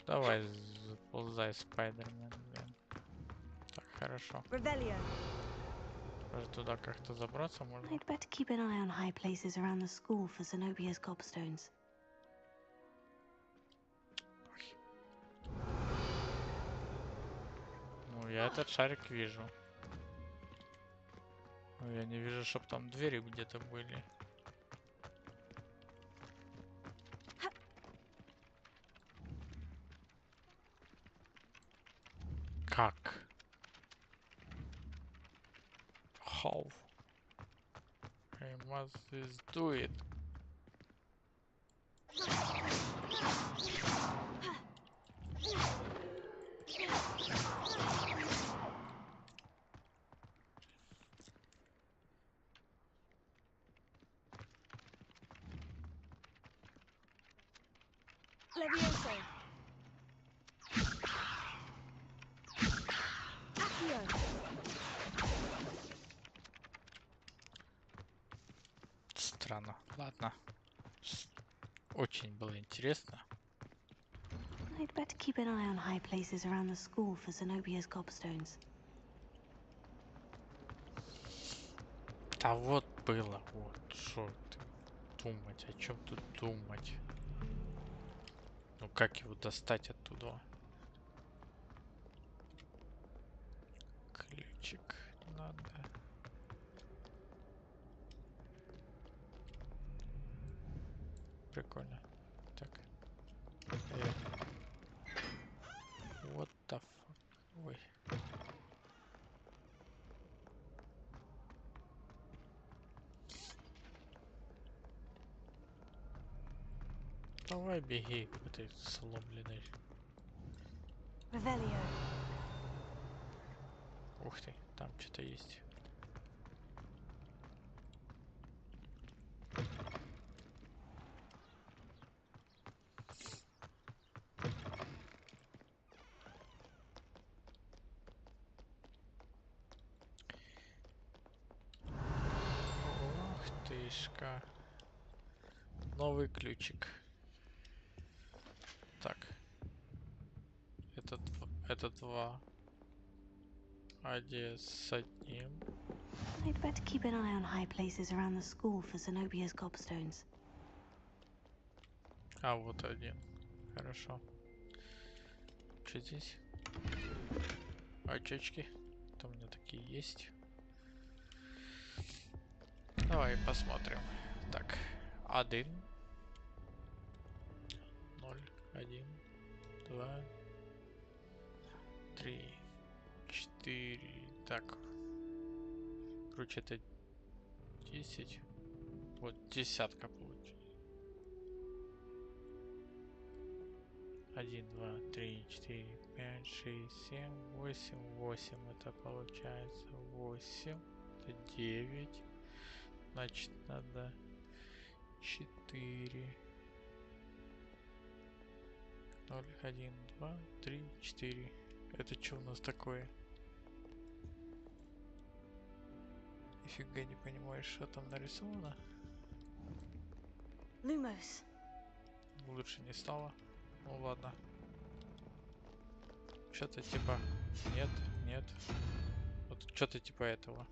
Давай, заползай, Спайдермен, блин. Так, хорошо. Revelio. Даже туда как-то забраться можно? I'd better keep an eye on high places around the school for Zenobia's gobstones. Ну, я этот шарик вижу. Но я не вижу, чтобы там двери где-то были. Как? How? I must this do it. Levioso. Accio. Странно. Ладно. Очень было интересно. I'd better keep an eye on high places around the school for Zenobia's gobstones. Да вот было. Вот. Что ты думать? О чем тут думать? Ну как его достать оттуда? Ключик надо. Прикольно. Так. What the fuck? Ой. Давай беги к этой сломленной. Revelio. Ух ты, там что-то есть. Ух тышка. Новый ключик. Так. Это два. Один с одним. I'd better keep an eye on high places around the school for Zenobia's gobstones. А вот один. Хорошо. Что здесь? Очечки. Это у меня такие есть. Давай посмотрим. Так. 1. 0. 1. 2. 3. 4. Так. Короче, это 10. Вот десятка получилось. 1, 2, 3, 4, 5, 6, 7, 8, 8. Это получается 8. Это 9. Значит, надо 4. 0, 1, 2, 3, 4. Это что у нас такое? Нифига не понимаешь, что там нарисовано. Lumos. Лучше не стало. Ну ладно. Что-то типа... Нет, нет. Вот что-то типа этого.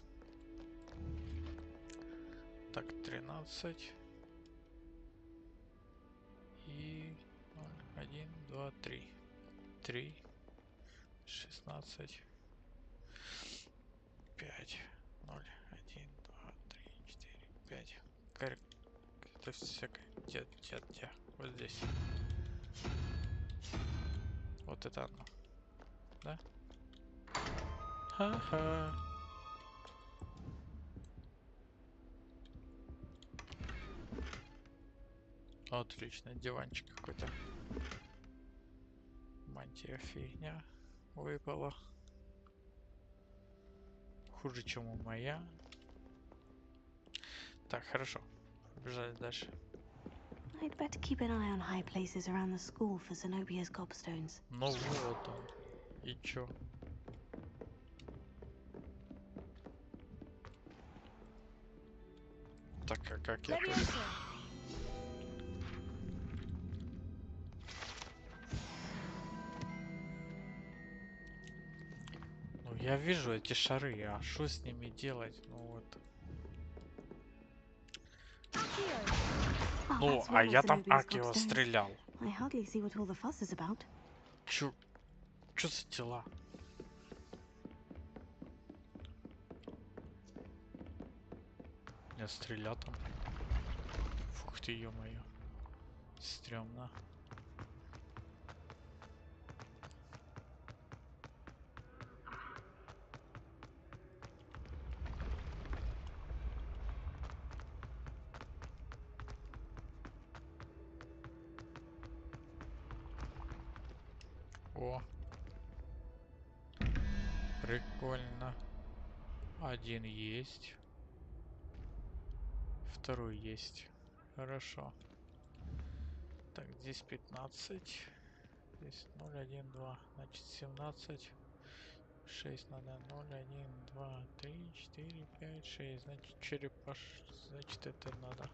Так, 13. И... 0, 1, 2, 3. 3. 16. 5. 0, 1, 2, 3, 4, 5. Это всякое. Где? Вот здесь. Вот это оно. Да? Ха-ха. Отлично, диванчик какой-то. Мантия фигня выпала. Хуже, чем у моя. Так, хорошо. Побежали дальше. I'd better keep an eye on high places around the school for Zenobia's gobstones. Ну вот он. И чё? Так, а как я тут? Ну я вижу эти шары, а что с ними делать? Ну вот. Ну, а я там Акио стрелял. I hardly see what all the fuss is about. Чё за дела? Не стрелят там. Фух ты, ё-моё. Стрёмно. О. Прикольно. Один есть. Второй есть. Хорошо. Так, здесь 15. Здесь 0, 1, 2. Значит 17. 6 надо. 0, 1, 2, 3, 4, 5, 6. Значит черепаш. Значит это надо.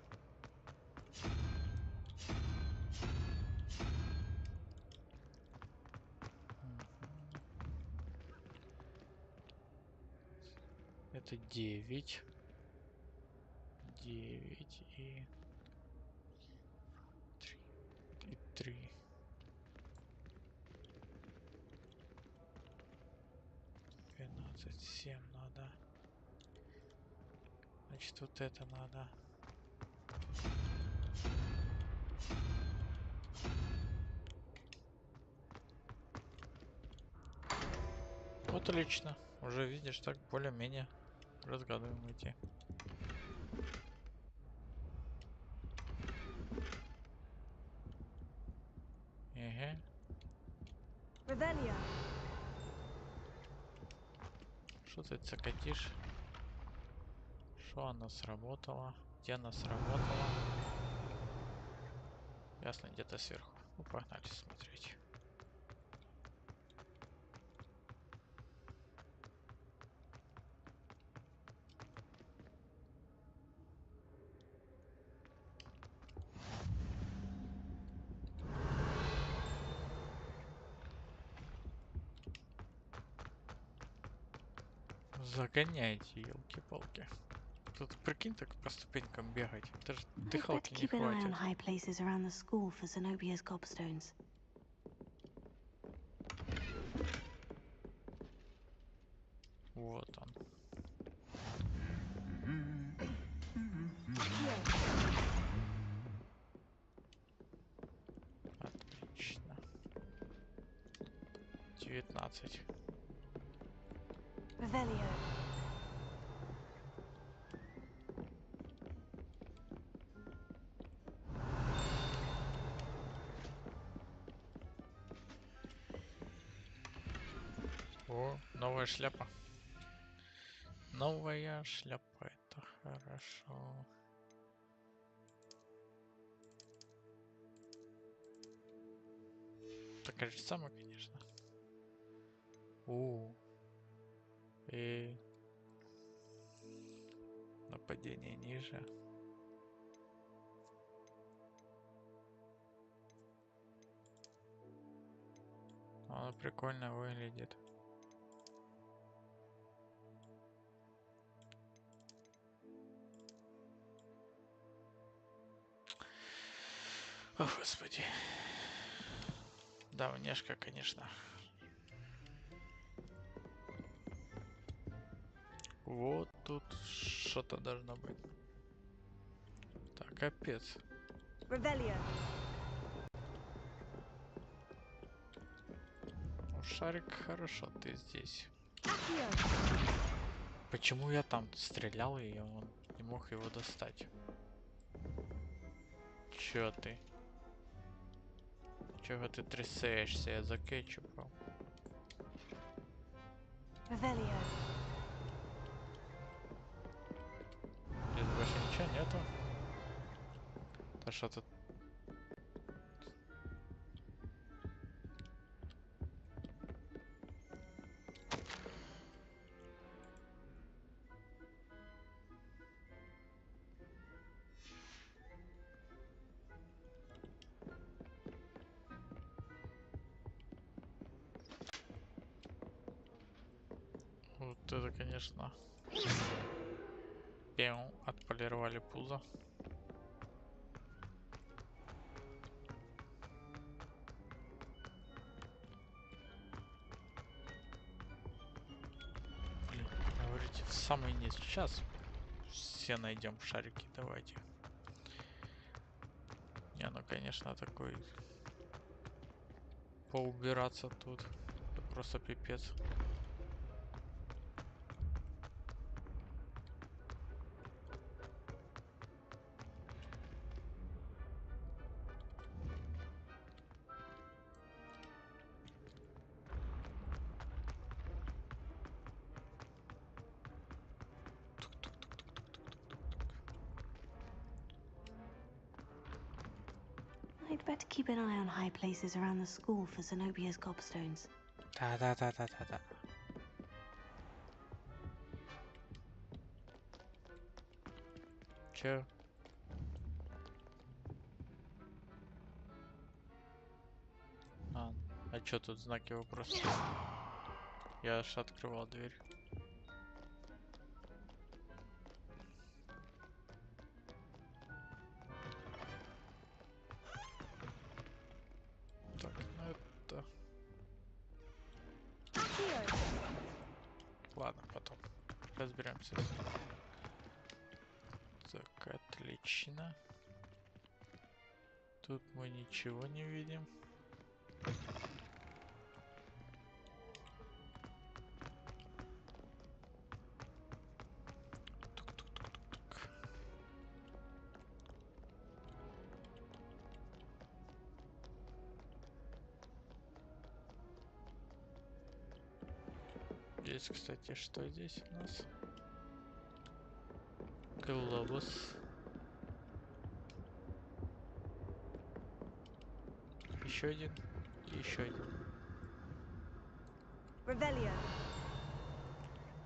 Это 9. 9 и 3. 12, 7 надо. Значит, вот это надо. Вот отлично. Уже видишь, так более-менее разгадываем эти. Ага. Что ты цокотишь? Что она сработала? Где она сработала? Ясно, где-то сверху. Ну, погнали смотреть. Загоняйте, елки-палки. Тут прикинь, так по ступенькам бегать. Даже дыхалки не Keep an eye on хватит. high places around the school for Zenobia's gobstones. Вот он. Отлично. 19. Revelio. О, новая шляпа. Новая шляпа, это хорошо. Такая же самая, конечно. И нападение ниже. Она прикольно выглядит. О, господи. Да, внешка, конечно. Вот тут что-то должно быть. Так, капец. Revelio. Ну, шарик, хорошо, ты здесь. Почему я там стрелял и он не мог его достать? Чё ты? Чего ты трясаешься? Я за кетчупом. Revelio. Здесь больше ничего нету. Да что тут? Вот это, конечно. Пеу, отполировали пузо. Блин, говорите, в самый низ. Сейчас все найдем шарики, давайте. Не, ну конечно такой поубираться тут. Это просто пипец. I'd better keep an eye on high places around the school for Zenobia's gobstones. Да. Чё? А чё тут знаки вопроса? Я аж открывал дверь. Так, ну это... Ладно, потом разберемся. Так, отлично. Тут мы ничего не видим. Здесь, кстати, что здесь у нас? Глобус. Еще один. И еще один.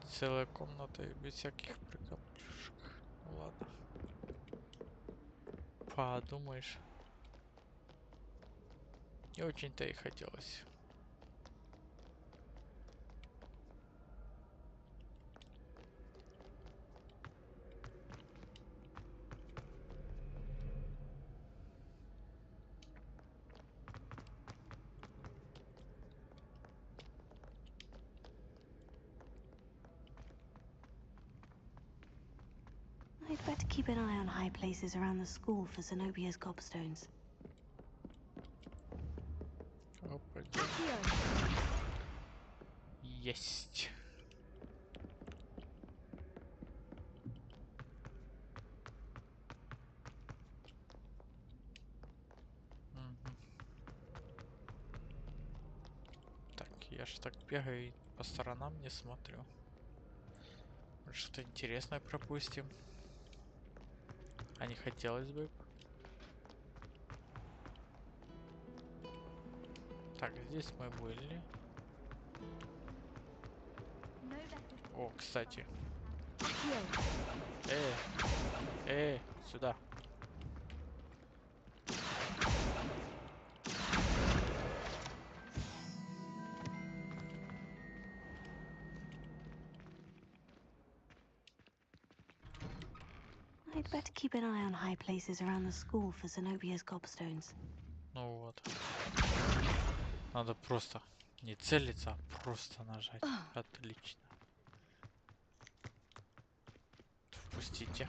Целая комната без всяких приколюшек. Ладно. Подумаешь. Не очень-то и хотелось. I'd better keep an eye on high places around the school for Zenobia's gobstones. Опа. Есть. Так, я ж так бегаю и по сторонам не смотрю. Что-то интересное пропустим. А не хотелось бы. Так, здесь мы были. О, кстати. Сюда. I'd better keep an eye on high places around the school for Zenobia's gobstones. Ну вот. Надо просто не целиться, а просто нажать. Отлично. Впустите.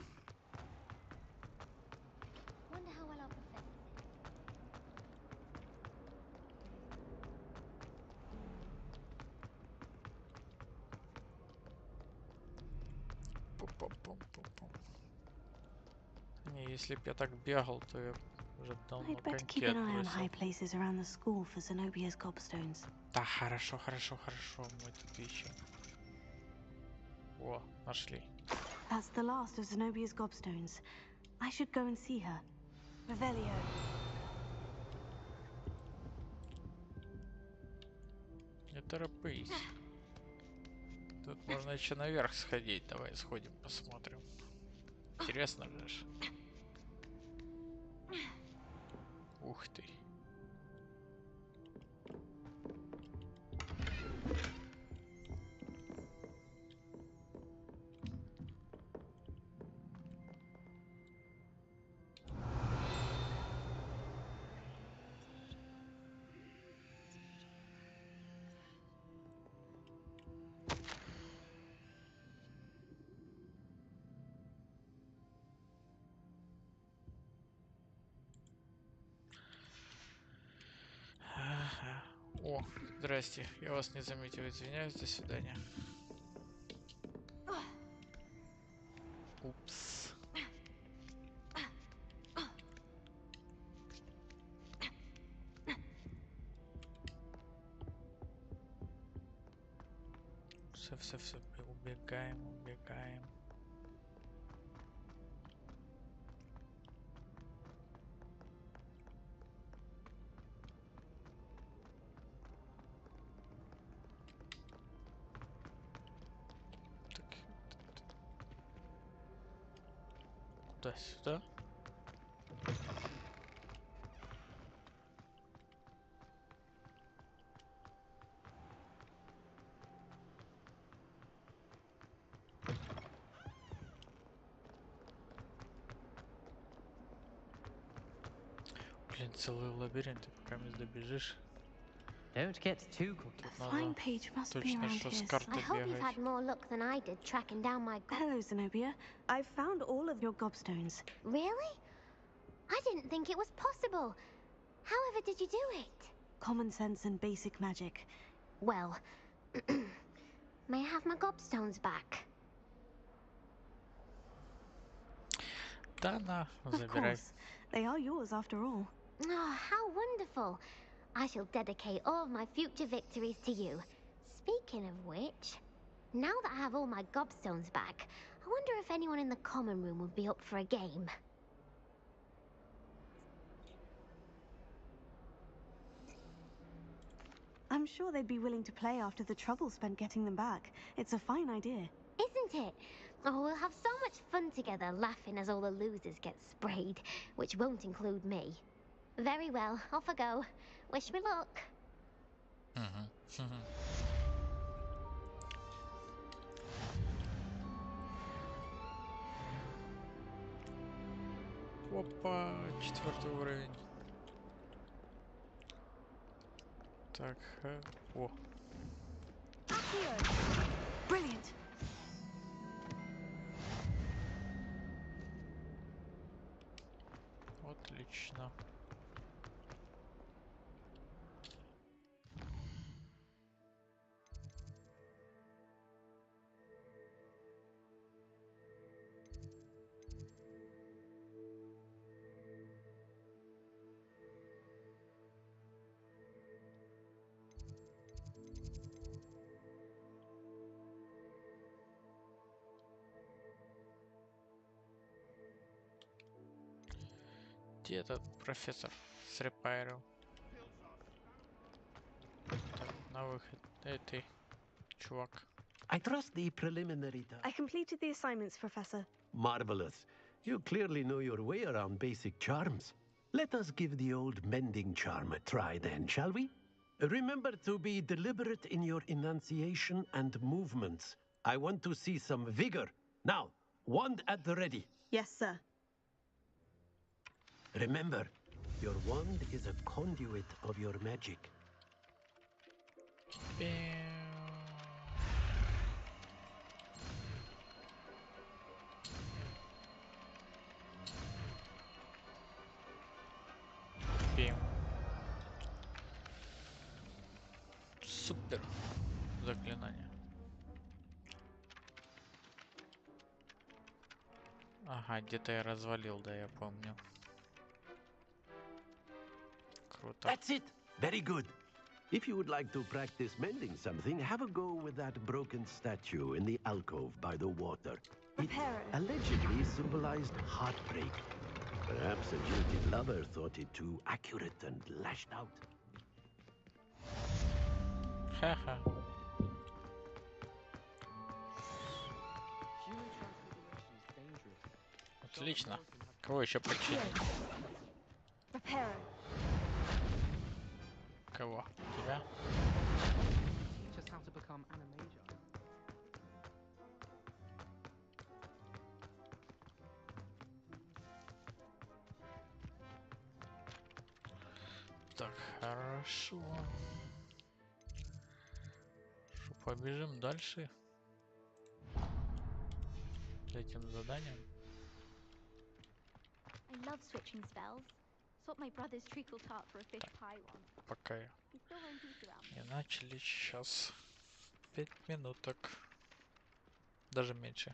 Не, если б я так бегал, то я уже давно I'd better keep коньки an eye on high отбросил. places around the school for Zenobia's gobstones. Да, хорошо. Мы тут ищем. О, нашли. That's the last of Zenobia's gobstones. I should go and see her. Revelio. Не торопись. Тут можно еще наверх сходить. Давай сходим, посмотрим. Интересно же. ж. Ух ты. Здрасте, я вас не заметил, извиняюсь, до свидания. Упс. Все, убегаем. Туда-сюда. Блин, целый лабиринт, ты пока не добежишь. Don't get too cocky. A flying page must be Точно, around что here. с картой I hope you've бегать. had more luck than I did tracking down my Hello, Zenobia. I've found all of your gobstones. Really? I didn't think it was possible. However did you do it? Common sense and basic magic. Well, may I have my gobstones back? Да, на, Of забирай. course. They are yours after all. Oh, how wonderful. I shall dedicate all of my future victories to you. Speaking of which, now that I have all my gobstones back, I wonder if anyone in the common room would be up for a game. I'm sure they'd be willing to play after the trouble spent getting them back. It's a fine idea. Isn't it? Oh, we'll have so much fun together laughing as all the losers get sprayed, which won't include me. Very well, off I go. Wish me luck. Опа, 4-й уровень. Так, о. Brilliant. Отлично. Где этот профессор с репайром? Так, на выход. Эй, ты, чувак. I trust the preliminary I completed the assignments, Professor. Marvelous. You clearly know your way around basic charms. Let us give the old mending charm a try then, shall we? Remember to be deliberate in your enunciation and movements. I want to see some vigor. Now, wand at the ready. Yes, sir. Remember, your wand is a conduit of your magic. Супер заклинание. Ага, где-то я развалил, да, я помню. Круто. That's it. Very good. If you would like to practice mending something, have a go with that broken statue in the alcove by the water. It allegedly symbolized heartbreak. Perhaps a jilted lover thought it too accurate and lashed out. Ха-ха. Отлично. Кого еще починить? Кого? Тебя? Teach us how to become animator. Так, хорошо. Что, побежим дальше? С этим заданием. I love switching spells. Swapped my brother's treacle tart for a fish pie once. Пока He's still wearing peace around me. не начали, сейчас 5 минуток. Даже меньше.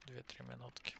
2-3 минутки.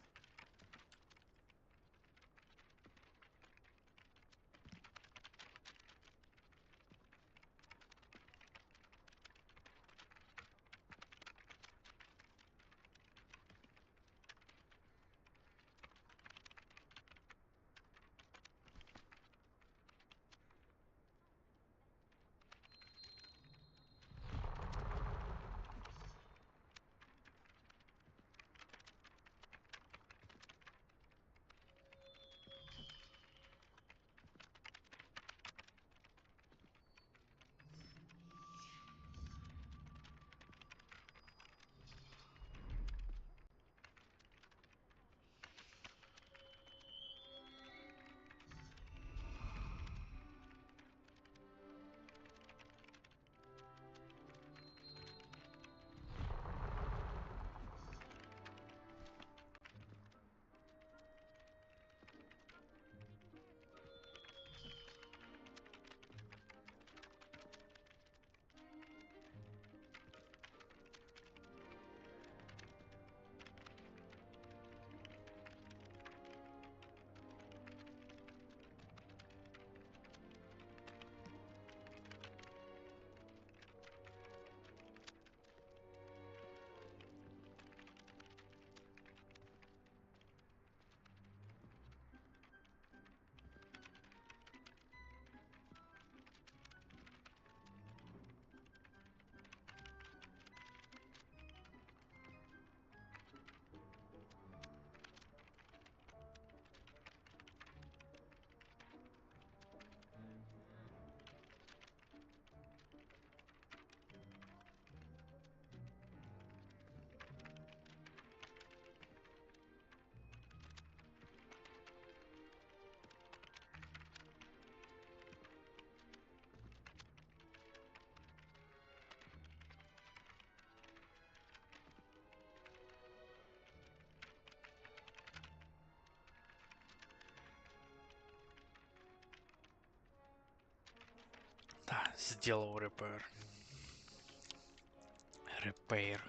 Да, сделал repair. Repair.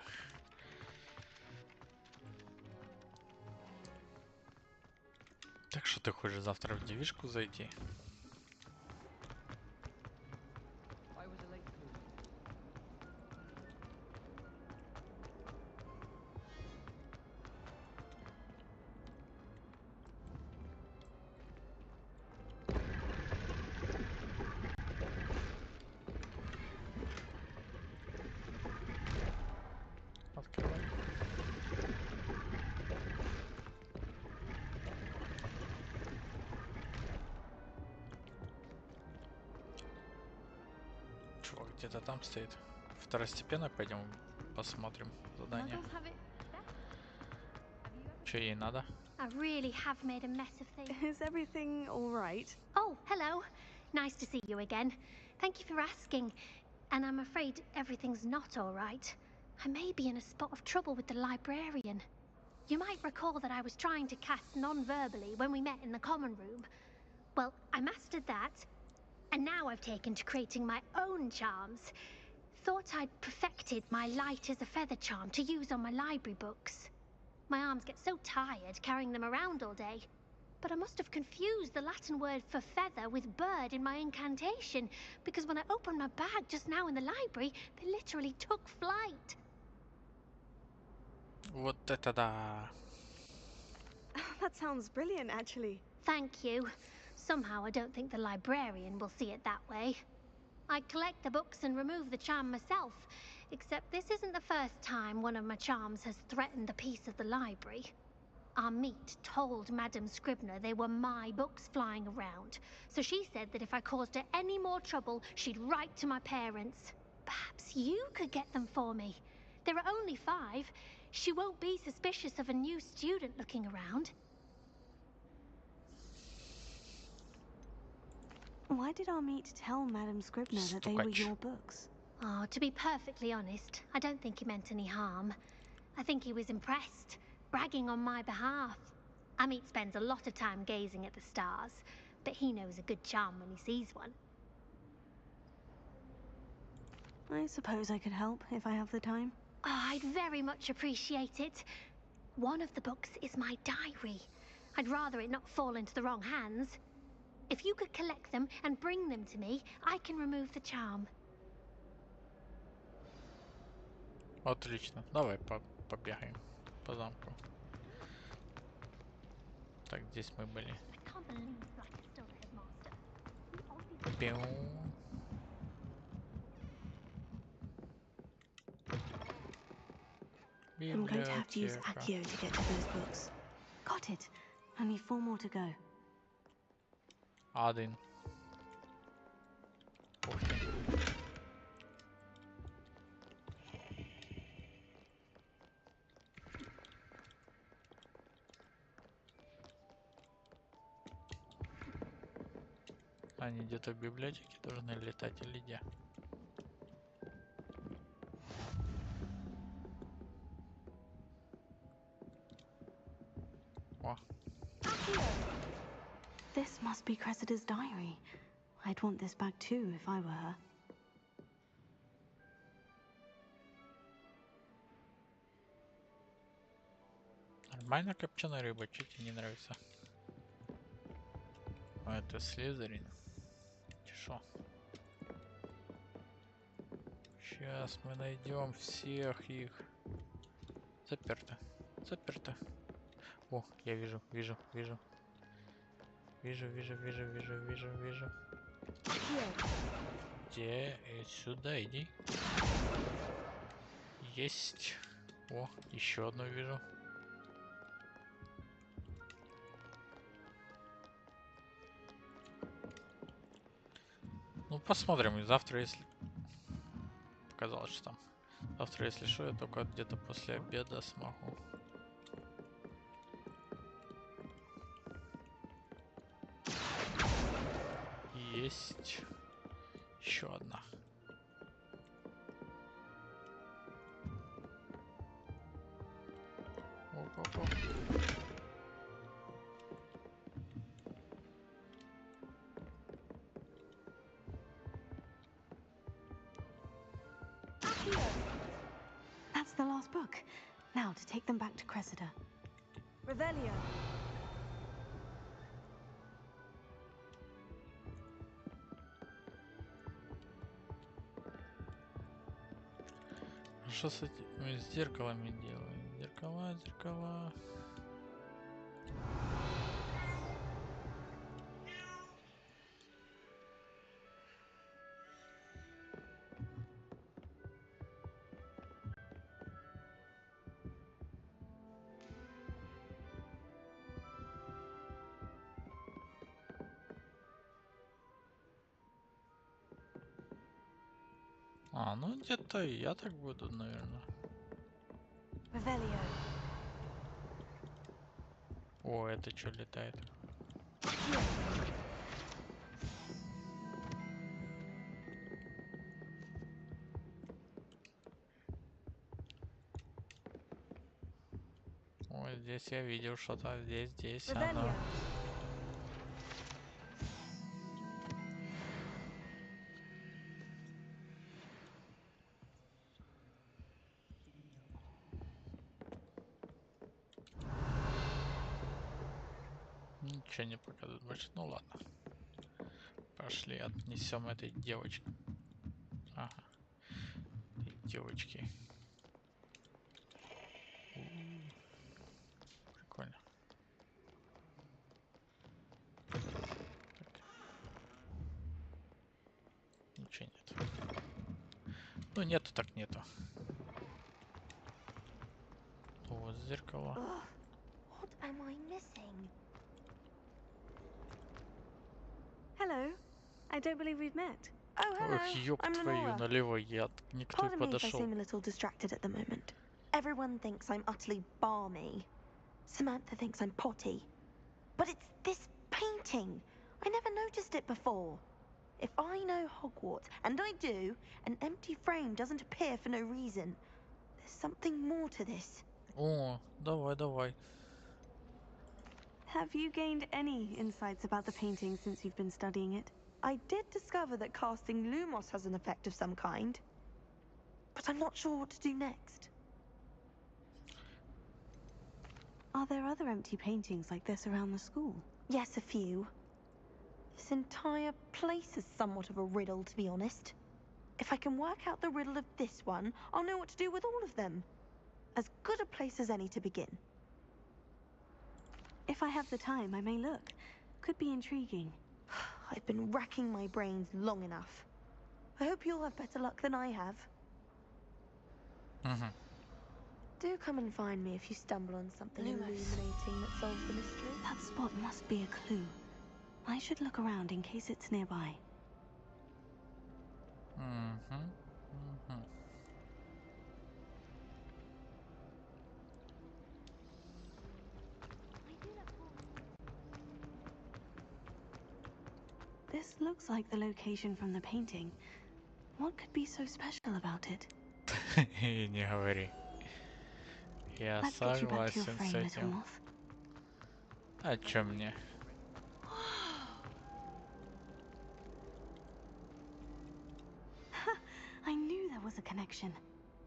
Так что ты хочешь завтра в девишку зайти? Why was it late for you? Открывай. Чувак где-то там стоит. Второстепенно пойдем посмотрим задание. Muggles have it Че ей надо? I really have made a mess of things. Is everything all right? Oh, hello. Nice to see you again. Thank you for asking. And I'm afraid everything's not all right. I may be in a spot of trouble with the librarian. You might recall that I was trying to cast non-verbally when we met in the common room. Well, I mastered that, and now I've taken to creating my own charms. Thought I'd perfected my light as a feather charm to use on my library books. My arms get so tired carrying them around all day. But I must have confused the Latin word for feather with bird in my incantation, because when I opened my bag just now in the library, they literally took flight. Вот это да. That sounds brilliant, actually. Thank you. Somehow I don't think the librarian will see it that way. I collect the books and remove the charm myself, except this isn't the first time one of my charms has threatened the peace of the library. Our meet told Madame Scribner they were my books flying around, so she said that if I caused her any more trouble, she'd write to my parents. Perhaps you could get them for me. There are only 5. She won't be suspicious of a new student looking around. Why did our meet tell Madame Scribner that they were your books? Oh, to be perfectly honest, I don't think he meant any harm. I think he was impressed, bragging on my behalf. Amit spends a lot of time gazing at the stars. but he knows a good charm when he sees one. I suppose I could help if I have the time. Oh, I'd very much appreciate it. One of the books is my diary. I'd rather it not fall into the wrong hands. If you could collect them and bring them to me, I can remove the charm. Отлично. Давай побегаем по замку. Так, здесь мы были. Пиу. I'm going to have to use Accio to get to those books. Got it. Only 4 more to go. Один. Ух ты. Они где-то в библиотеке должны летать или где? О. This must be Cressida's diary. I'd want this back too if I were her. Нормально копченая рыба, что тебе не нравится? А это Слизерин. Тишо. Сейчас мы найдем всех их. Заперто. Заперто. О, я вижу. Вижу. Где? Сюда иди. Есть. О, еще одну вижу. Ну, посмотрим. Завтра, если... Показалось, что там. Завтра, если что, я только где-то после обеда смогу. Есть. Еще одна. Оп-оп-оп. That's the last book. Now to take them back to Cressida. Revelio. Что с этими зеркалами делаем? Зеркала. А, ну где-то я так буду, наверное. Revelio. О, это что летает? Ой, здесь я видел что-то. Здесь оно. Ничего не показывает больше. Ну ладно. Пошли, отнесем этой девочке. Ага. Этой девочки. Прикольно. Так. Ничего нет. Ну нету так нету. Вот зеркало. What am I missing? Hello. I don't believe we've met. Oh, hello. Ох, ёб I'm твою Lenora. налево, никто Pardon не me if I подошел. seem a little distracted at the moment. Everyone thinks I'm utterly balmy. Samantha thinks I'm potty. But it's this painting. I never noticed it before. If I know Hogwarts, and I do, an empty frame doesn't appear for no reason. There's something more to this. О, давай. Have you gained any insights about the painting since you've been studying it? I did discover that casting Lumos has an effect of some kind, but I'm not sure what to do next. Are there other empty paintings like this around the school? Yes, a few. This entire place is somewhat of a riddle, to be honest. If I can work out the riddle of this one, I'll know what to do with all of them. As good a place as any to begin. If I have the time, I may look. Could be intriguing. I've been racking my brains long enough. I hope you'll have better luck than I have. Do come and find me if you stumble on something illuminating that solves the mystery. That spot must be a clue. I should look around in case it's nearby. This looks like the location from the painting. What could be so special about it? Не говори. Я согласен с этим. А чё мне? I knew there was a connection.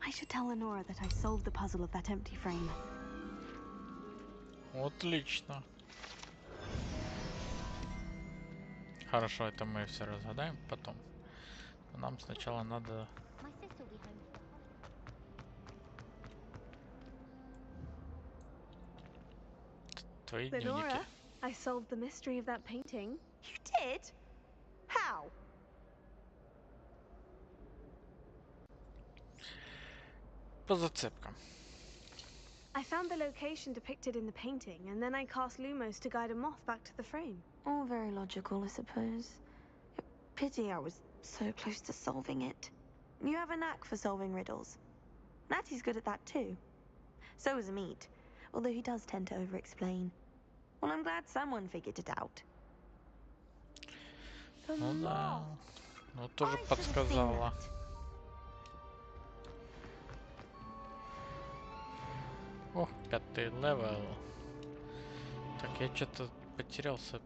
I should tell Lenora that I solved the puzzle of that empty frame. Отлично. Хорошо, это мы все разгадаем потом. Но нам сначала надо... Твои Lenora, дневники. I solved the mystery of that painting. You did? How? По зацепкам. I found the location depicted in the painting, and then I cast Lumos to guide a moth back to the frame. All very logical, I suppose. Pity I was so close to solving it. You have a knack for solving riddles. Natty's good at that too. So is Amit, although he does tend to over-explain. Well, I'm glad someone figured it out. Ну да, ну тоже подсказала. О, 5-й левел. Так, я что-то потерялся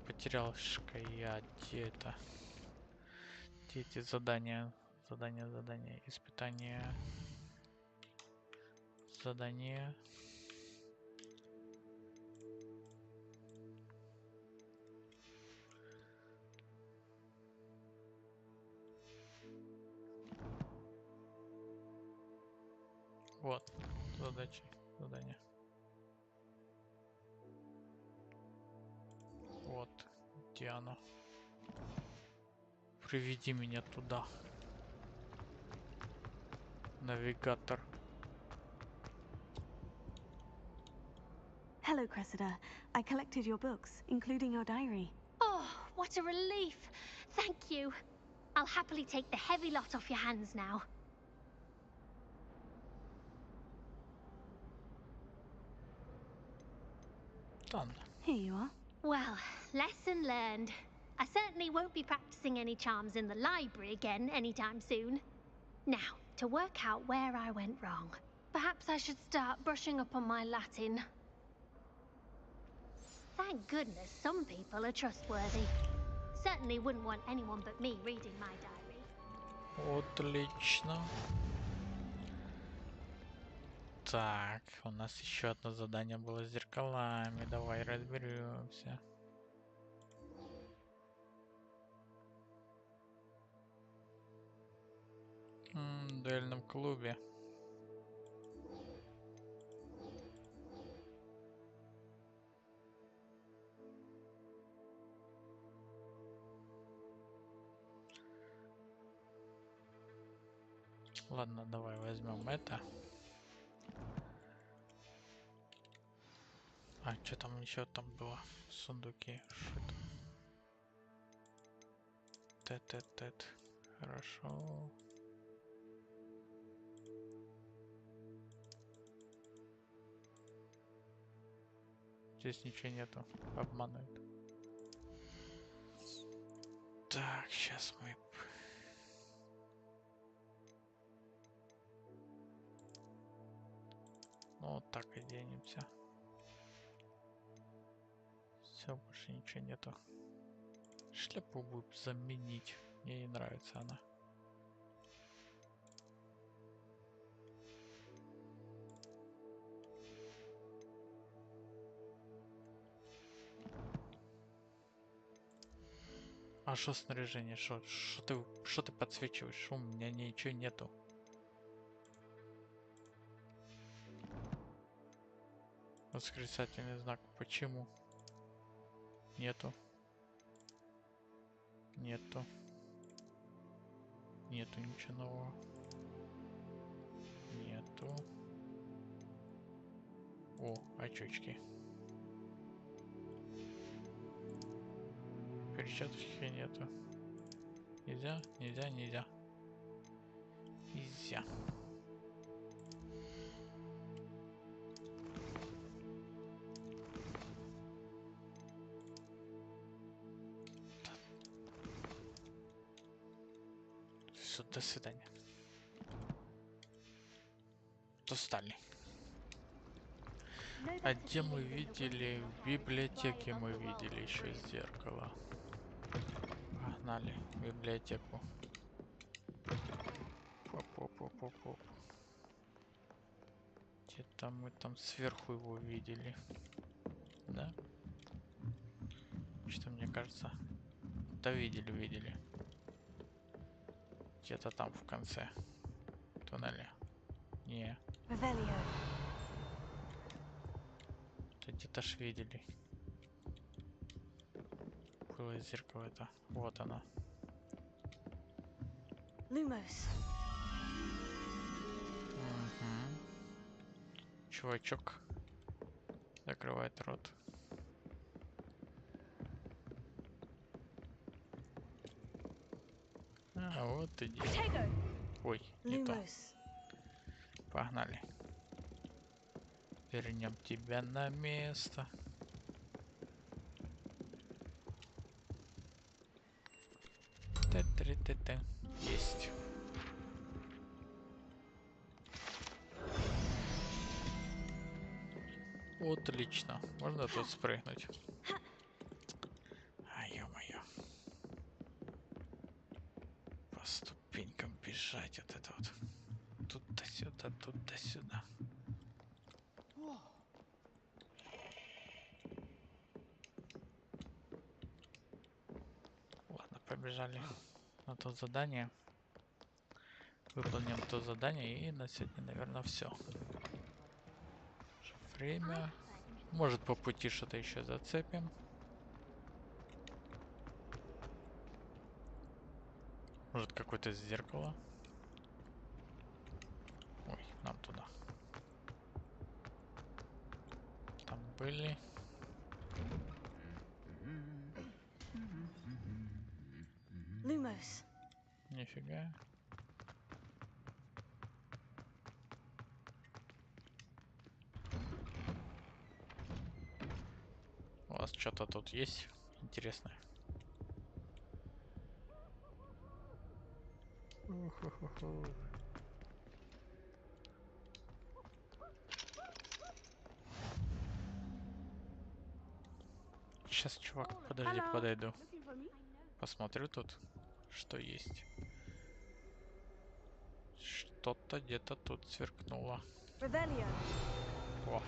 я. Где это? Где эти задания? Задания, испытания. Задания. Вот, задание. Вот, где оно? Приведи меня туда. Навигатор. Hello, Cressida. I collected your books, including your diary. Oh, what a relief. Thank you. I'll happily take the heavy lot off your hands now. Done. Here you are. Well, lesson learned. I certainly won't be practicing any charms in the library again anytime soon. Now, to work out where I went wrong. Perhaps I should start brushing up on my Latin. Thank goodness some people are trustworthy. Certainly wouldn't want anyone but me reading my diary. Отлично. Так, у нас еще одно задание было с зеркалами. Давай разберемся. В дуэльном клубе. Ладно, давай возьмем это. А, что там еще там было? Сундуки. Что там? Тет. Хорошо. Здесь ничего нету. Обманывают. Так, сейчас мы... Ну, вот так оденемся. Все, больше ничего нету. Шляпу будем заменить. Мне не нравится она. А что снаряжение? Что ты подсвечиваешь? У меня ничего нету. Восклицательный знак. Почему? Нету. Нету. Нету ничего нового. Нету. О, очечки. Перчаточки нету. Нельзя, нельзя, нельзя. Нельзя. Все, до свидания. Достали. А где мы видели? В библиотеке мы видели еще зеркало. Погнали в библиотеку. Поп-поп-поп-поп. Где-то мы там сверху его видели. Да? Что мне кажется? Да видели. Где-то там в конце туннеля. Не. Да где-то ж видели. Было зеркало это. Вот оно. Lumos. Угу. Чувачок закрывает рот. А вот иди. Ой, не то. Погнали. Вернем тебя на место. Та-та-та-та. Есть. Отлично. Можно тут спрыгнуть. А, ё-моё. По ступенькам бежать вот это вот. Туда-сюда, туда-сюда. Ладно, побежали на то задание. Выполним то задание и на сегодня, наверное, все. Время. Может, по пути что-то еще зацепим. Может, какое-то зеркало. Ой, нам туда. Там были. Lumos. Нифига. У вас что-то тут есть интересное? Сейчас, чувак, подожди, подойду. Посмотрю тут, что есть. Что-то где-то тут сверкнуло. О.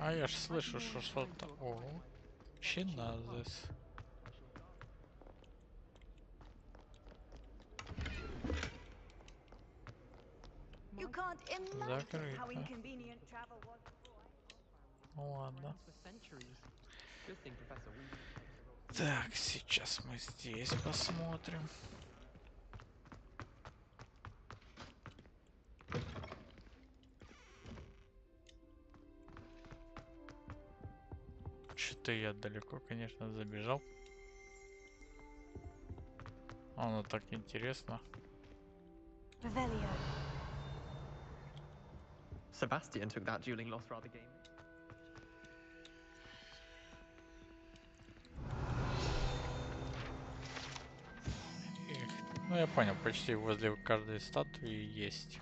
А я ж слышу, что что-то... О, чиназис. Закрыто. Ладно. Так, сейчас мы здесь посмотрим. Что-то я далеко, конечно, забежал. Оно так интересно. Sebastian took that dueling loss rather gamely. Ну, я понял, почти возле каждой статуи есть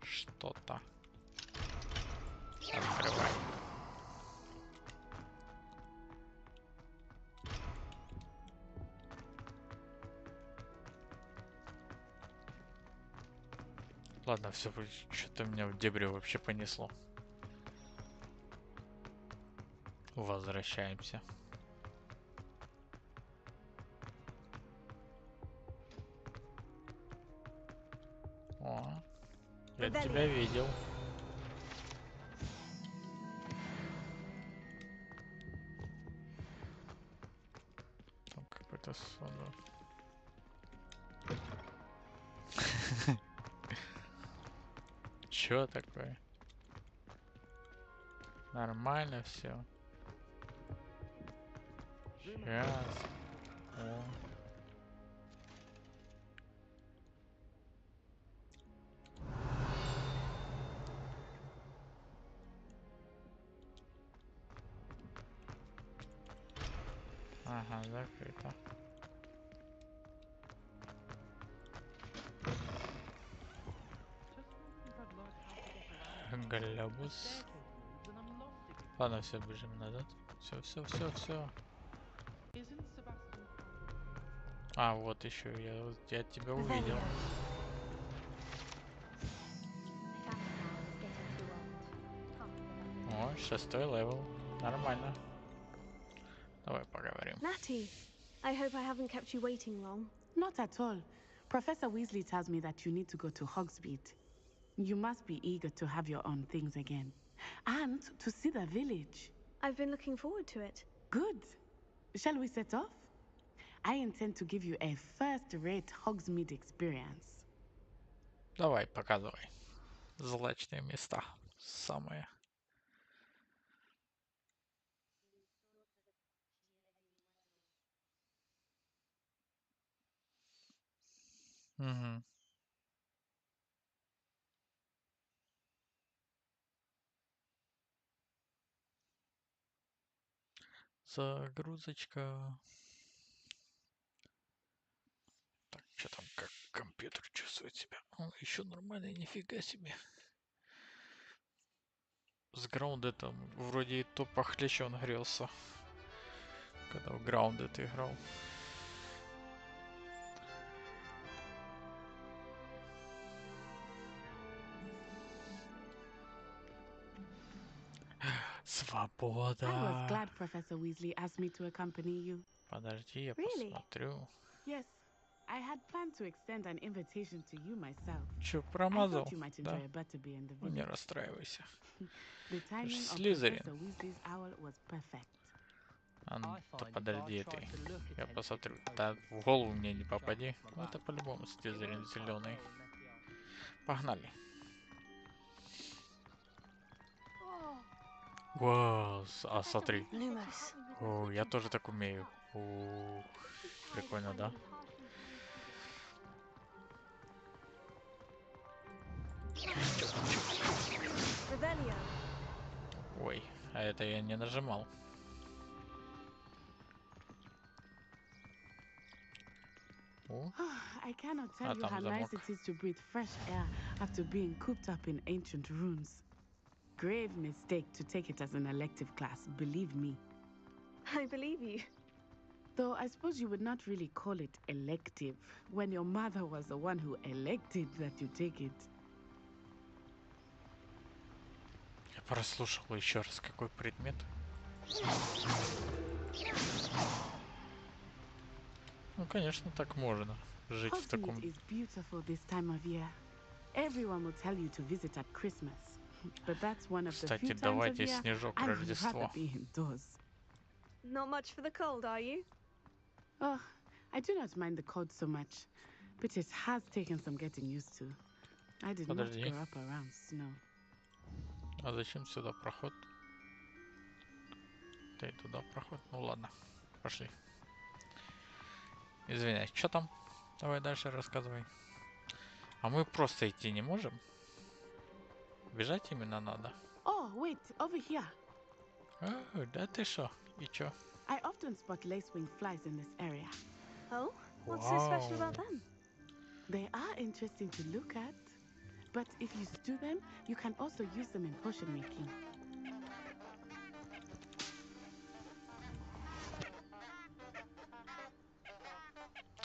что-то. Открывай. Ладно, все, что-то меня в дебри вообще понесло. Возвращаемся. О, я тебя видел. Там какой-то сон. Чё такое? Нормально все. Сейчас. О. Ага, закрыто. Глобус. Ладно, все, бежим назад. Все. А, вот еще, я тебя увидел. О, 6-й левел. Нормально. Давай поговорим. Natty, I hope I haven't kept you waiting long. Not at all. Professor Weasley tells me that you need to go to Hogsmeade. You must be eager to have your own things again. And to see the village. I've been looking forward to it. Good. Shall we set off? I intend to give you a first-rate Hogsmeade experience. Давай, показывай. Злачные места. Самые. Угу. Загрузочка. Так, что там, как компьютер чувствует себя? Он еще нормально, нифига себе. С граунда там вроде и то похлеще он грелся, когда в граунде ты играл. Свобода. I was glad Professor Weasley asked me to accompany you. Подожди, я посмотрю. Yes, I had planned to extend an invitation to you myself. Чё, промазал? I thought you might Да? enjoy a butterby in the Ну, не village. расстраивайся. The timing of Слизерин. Professor Weasley's owl was perfect. А ну, да подожди ты. Я посмотрю. Да, в голову мне не попади. Ну, это по-любому Слизерин зеленый. Погнали. Вау, а смотри. О, я тоже так умею. О, прикольно, да? Ой, а это я не нажимал. I cannot tell you how nice it is to breathe fresh air after being cooped up in ancient ruins. Grave mistake to take it as an elective class, believe me. I believe you. Though I suppose you would not really call it elective when your mother was the one who elected that you take it. Я прослушал еще раз, какой предмет. Ну, конечно, так можно жить в таком. Hogsmeade is beautiful this time of year. Everyone will tell you to visit at Christmas, but that's one of the few Кстати, times of давайте year снежок I would Рождество. rather be indoors. Not much for the cold, are you? Oh, I do not mind the cold so much, but it has taken some getting used to. I did not Подожди. grow up around snow. А зачем сюда проход? Да и туда проход. Ну ладно, пошли. Извиняюсь, что там? Давай дальше рассказывай. А мы просто идти не можем? Бежать именно надо. Oh, wait, over here. О, да ты шо? И чё? I often spot lacewing flies in this area. Oh, what's so special about them? They are interesting to look at, but if you stew them, you can also use them in potion making.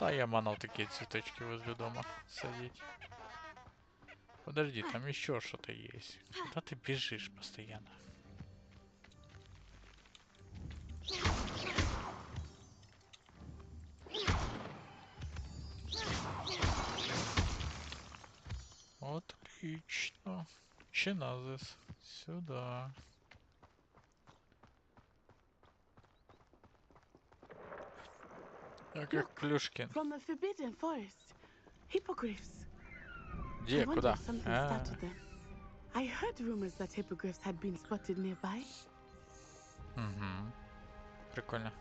Да, я манал такие цветочки возле дома садить. Подожди, там еще что-то есть. Куда ты бежишь постоянно? Отлично. Чиназис. Сюда. Я как Плюшкин. From the forbidden forest. Hippogriffs. Где? Куда? I heard rumors that hippogriffs had been spotted nearby. Угу. Прикольно.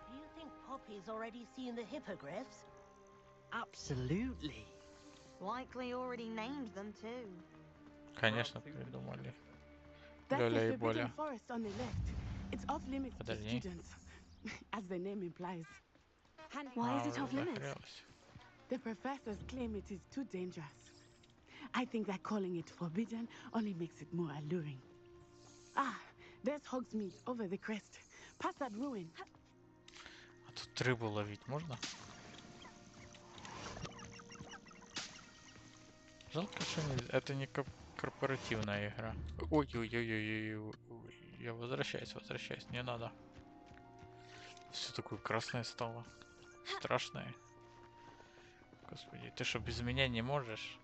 Do you think Poppy's already seen the hippogriffs? Absolutely. Likely already named them too. Конечно, придумали. That's Лёля the и forbidden Боля. forest on the left. It's off limits to Подожди. students, as the name implies. Why is it off limits? Загорелась. The professors claim it is too dangerous. I think that calling it forbidden only makes it more alluring. Ah, there's Hogsmeade over the crest. Past that ruin. А тут рыбу ловить можно? Жалко, что это не корпоративная игра. Ой-ой-ой-ой-ой. Я возвращаюсь. Не надо. Все такое красное стало. Страшное. Господи, ты что, без меня не можешь?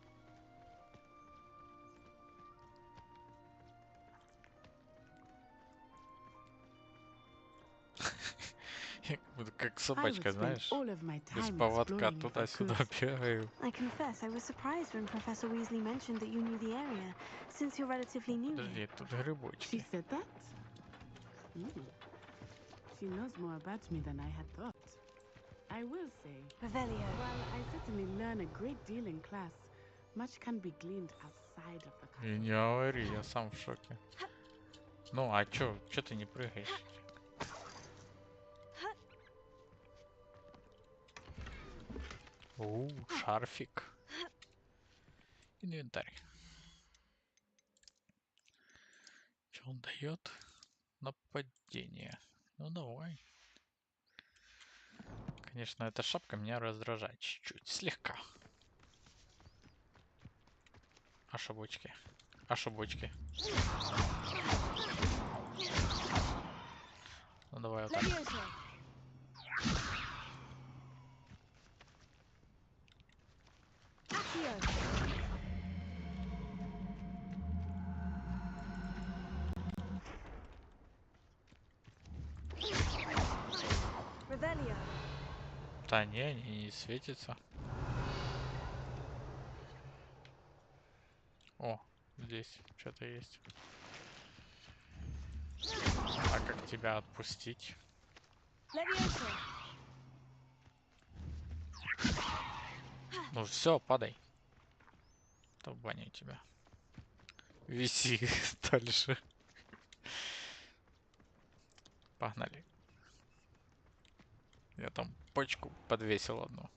Я как собачка, знаешь, без поводка туда-сюда бегаю. I confess, I was surprised when Professor Weasley mentioned that you knew the area, since you're relatively new here. Подожди, тут грибочки. She said that? She knows more about me than I had thought. I will say, Revelio. While I certainly learn a great deal in class, much can be gleaned outside of the class. И не говори, я сам в шоке. Ну, а чё ты не прыгаешь? Шарфик. Инвентарь. Что он дает? Нападение. Ну давай. Конечно, эта шапка меня раздражает чуть-чуть, слегка. А шабочки? Ну давай вот так. Да не светится. О, здесь что-то есть. А как тебя отпустить? Ну все, падай. То в баню тебя. Виси дальше. Погнали. Я там почку подвесил одну.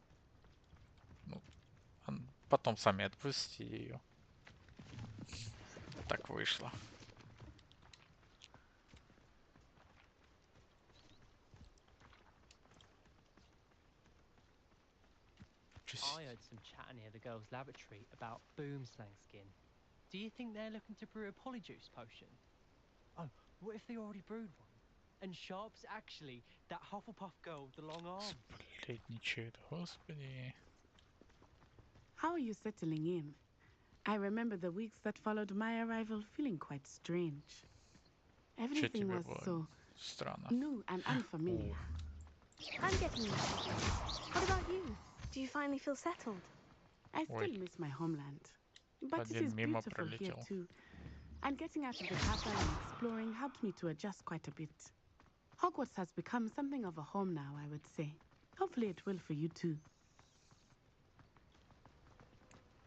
Ну, потом сами отпусти ее. Так вышло. I heard some chat near the girls' laboratory about boomslang skin. Do you think they're looking to brew a polyjuice potion? Oh, what if they already brewed one? And Sharp's actually that Hufflepuff girl with the long arms. Сплетничает, господи. How are you settling in? I remember the weeks that followed my arrival feeling quite strange. Everything was so странно. New and unfamiliar. I'm getting used to it. What about you? Do you finally feel settled? I still miss my homeland. But it is beautiful here too. And getting out of the castle and exploring helped me to adjust quite a bit. Hogwarts has become something of a home now, I would say. Hopefully it will for you too.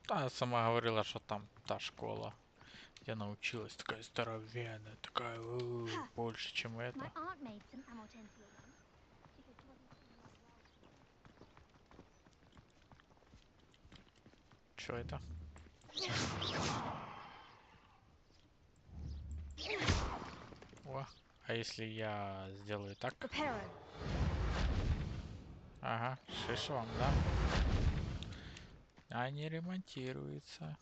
Та сама говорила, что там та школа, где она училась, такая здоровенная, такая больше, чем это. Что это? О, а если я сделаю так? Ага, шиш вам, да? Они ремонтируются.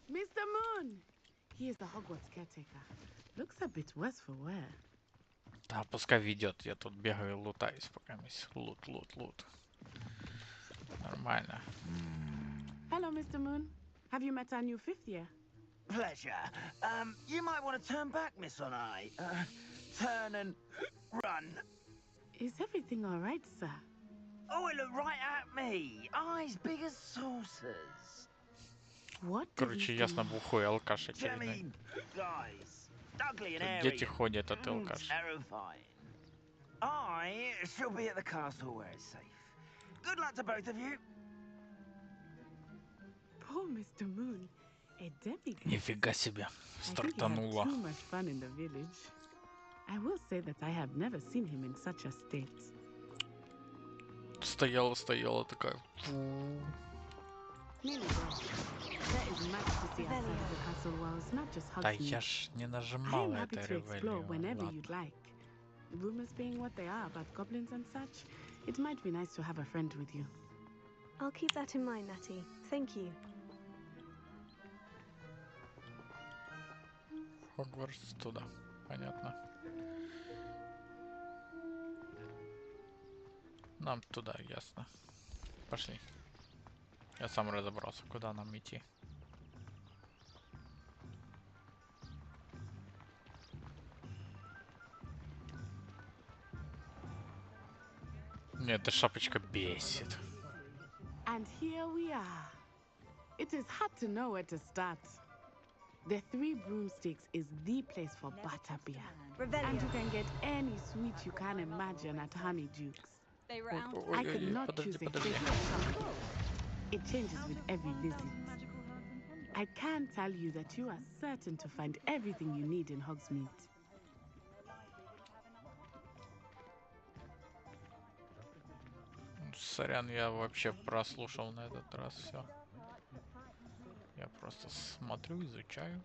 Mr. Moon! He is the Hogwarts caretaker. Looks a bit worse for wear. Да, пускай ведет. Я тут бегаю, лутаюсь, пока есть лут. Нормально. Hello, Mr. Moon. Have you met our new 5th year? Pleasure. You might want to turn back, Miss Onai. Turn and run. Is everything all right, sir? Oh, it looked right at me. Eyes big as saucers. What? Короче, ясно, бухой алкаш очередной. Guys, ugly and Тут дети airy. ходят, а ты алкаш. Terrifying. I shall be at the castle where it's safe. Good luck to both of you. Poor Mr. Moon. A demigod. Нифига себе. I think he had Стартануло. too much fun in the village. I will say that I have never seen him in such a state. Стояла такая. Nearly there. There is much to see outside of the castle walls, not just Да Hogsmeade. я ж не I нажимал am happy это to explore ревелью. whenever Ладно. you'd like. Rumors being what they are about goblins and such, it might be nice to have a friend with you. I'll keep that in mind, Natty. Thank you. Хогвартс туда. Понятно. Нам туда, ясно. Пошли. Я сам разобрался, куда нам идти. Нет, эта шапочка бесит. And here we are. It is hard to know where to start. The Three Broomsticks is the place for butterbeer. And you can get any sweet you can imagine at Honeydukes. They were out. I could not choose a favorite shop. It changes with every visit. I can tell you that you are certain to find everything you need in Hogsmeade. Сорян, я вообще прослушал на этот раз все. Я просто смотрю, изучаю.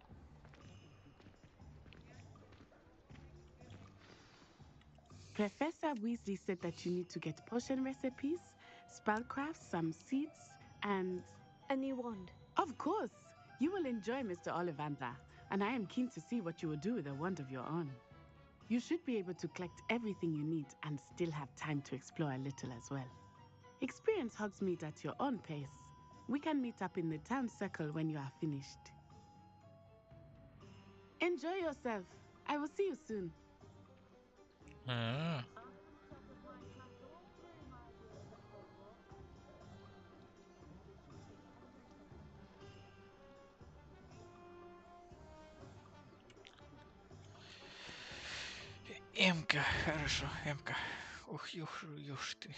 Professor Weasley said that you need to get potion recipes, spellcrafts, some seeds, and... a new wand. Of course! You will enjoy Mr. Ollivander, and I am keen to see what you will do with a wand of your own. You should be able to collect everything you need and still have time to explore a little as well. Experience Hogsmeade at your own pace. We can meet up in the town circle when you are finished. Enjoy yourself. I will see you soon. Эмка, хорошо, Эмка. Ух, юж ты.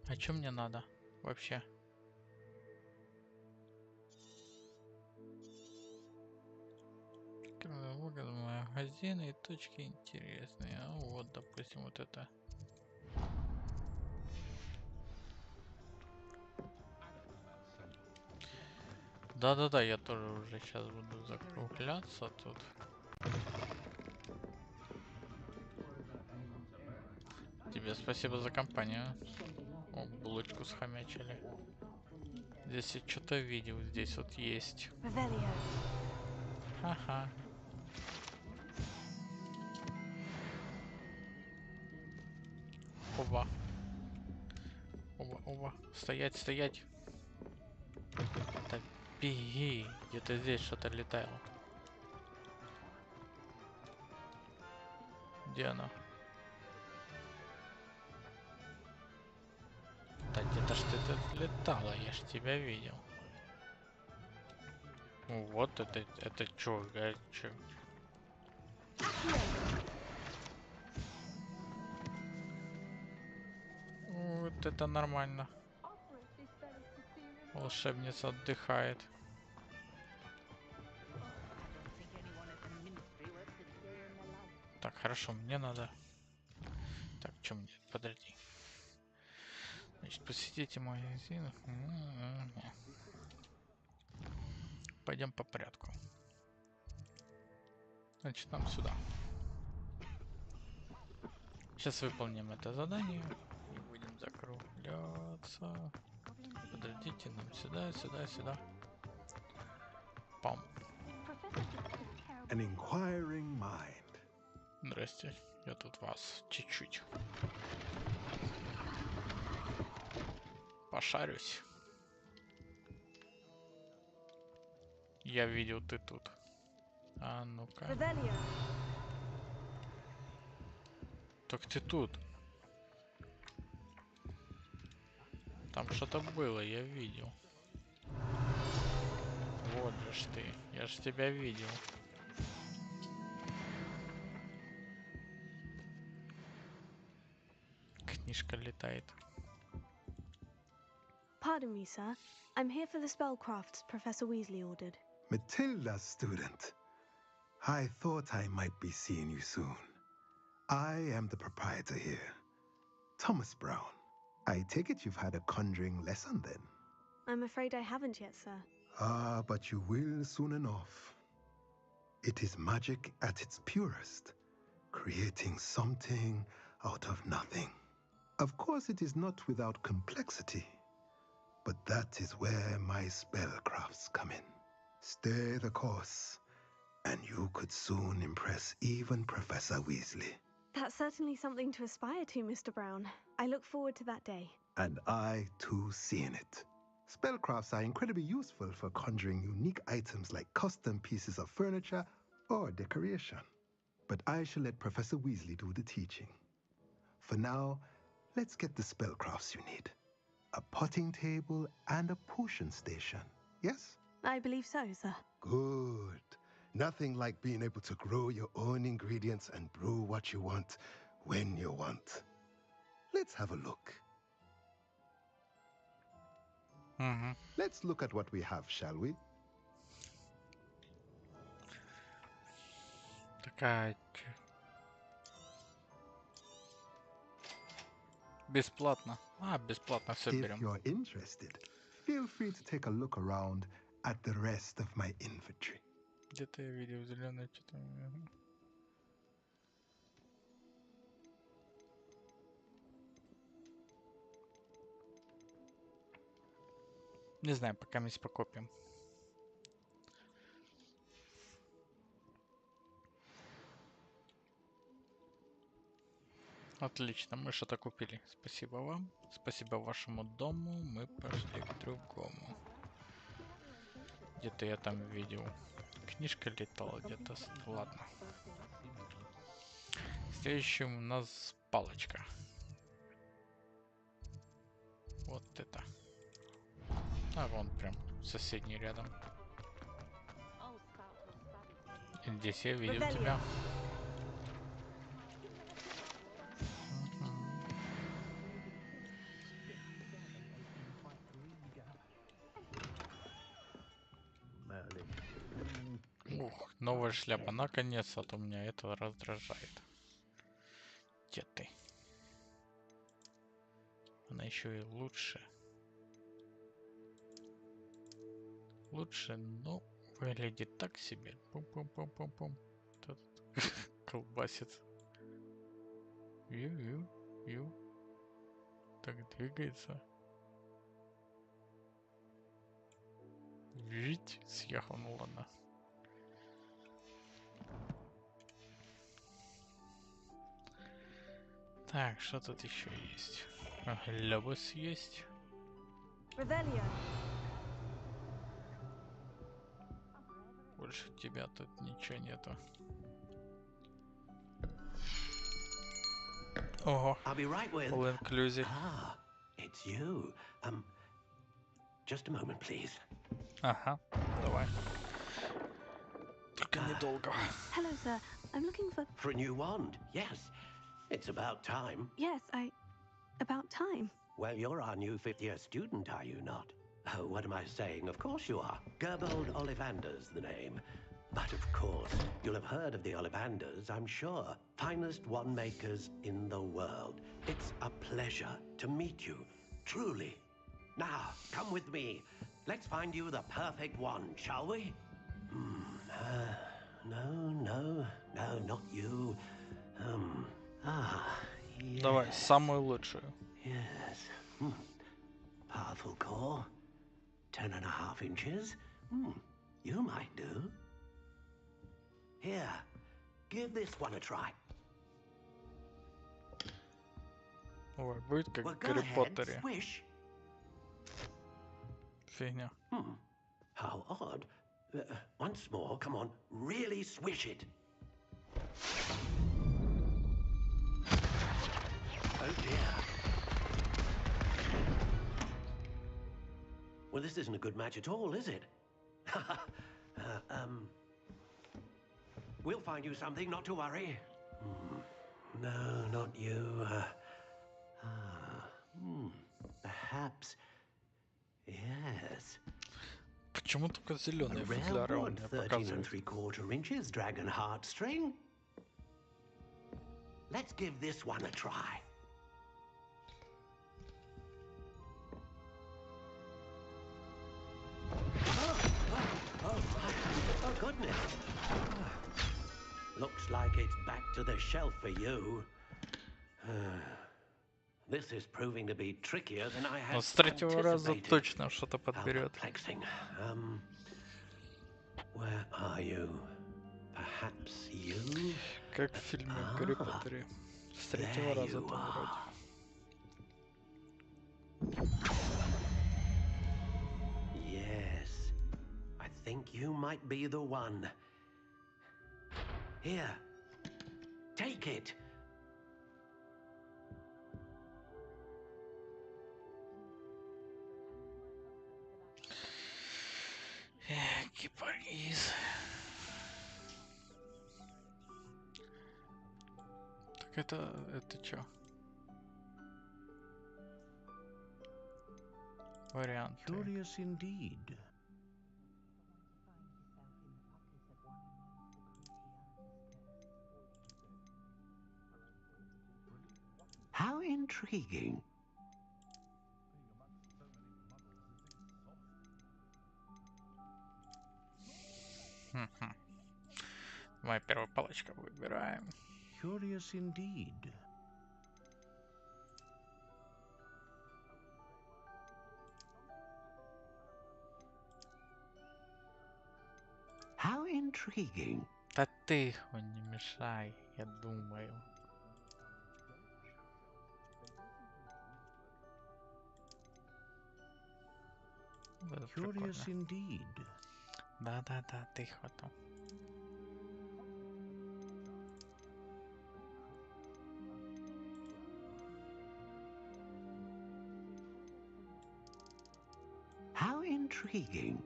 А чё мне надо вообще? Магазины и точки интересные. А вот, допустим, вот это. Да-да-да, я тоже уже сейчас буду закругляться тут. Тебе спасибо за компанию. О, булочку схомячили. Здесь я что-то видел, здесь вот есть. Ха-ха. Оба. Оба. Стоять. Так, беги. Где-то здесь что-то летало. Где оно? Да где-то ж ты тут летала, я ж тебя видел. Вот это чё? Вот это нормально. Волшебница отдыхает. Так, хорошо, мне надо... Так, чё мне? Подожди. Значит, посетите магазин. Пойдем по порядку. Значит, нам сюда. Сейчас выполним это задание и будем закругляться. Подождите, нам сюда, сюда, сюда. Пам. An inquiring mind. Здрасте, я тут вас чуть-чуть пошарюсь. Я видел, ты тут. А ну-ка. Так ты тут. Там что-то было, я видел. Вот же ж ты. Я ж тебя видел. Книжка летает. Pardon me, sir. I'm here for the spellcrafts Professor Weasley ordered. Matilda's student. I thought I might be seeing you soon. I am the proprietor here, Thomas Brown. I take it you've had a conjuring lesson then? I'm afraid I haven't yet, sir. Ah, but you will soon enough. It is magic at its purest, creating something out of nothing. Of course, it is not without complexity, but that is where my spellcrafts come in. Stay the course, and you could soon impress even Professor Weasley. That's certainly something to aspire to, Mr. Brown. I look forward to that day. And I, too, seeing it. Spellcrafts are incredibly useful for conjuring unique items like custom pieces of furniture or decoration. But I shall let Professor Weasley do the teaching. For now, let's get the spellcrafts you need. A potting table and a potion station, yes? I believe so, sir. Good. Nothing like being able to grow your own ingredients and brew what you want when you want. Let's have a look. Let's look at what we have, shall we? Такая... Бесплатно. А, бесплатно все берем. If you're interested, feel free to take a look around at the rest of my inventory. Где-то я видел зеленое что-то. Не знаю, пока мы покопим. Отлично, мы что-то купили. Спасибо вам. Спасибо вашему дому. Мы пошли к другому. Где-то я там видел. Книжка летала где-то. Ладно. Следующим у нас палочка. Вот это. А вон прям соседний рядом. Здесь я видел тебя. Ух, новая шляпа. Наконец-то, а то меня это раздражает. Где ты? Она еще и лучше. Лучше, но выглядит так себе. Пум-пум-пум-пум-пум. Колбасит. Ю-ю-ю. Так двигается. Жить съехал, ну ладно. Так, что тут еще есть? Глобус есть. Больше тебя тут ничего нету. Ого. All inclusive. Ah, it's you. Just a moment, please. Ага, давай. Только недолго. Hello, sir. I'm looking for... For a new wand, yes. It's about time. Yes, About time. Well, you're our new fifth-year student, are you not? Oh, what am I saying? Of course you are. Gerbold Ollivander's the name. But of course, you'll have heard of the Ollivanders, I'm sure. Finest wand makers in the world. It's a pleasure to meet you, truly. Now, come with me. Let's find you the perfect wand, shall we? no, not you. Yes. Давай, самую лучшую. Yes. Powerful core. 10.5 inches. You might do. Here, give this one a try. Ой, будет как Well, в go Гарри ahead, Поттере. swish. Фигня. How odd. Once more, come on, really swish it. Oh dear. Well, this isn't a good match at all, is it? We'll find you something, not to worry. No, not you. Perhaps. Yes. Почему только зеленые A rare футляры он wood, мне 13 показывает? 3/4 inches, dragon heartstring. Let's give this one a try. Oh, goodness. Looks like it's back to the shelf for you. This is proving to be trickier than I had Но с третьего раза anticipated. точно что-то подберет. Perplexing. Where are you? Perhaps you? Как в фильме Гарри Поттере. С третьего раза там вроде. Yes. I think you might be the one. Here. Take it. Кипарис. Так это чё? Варианты. Curious indeed. How intriguing. Моя первая палочка, выбираем. Curious indeed. How intriguing. Да тихо, не мешай, я думаю. Curious indeed. Да, тихо там. How intriguing.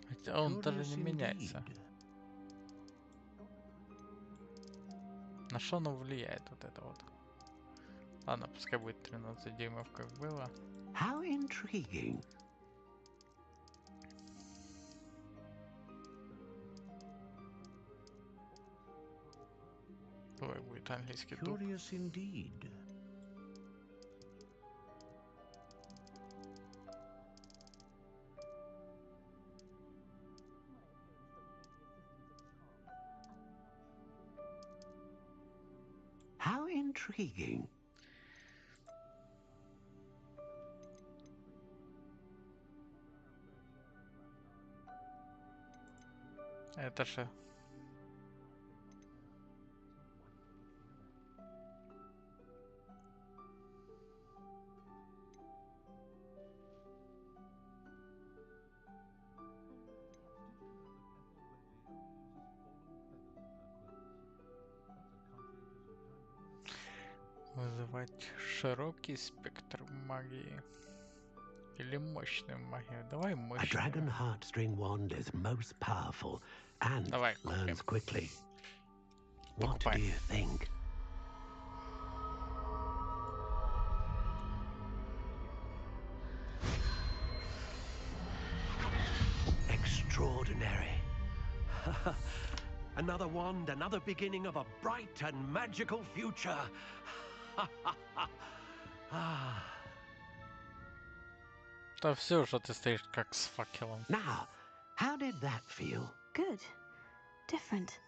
Хотя он даже не меняется. На что оно влияет, вот это вот? Ладно, пускай будет 13 дюймов, как было. How intriguing. Ой, будет английский дуб. Curious indeed. How intriguing. Это же... Вызывать широкий спектр магии. Или мощную магию. Давай A мощную. dragon heartstring wand is most powerful and learns quickly. What do you think? Extraordinary. Another wand, another beginning of a bright and magical future. Да все, что ты стоишь как с факелом. Now, how did that feel? Good. Different.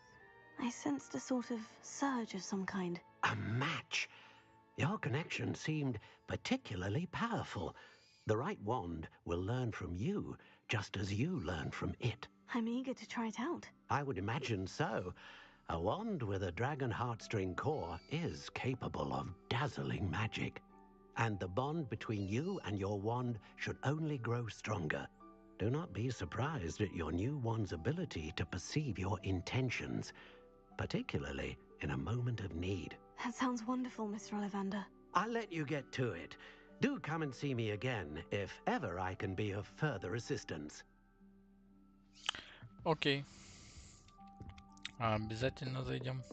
I sensed a sort of surge of some kind. A match. Your connection seemed particularly powerful. The right wand will learn from you, just as you learn from it. I'm eager to try it out. I would imagine so. A wand with a dragon heartstring core is capable of dazzling magic. And the bond between you and your wand should only grow stronger. Do not be surprised at your new wand's ability to perceive your intentions, particularly in a moment of need. That sounds wonderful, Mr. Ollivander. I'll let you get to it. Do come and see me again if ever I can be of further assistance. Окей. Обязательно зайдем.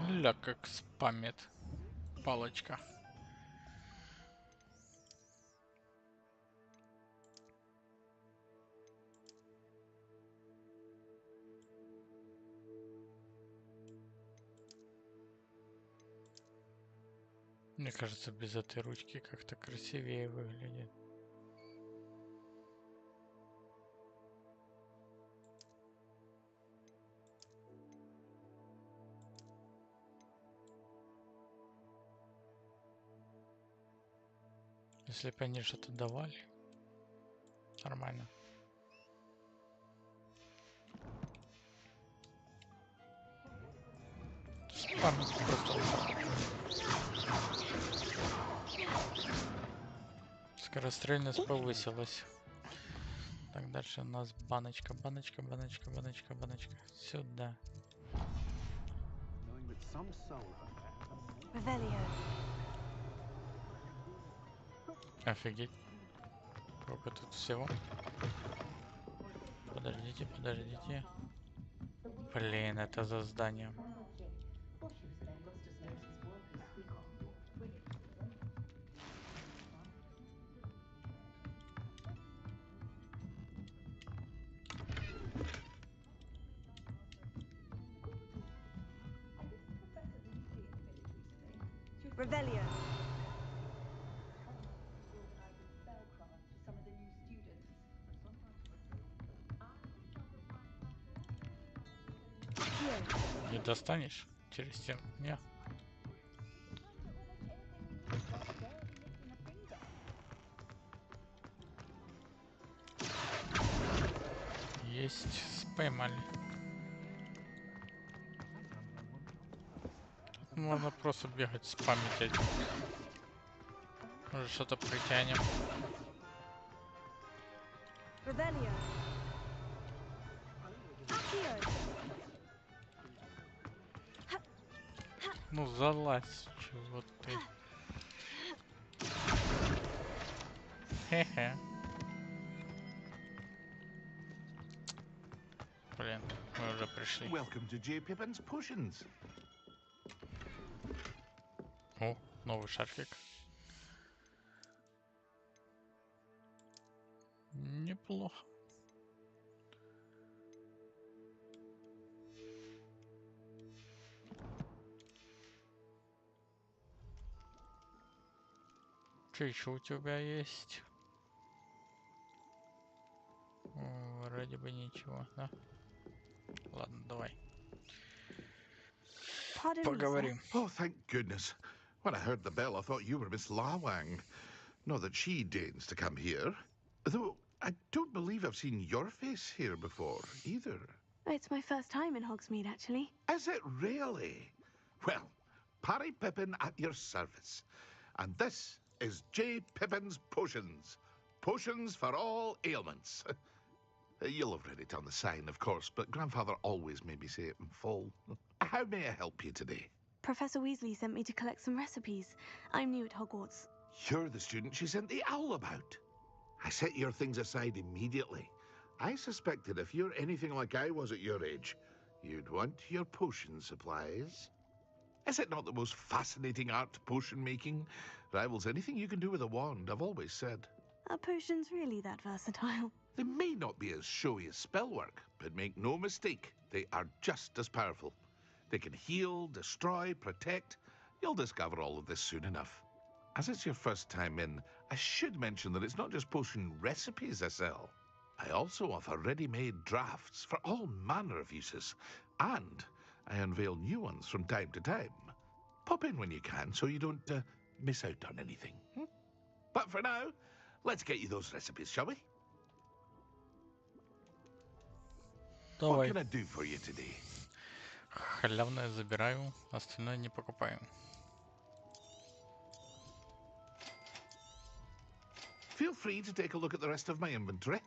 Ля, как спамит палочка. Мне кажется, без этой ручки как-то красивее выглядит. Если бы они что-то давали, нормально. Спамить просто. Скорострельность повысилась. Так, дальше у нас баночка, баночка, баночка, баночка, баночка. Сюда. Офигеть. Сколько тут всего. Подождите, подождите. Блин, это за зданием. Revelio. Не достанешь через стену? Не. Есть, поймали. Можно просто бегать, спамить один. Может, что-то притянем. Revelio. Ну залазь, чего ты. Хе-хе. Блин, мы уже пришли. Welcome to J. Pippin's Potions. О, новый шарфик. Неплохо. Что еще у тебя есть? Вроде бы ничего, да? Ладно, давай. Поговорим. Oh, thank goodness. When I heard the bell, I thought you were Miss Lawang. Not that she deigns to come here. Though, I don't believe I've seen your face here before, either. It's my first time in Hogsmeade, actually. Is it really? Well, Parry Pippin at your service. And this is J. Pippin's Potions. Potions for all ailments. You'll have read it on the sign, of course, but Grandfather always made me say it in full. How may I help you today? Professor Weasley sent me to collect some recipes. I'm new at Hogwarts. You're the student she sent the owl about. I set your things aside immediately. I suspected if you're anything like I was at your age, you'd want your potion supplies. Is it not the most fascinating art, potion making? Rivals anything you can do with a wand, I've always said. Are potions really that versatile? They may not be as showy as spellwork, but make no mistake, they are just as powerful. They can heal, destroy, protect. You'll discover all of this soon enough. As it's your first time in, I should mention that it's not just potion recipes I sell. I also offer ready-made drafts for all manner of uses, and I unveil new ones from time to time. Pop in when you can so you don't miss out on anything. But for now, let's get you those recipes, shall we? Давай. What can I do for you today? Халявное забираю, остальное не покупаем. Feel free to take a look at the rest of my inventory,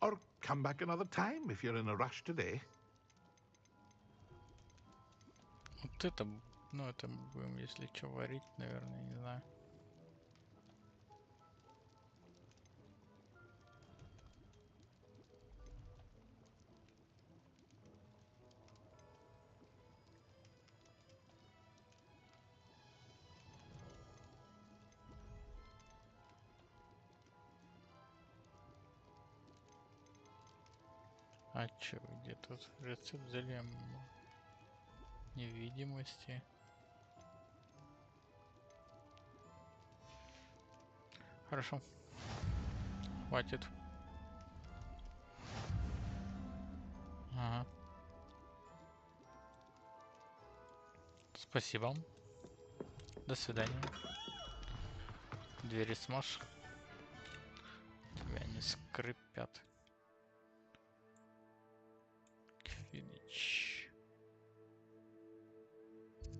or come back another time if you're in a rush today. Вот это, ну это будем, если что, варить, наверное, не знаю. А чё, где тут рецепт зелья невидимости? Хорошо. Хватит. Ага. Спасибо. До свидания. Двери смажь. Тебя не скрипят. Квидич.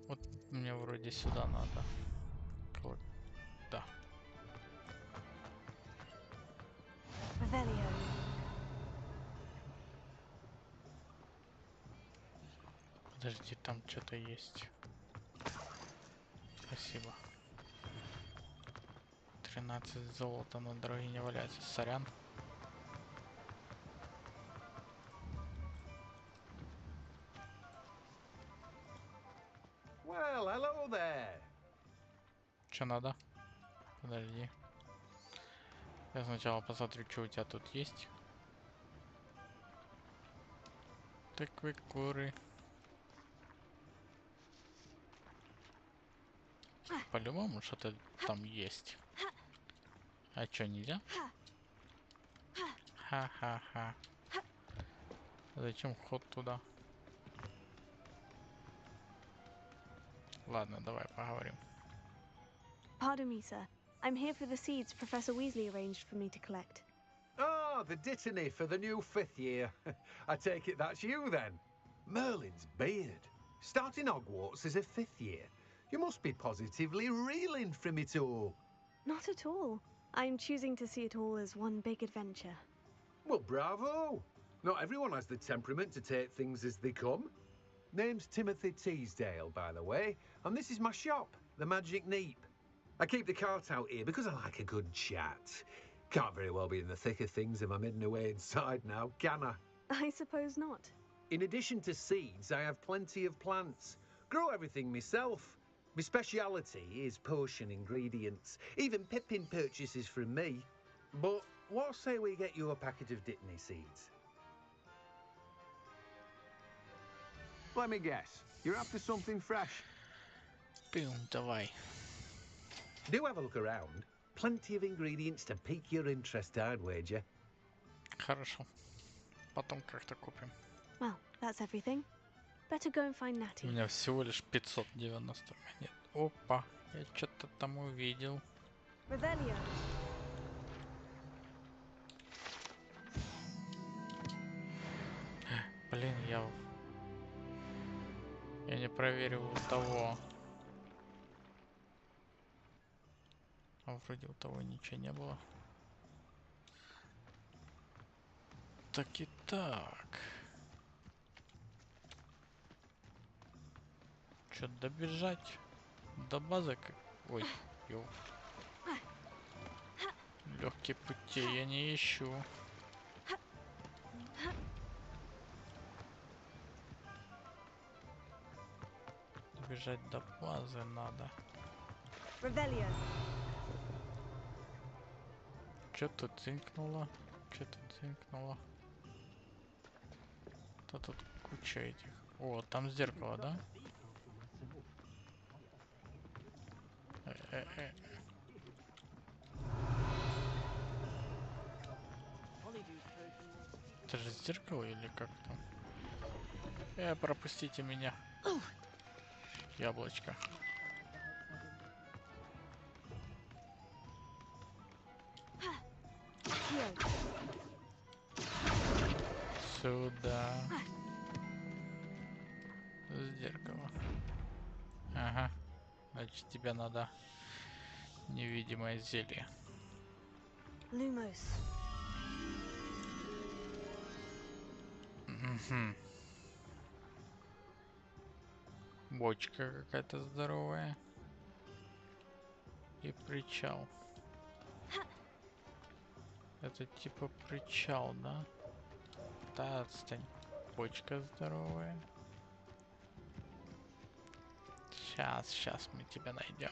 Вот мне вроде сюда надо. Да. Подожди, там что-то есть. Спасибо. 13 золота на дороге не валяется. Сорян. Well, hello there. Что надо? Подожди. Я сначала посмотрю, что у тебя тут есть. Тыквы, куры. По-любому что-то там есть. А что, нельзя? Ха-ха-ха. Зачем ход туда? Ладно, давай поговорим. Pardon me, sir. I'm here for the seeds Professor Weasley arranged for me to collect. Ah, the dittany for the new 5th year. I take it that's you then. Merlin's beard. Starting Hogwarts as a 5th year. You must be positively reeling from it all. Not at all. I'm choosing to see it all as one big adventure. Well, bravo. Not everyone has the temperament to take things as they come. Name's Timothy Teasdale, by the way, and this is my shop, the Magic Neep. I keep the cart out here because I like a good chat. Can't very well be in the thick of things if I'm hidden away inside now, can I? I suppose not. In addition to seeds, I have plenty of plants. Grow everything myself. My speciality is potion ingredients. Even Pippin purchases from me. But what say we get you a packet of Dittany seeds? Let me guess. You're after something fresh? Boom, давай. Do have a look around. Plenty of ingredients to pique your interest, I'd wager. Хорошо. Потом как-то купим. Well, that's everything. Better go and find Natty. У меня всего лишь 590 монет. Опа, я что-то там увидел. Revelio. Блин, я не проверил у того. А вроде у того ничего не было. Так и так. Что, добежать до базы? Ой, ё. Легкие пути я не ищу. Бежать до базы надо. Revelio. Что тут цинкнуло? Что-то дзынькнуло. Да тут куча этих. О, там зеркало, да? Это же зеркало или как там? Пропустите меня. Яблочко. Сюда. Зеркало. Ага. Значит, тебе надо невидимое зелье. Lumos. Угу. Бочка какая-то здоровая. И причал. Это типа причал, да? Да, отстань. Бочка здоровая. Сейчас мы тебя найдем.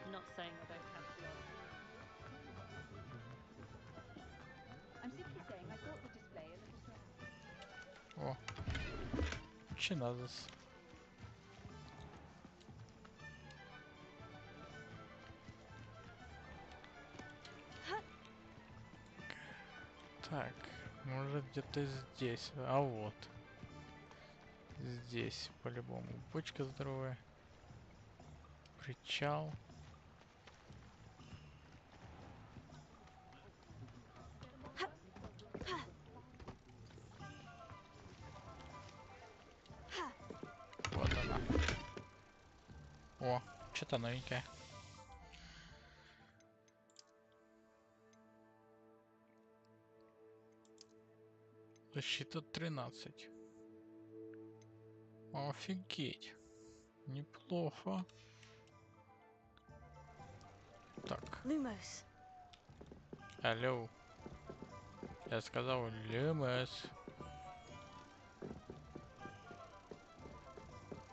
Not saying I don't have love. I'm simply saying I thought the display a little О, чиназис. Так, может где-то здесь. А вот. Здесь по-любому бочка здоровая. Причал. Вот она. О, что-то новенькое. Защита 13. Офигеть. Неплохо. Так. Lumos. Алло. Я сказал Lumos.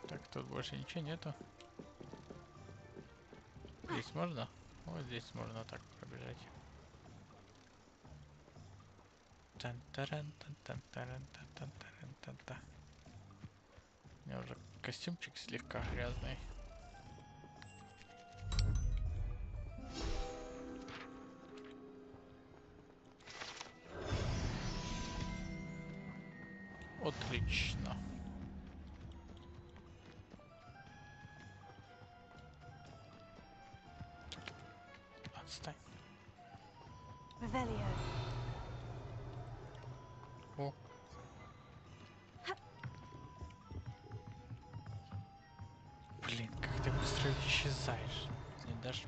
Так, тут больше ничего нету. Здесь можно? Вот здесь можно так пробежать. Тан-таран-тан-тан-таран-тан-тан-таран-тан-тан. У меня уже костюмчик слегка грязный. Отлично. Отстань. Revelio. О. Блин, как ты быстро исчезаешь. Не дашь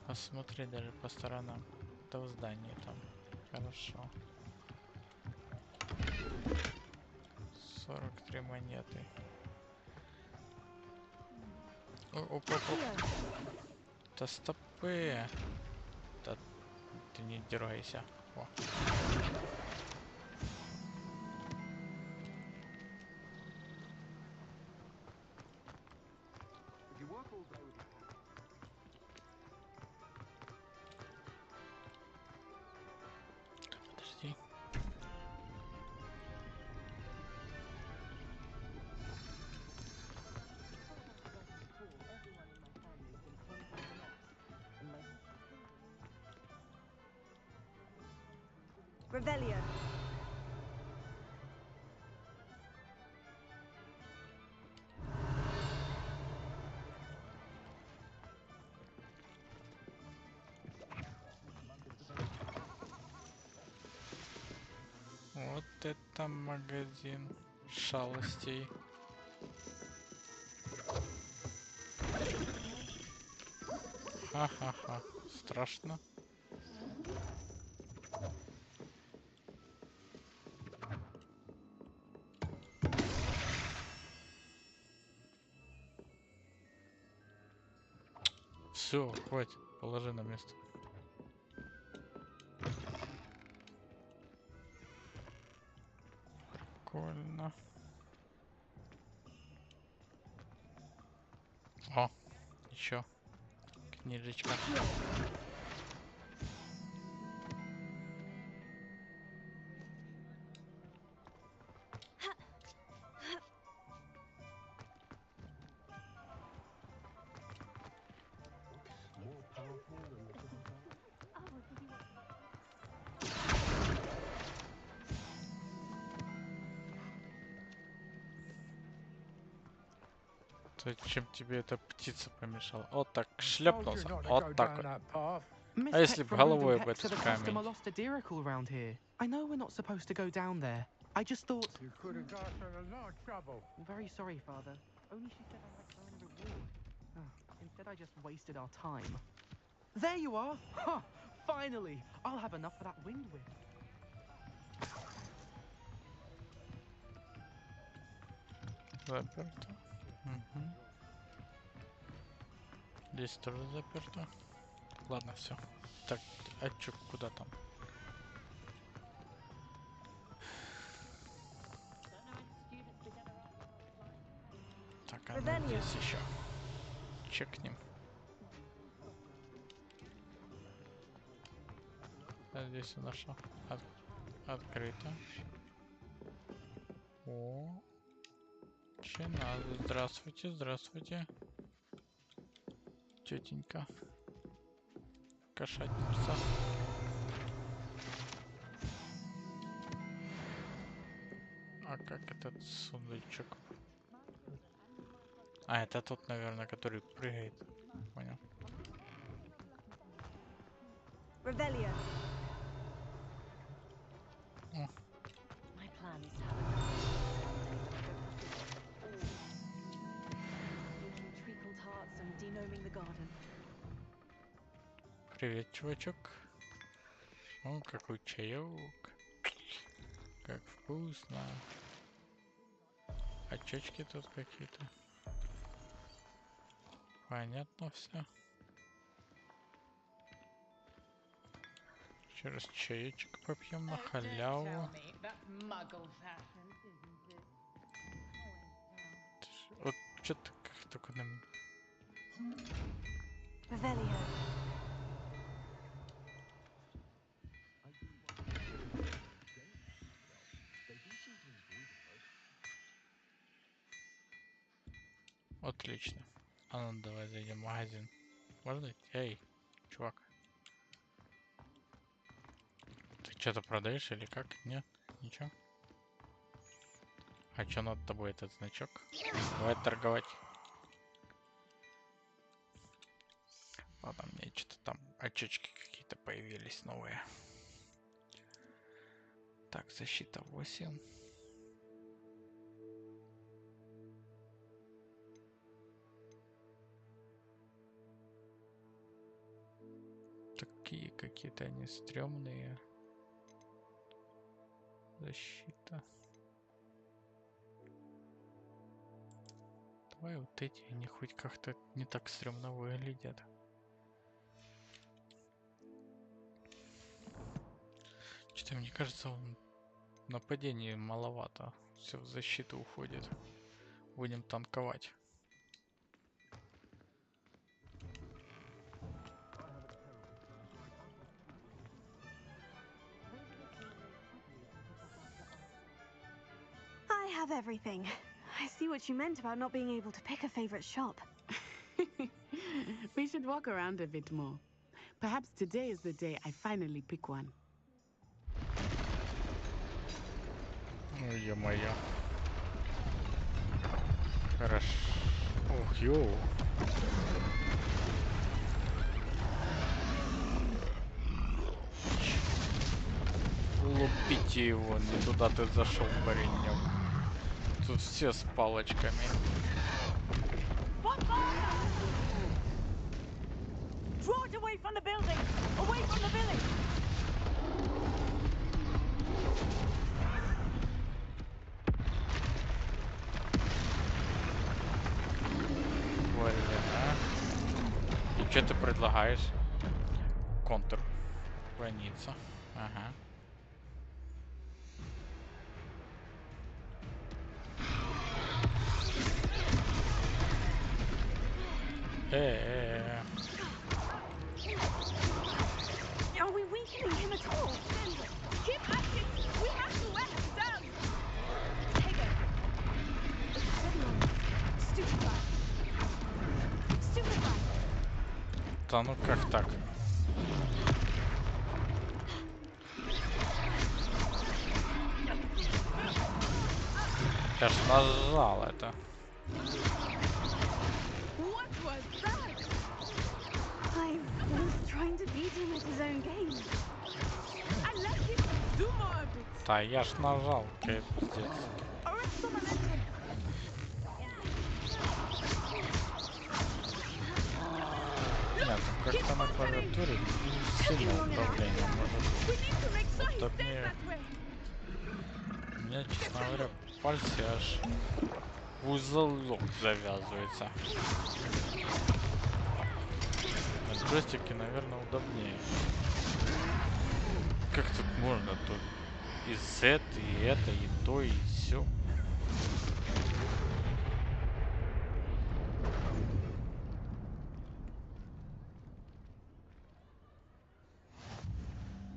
посмотреть даже по сторонам. Это в здании там. Хорошо. 43 монеты. Опа. Да стопы. Да ты не дергайся. О. Подожди. Revelio. Вот это магазин шалостей. Ха-ха-ха. Страшно. Все, хватит, положи на место. Прикольно. О, еще книжечка. Зачем тебе эта птица помешала? Вот так шлепнулся, вот так вот. А если бы головой об этот камень? I know we're not supposed to go down there. I just thought you could have got her a lot of trouble. I'm very sorry, Father. Only she said I might earn a reward. Instead, I just wasted our time. There you are! Huh! Finally! I'll have enough for that wind whip. Заперто. Угу. Здесь тоже заперто. Ладно, все. Так, а чё, куда там? Так, а ну здесь еще. Чекнем. А здесь у нас что? Открыто. О, чина. Здравствуйте, здравствуйте. Тетенька. Кошатница. А как этот сундучок? А, это тот, наверное, который прыгает. Понял. Revelio. Привет, чувачок. О, какой чаек. Как вкусно. Очечки тут какие-то. Понятно все. Еще раз чаечек попьем на халяву. Вот что-то как только нам... Отлично. А ну давай зайдем в магазин. Можно? Эй, чувак. Ты что-то продаешь или как? Нет? Ничего? А что над тобой этот значок? Давай торговать. Ладно, мне что-то там очечки какие-то появились новые. Так, защита 8. Такие какие-то они стрёмные. Защита. Давай вот эти, они хоть как-то не так стрёмно выглядят. Что-то мне кажется, нападений маловато. Все в защиту уходит. Будем танковать. I have everything. I see what you meant about not being able to pick a favorite shop. We should walk around a bit more. Perhaps today is the day I finally pick one. Ой, ё-моё. Хорошо. Ох, йоу. Лупите его, не туда ты зашел, паренек. Тут все с палочками. Draw it away from the building! Away from the village! И что ты предлагаешь? Контр. Граница. Ага. Are we weakening him at all? Keep at it! We have to wear him down! Take it! Stupefy! Stupefy! Да ну как так? Я ж нажал это. What was that? I was trying to beat him at his own game. I let him do more of it. Да я ж нажал, пиздец. Нет, ну как-то на клавиатуре не сильно управление может. Удобнее. У меня, честно говоря, пальцы аж в узелок завязывается. На джойстике, наверное, удобнее. Как тут можно? Тут и Z, и это, и то, и все.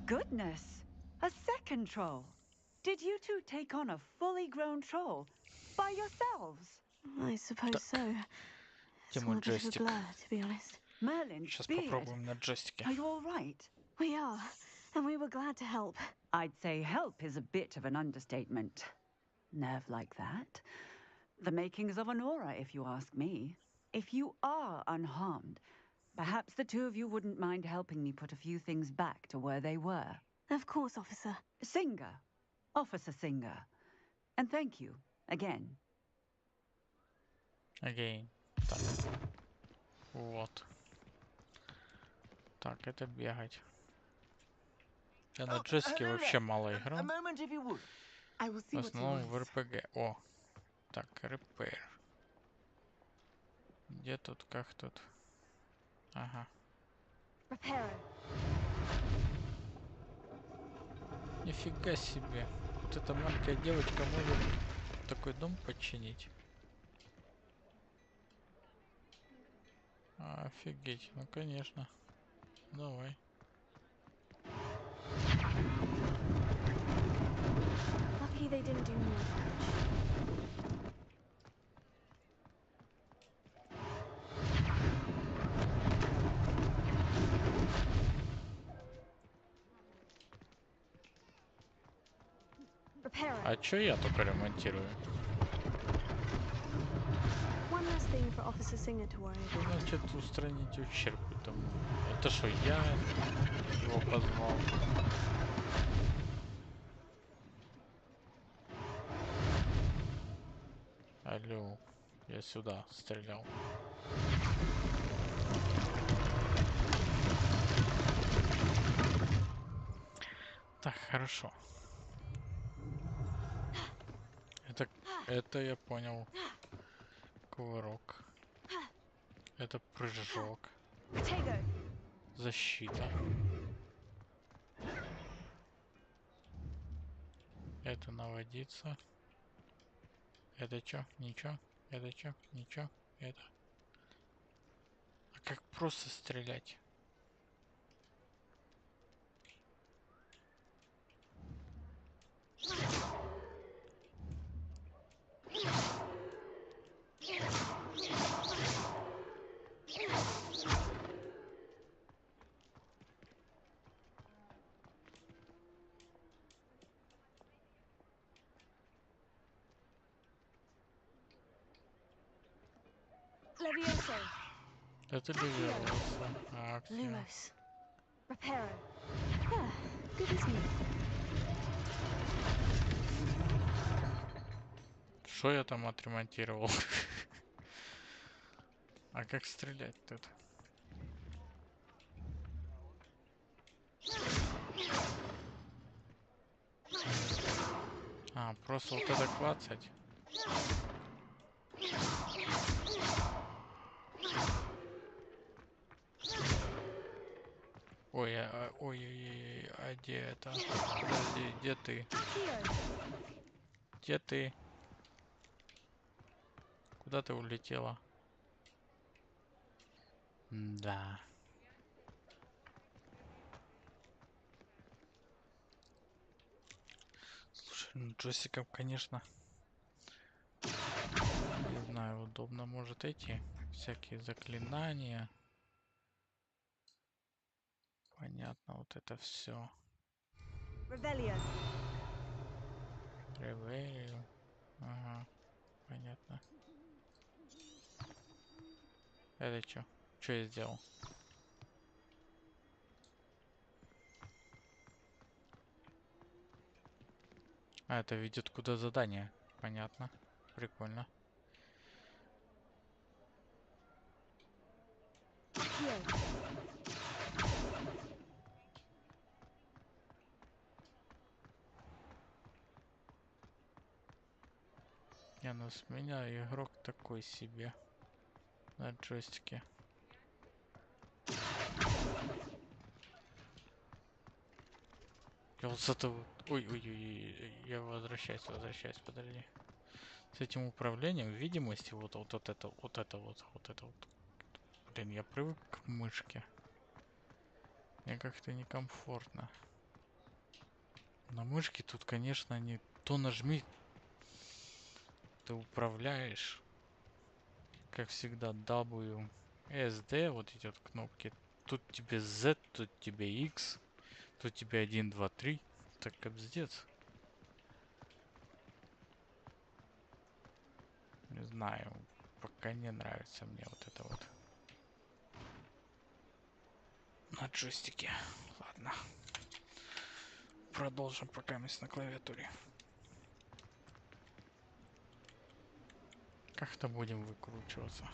Goodness! A second troll! Did you two take on a fully grown troll by yourselves? I suppose so. It's all a bit of a blur, to be honest. Merlin's Сейчас beard. попробуем на джойстике. Are you all right? We are, and we were glad to help. I'd say help is a bit of an understatement. Nerve like that. The makings of an aura, if you ask me. If you are unharmed, perhaps the two of you wouldn't mind helping me put a few things back to where they were. Of course, officer. Singer. Officer Singer. And thank you, again. Again. Так. Вот. Так, это бегать. Я на джойстике вообще мало играл. В основном в РПГ. О. Так, repair. Где тут, как тут? Ага. Нифига себе. Вот эта маленькая девочка может такой дом починить. Офигеть. Ну, конечно. Давай. Lucky they didn't do more damage. А чё я только ремонтирую? One last thing for Officer Singer to worry about. Значит, устранить ущерб этому. Это что, я его позвал? Алло, я сюда стрелял. Так, хорошо. Это я понял. Кувырок. Это прыжок. Защита. Это наводиться. Это чё? Ничего. Это чё? Ничего. Это. А как просто стрелять? Levioso. Это Левиоса. Акция. Lumos. Reparo. Ah, good as new. Что я там отремонтировал? А как стрелять тут? А, просто вот это клацать. Ой, ой, а где это? Подожди, где ты? Где ты? Куда ты улетела? Да. Слушай, ну джойстиком, конечно, не знаю, удобно может эти всякие заклинания. Понятно, вот это все. Revelio. Ревелью. Ага, понятно. Это что? Что я сделал? А, это ведет куда задание. Понятно. Прикольно. Не, ну с меня игрок такой себе на джойстике. Я вот с этого... Ой, я возвращаюсь, подожди. С этим управлением видимости, вот это. Блин, я привык к мышке. Мне как-то некомфортно. На мышке тут, конечно, не то нажми, ты управляешь. Как всегда, W, S, D, вот эти вот кнопки. Тут тебе Z, тут тебе X, тут тебе 1, 2, 3. Так капздец. Не знаю, пока не нравится мне вот это вот. На джойстике. Ладно. Продолжим пока мы на клавиатуре. Как-то будем выкручиваться.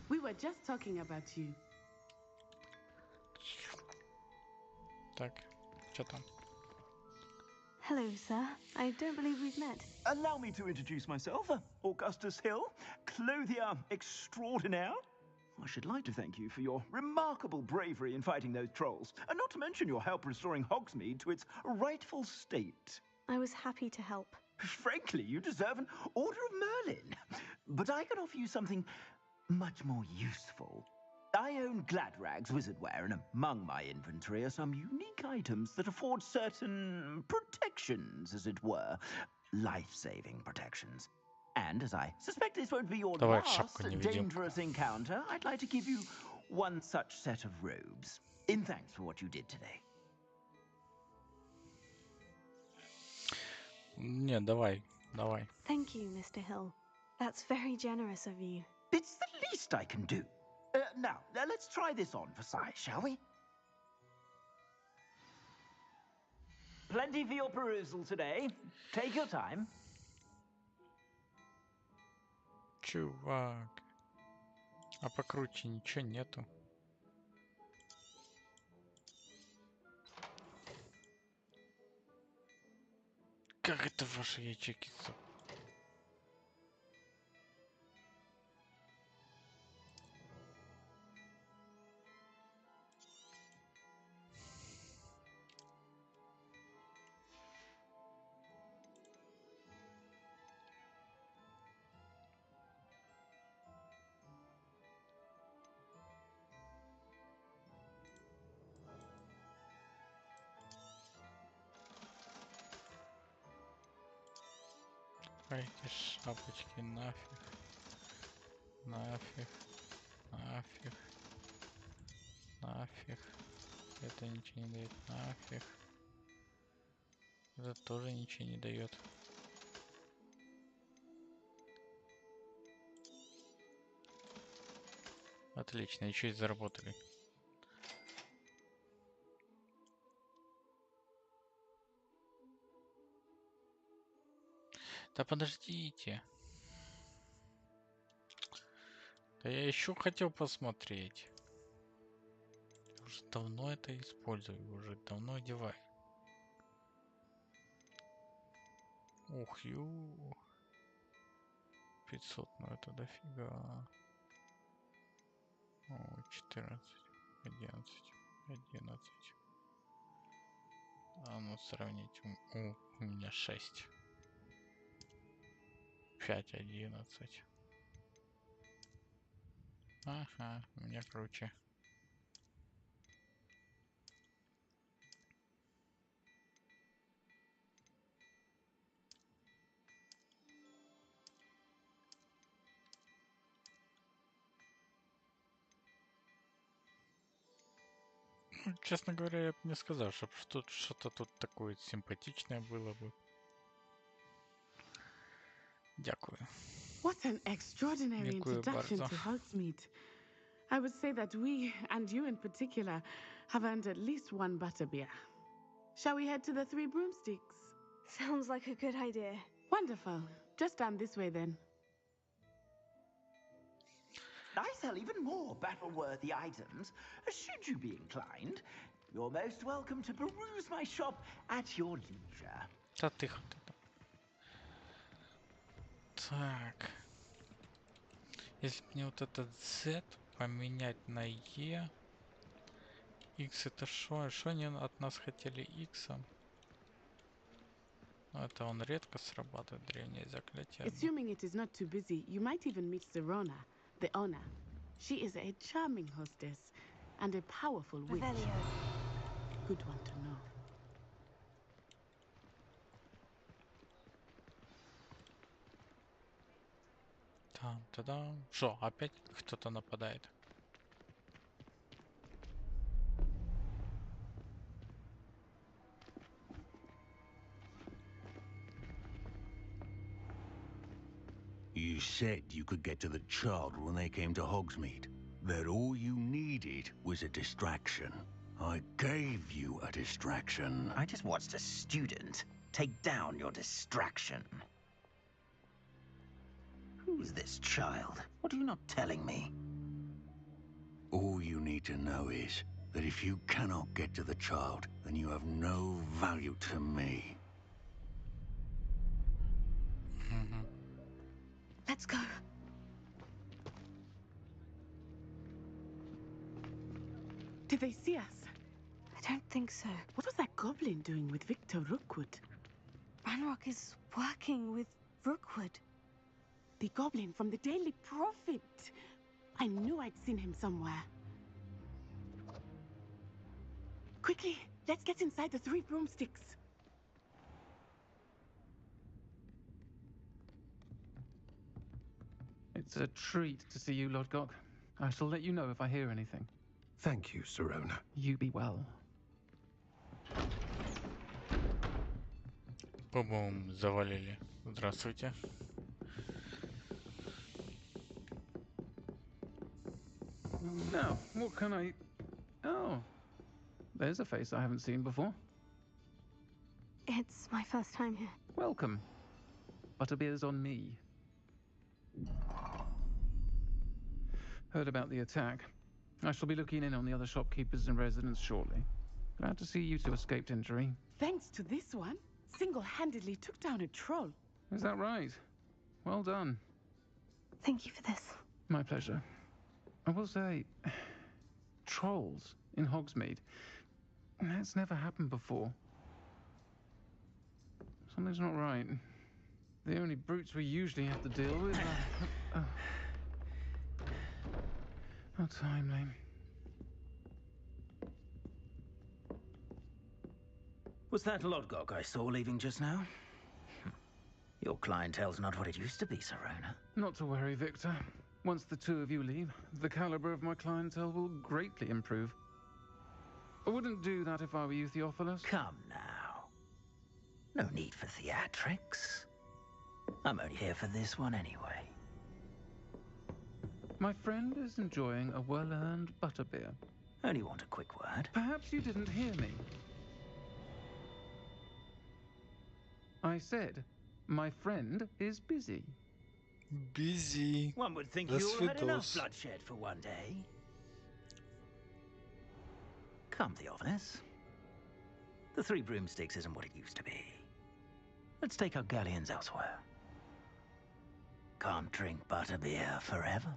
We were just talking about you. Так, что там? Hello, sir. I don't believe we've met. Allow me to introduce myself, Augustus Hill, clothier extraordinaire. I should like to thank you for your remarkable bravery in fighting those trolls, and not to mention your help restoring Hogsmeade to its rightful state. I was happy to help. Frankly, you deserve an Order of Merlin. But I can offer you something much more useful. I own Gladrag's wizardware, and among my inventory are some unique items that afford certain protections, as it were. Life-saving protections. And as I suspect this won't be your last dangerous encounter, I'd like to give you one such set of robes. In thanks for what you did today. Не, давай. Thank you, Mr. Hill. That's very generous of you. It's the least I can do. Now, let's try this on for size, shall we? Plenty for your perusal today. Take your time. Чувак. А покруче ничего нету. Как это ваши ячейки? Эти шапочки нафиг. Нафиг. Это ничего не дает. Нафиг. Это тоже ничего не дает. Отлично, еще и заработали. Да подождите. Да я еще хотел посмотреть. Уже давно это использую, уже давно одеваю. Ух, 500, ну это дофига. О, 14, 11. А ну сравнить. У меня 6. 5, 11. Ага, мне круче. Честно говоря, я бы не сказал, чтобы что-то тут такое симпатичное было бы. Дякую. What an extraordinary Dziękuję introduction bardzo. to Hogsmeade. I would say that we, and you in particular, have earned at least one butterbeer. Shall we head to the Three Broomsticks? Sounds like a good idea. Wonderful. Just down this way then. I sell even more battle-worthy items. Should you be inclined, you're most welcome to peruse my shop at your leisure. Да тихо ты там. Так. Если мне вот этот Z поменять на E. X это шо? Шо они от нас хотели X? Ну, это он редко срабатывает, древнее заклятие. Assuming it is not too busy, you might even meet Sirona, the owner. She is a charming hostess and a powerful witch. Good one to know. Там-та-дам. Шо, опять кто-то нападает? You said you could get to the child when they came to Hogsmeade. That all you needed was a distraction. I gave you a distraction. I just watched a student take down your distraction. Who's this child? What are you not telling me? All you need to know is that if you cannot get to the child, then you have no value to me. Let's go. Did they see us? I don't think so. What was that goblin doing with Victor Rookwood? Ranrock is working with Rookwood. The goblin from the Daily Prophet. I knew I'd seen him somewhere. Quickly, let's get inside the Three Broomsticks. It's a treat to see you, Lodgok. I shall let you know if I hear anything. Thank you, Sirona. You be well. Бум-бум, завалили. Здравствуйте. Now, what can I... Oh, there's a face I haven't seen before. It's my first time here. Welcome. Butterbeer's on me. Heard about the attack. I shall be looking in on the other shopkeepers and residents shortly. Glad to see you two escaped injury. Thanks to this one, single-handedly took down a troll. Is that right? Well done. Thank you for this. My pleasure. I will say, trolls in Hogsmeade. That's never happened before. Something's not right. The only brutes we usually have to deal with are... How timely. Was that Lodgok I saw leaving just now? Your clientele's not what it used to be, Sirona. Not to worry, Victor. Once the two of you leave, the caliber of my clientele will greatly improve. I wouldn't do that if I were you, Theophilus. Come now. No need for theatrics. I'm only here for this one anyway. My friend is enjoying a well-earned butterbeer. Only want a quick word. Perhaps you didn't hear me. I said, my friend is busy. Busy. One would think До you all had enough свидос. bloodshed for one day. Come, Theophilus. The Three Broomsticks isn't what it used to be. Let's take our galleons elsewhere. Can't drink butterbeer forever.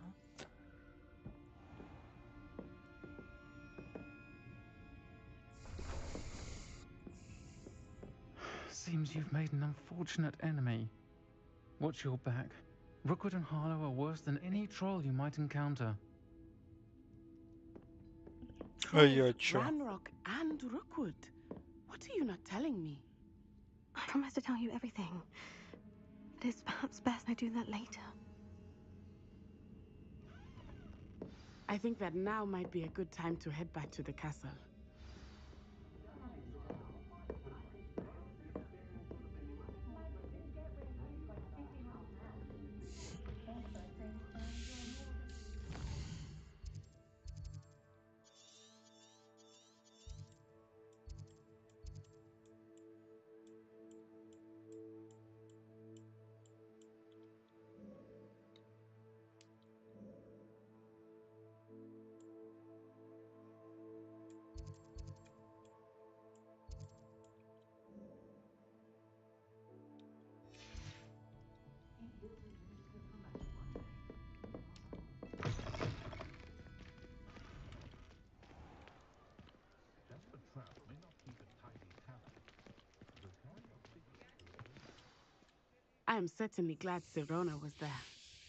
Seems you've made an unfortunate enemy. Watch your back. Rookwood and Harlow are worse than any troll you might encounter. Trolls, Ranrock, and Rookwood. What are you not telling me? I promise to tell you everything. But it's perhaps best I do that later. I think that now might be a good time to head back to the castle. I am certainly glad Sirona was there.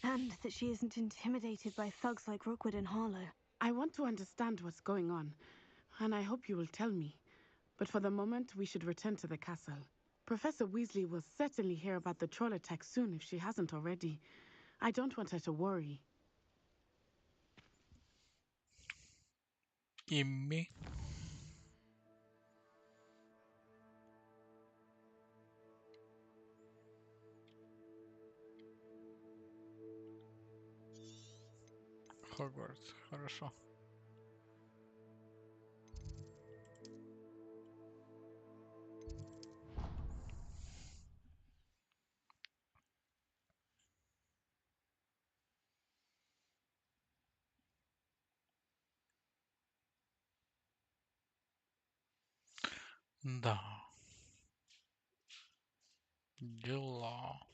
And that she isn't intimidated by thugs like Rookwood and Harlow. I want to understand what's going on, and I hope you will tell me. But for the moment, we should return to the castle. Professor Weasley will certainly hear about the troll attack soon if she hasn't already. I don't want her to worry. Имми. Хогвартс, хорошо. Да. Дела.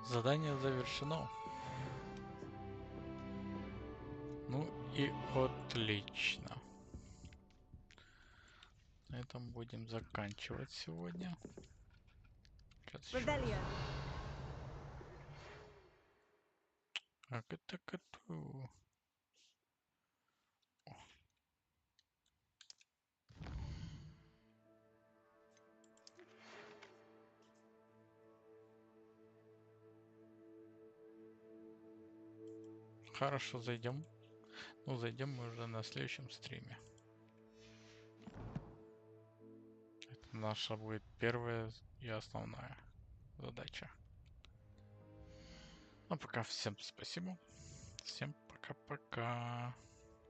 Задание завершено. Ну и отлично. На этом будем заканчивать сегодня. Как это коту? Хорошо, зайдем. Ну, зайдем мы уже на следующем стриме. Это наша будет первая и основная задача. А пока всем спасибо. Всем пока-пока.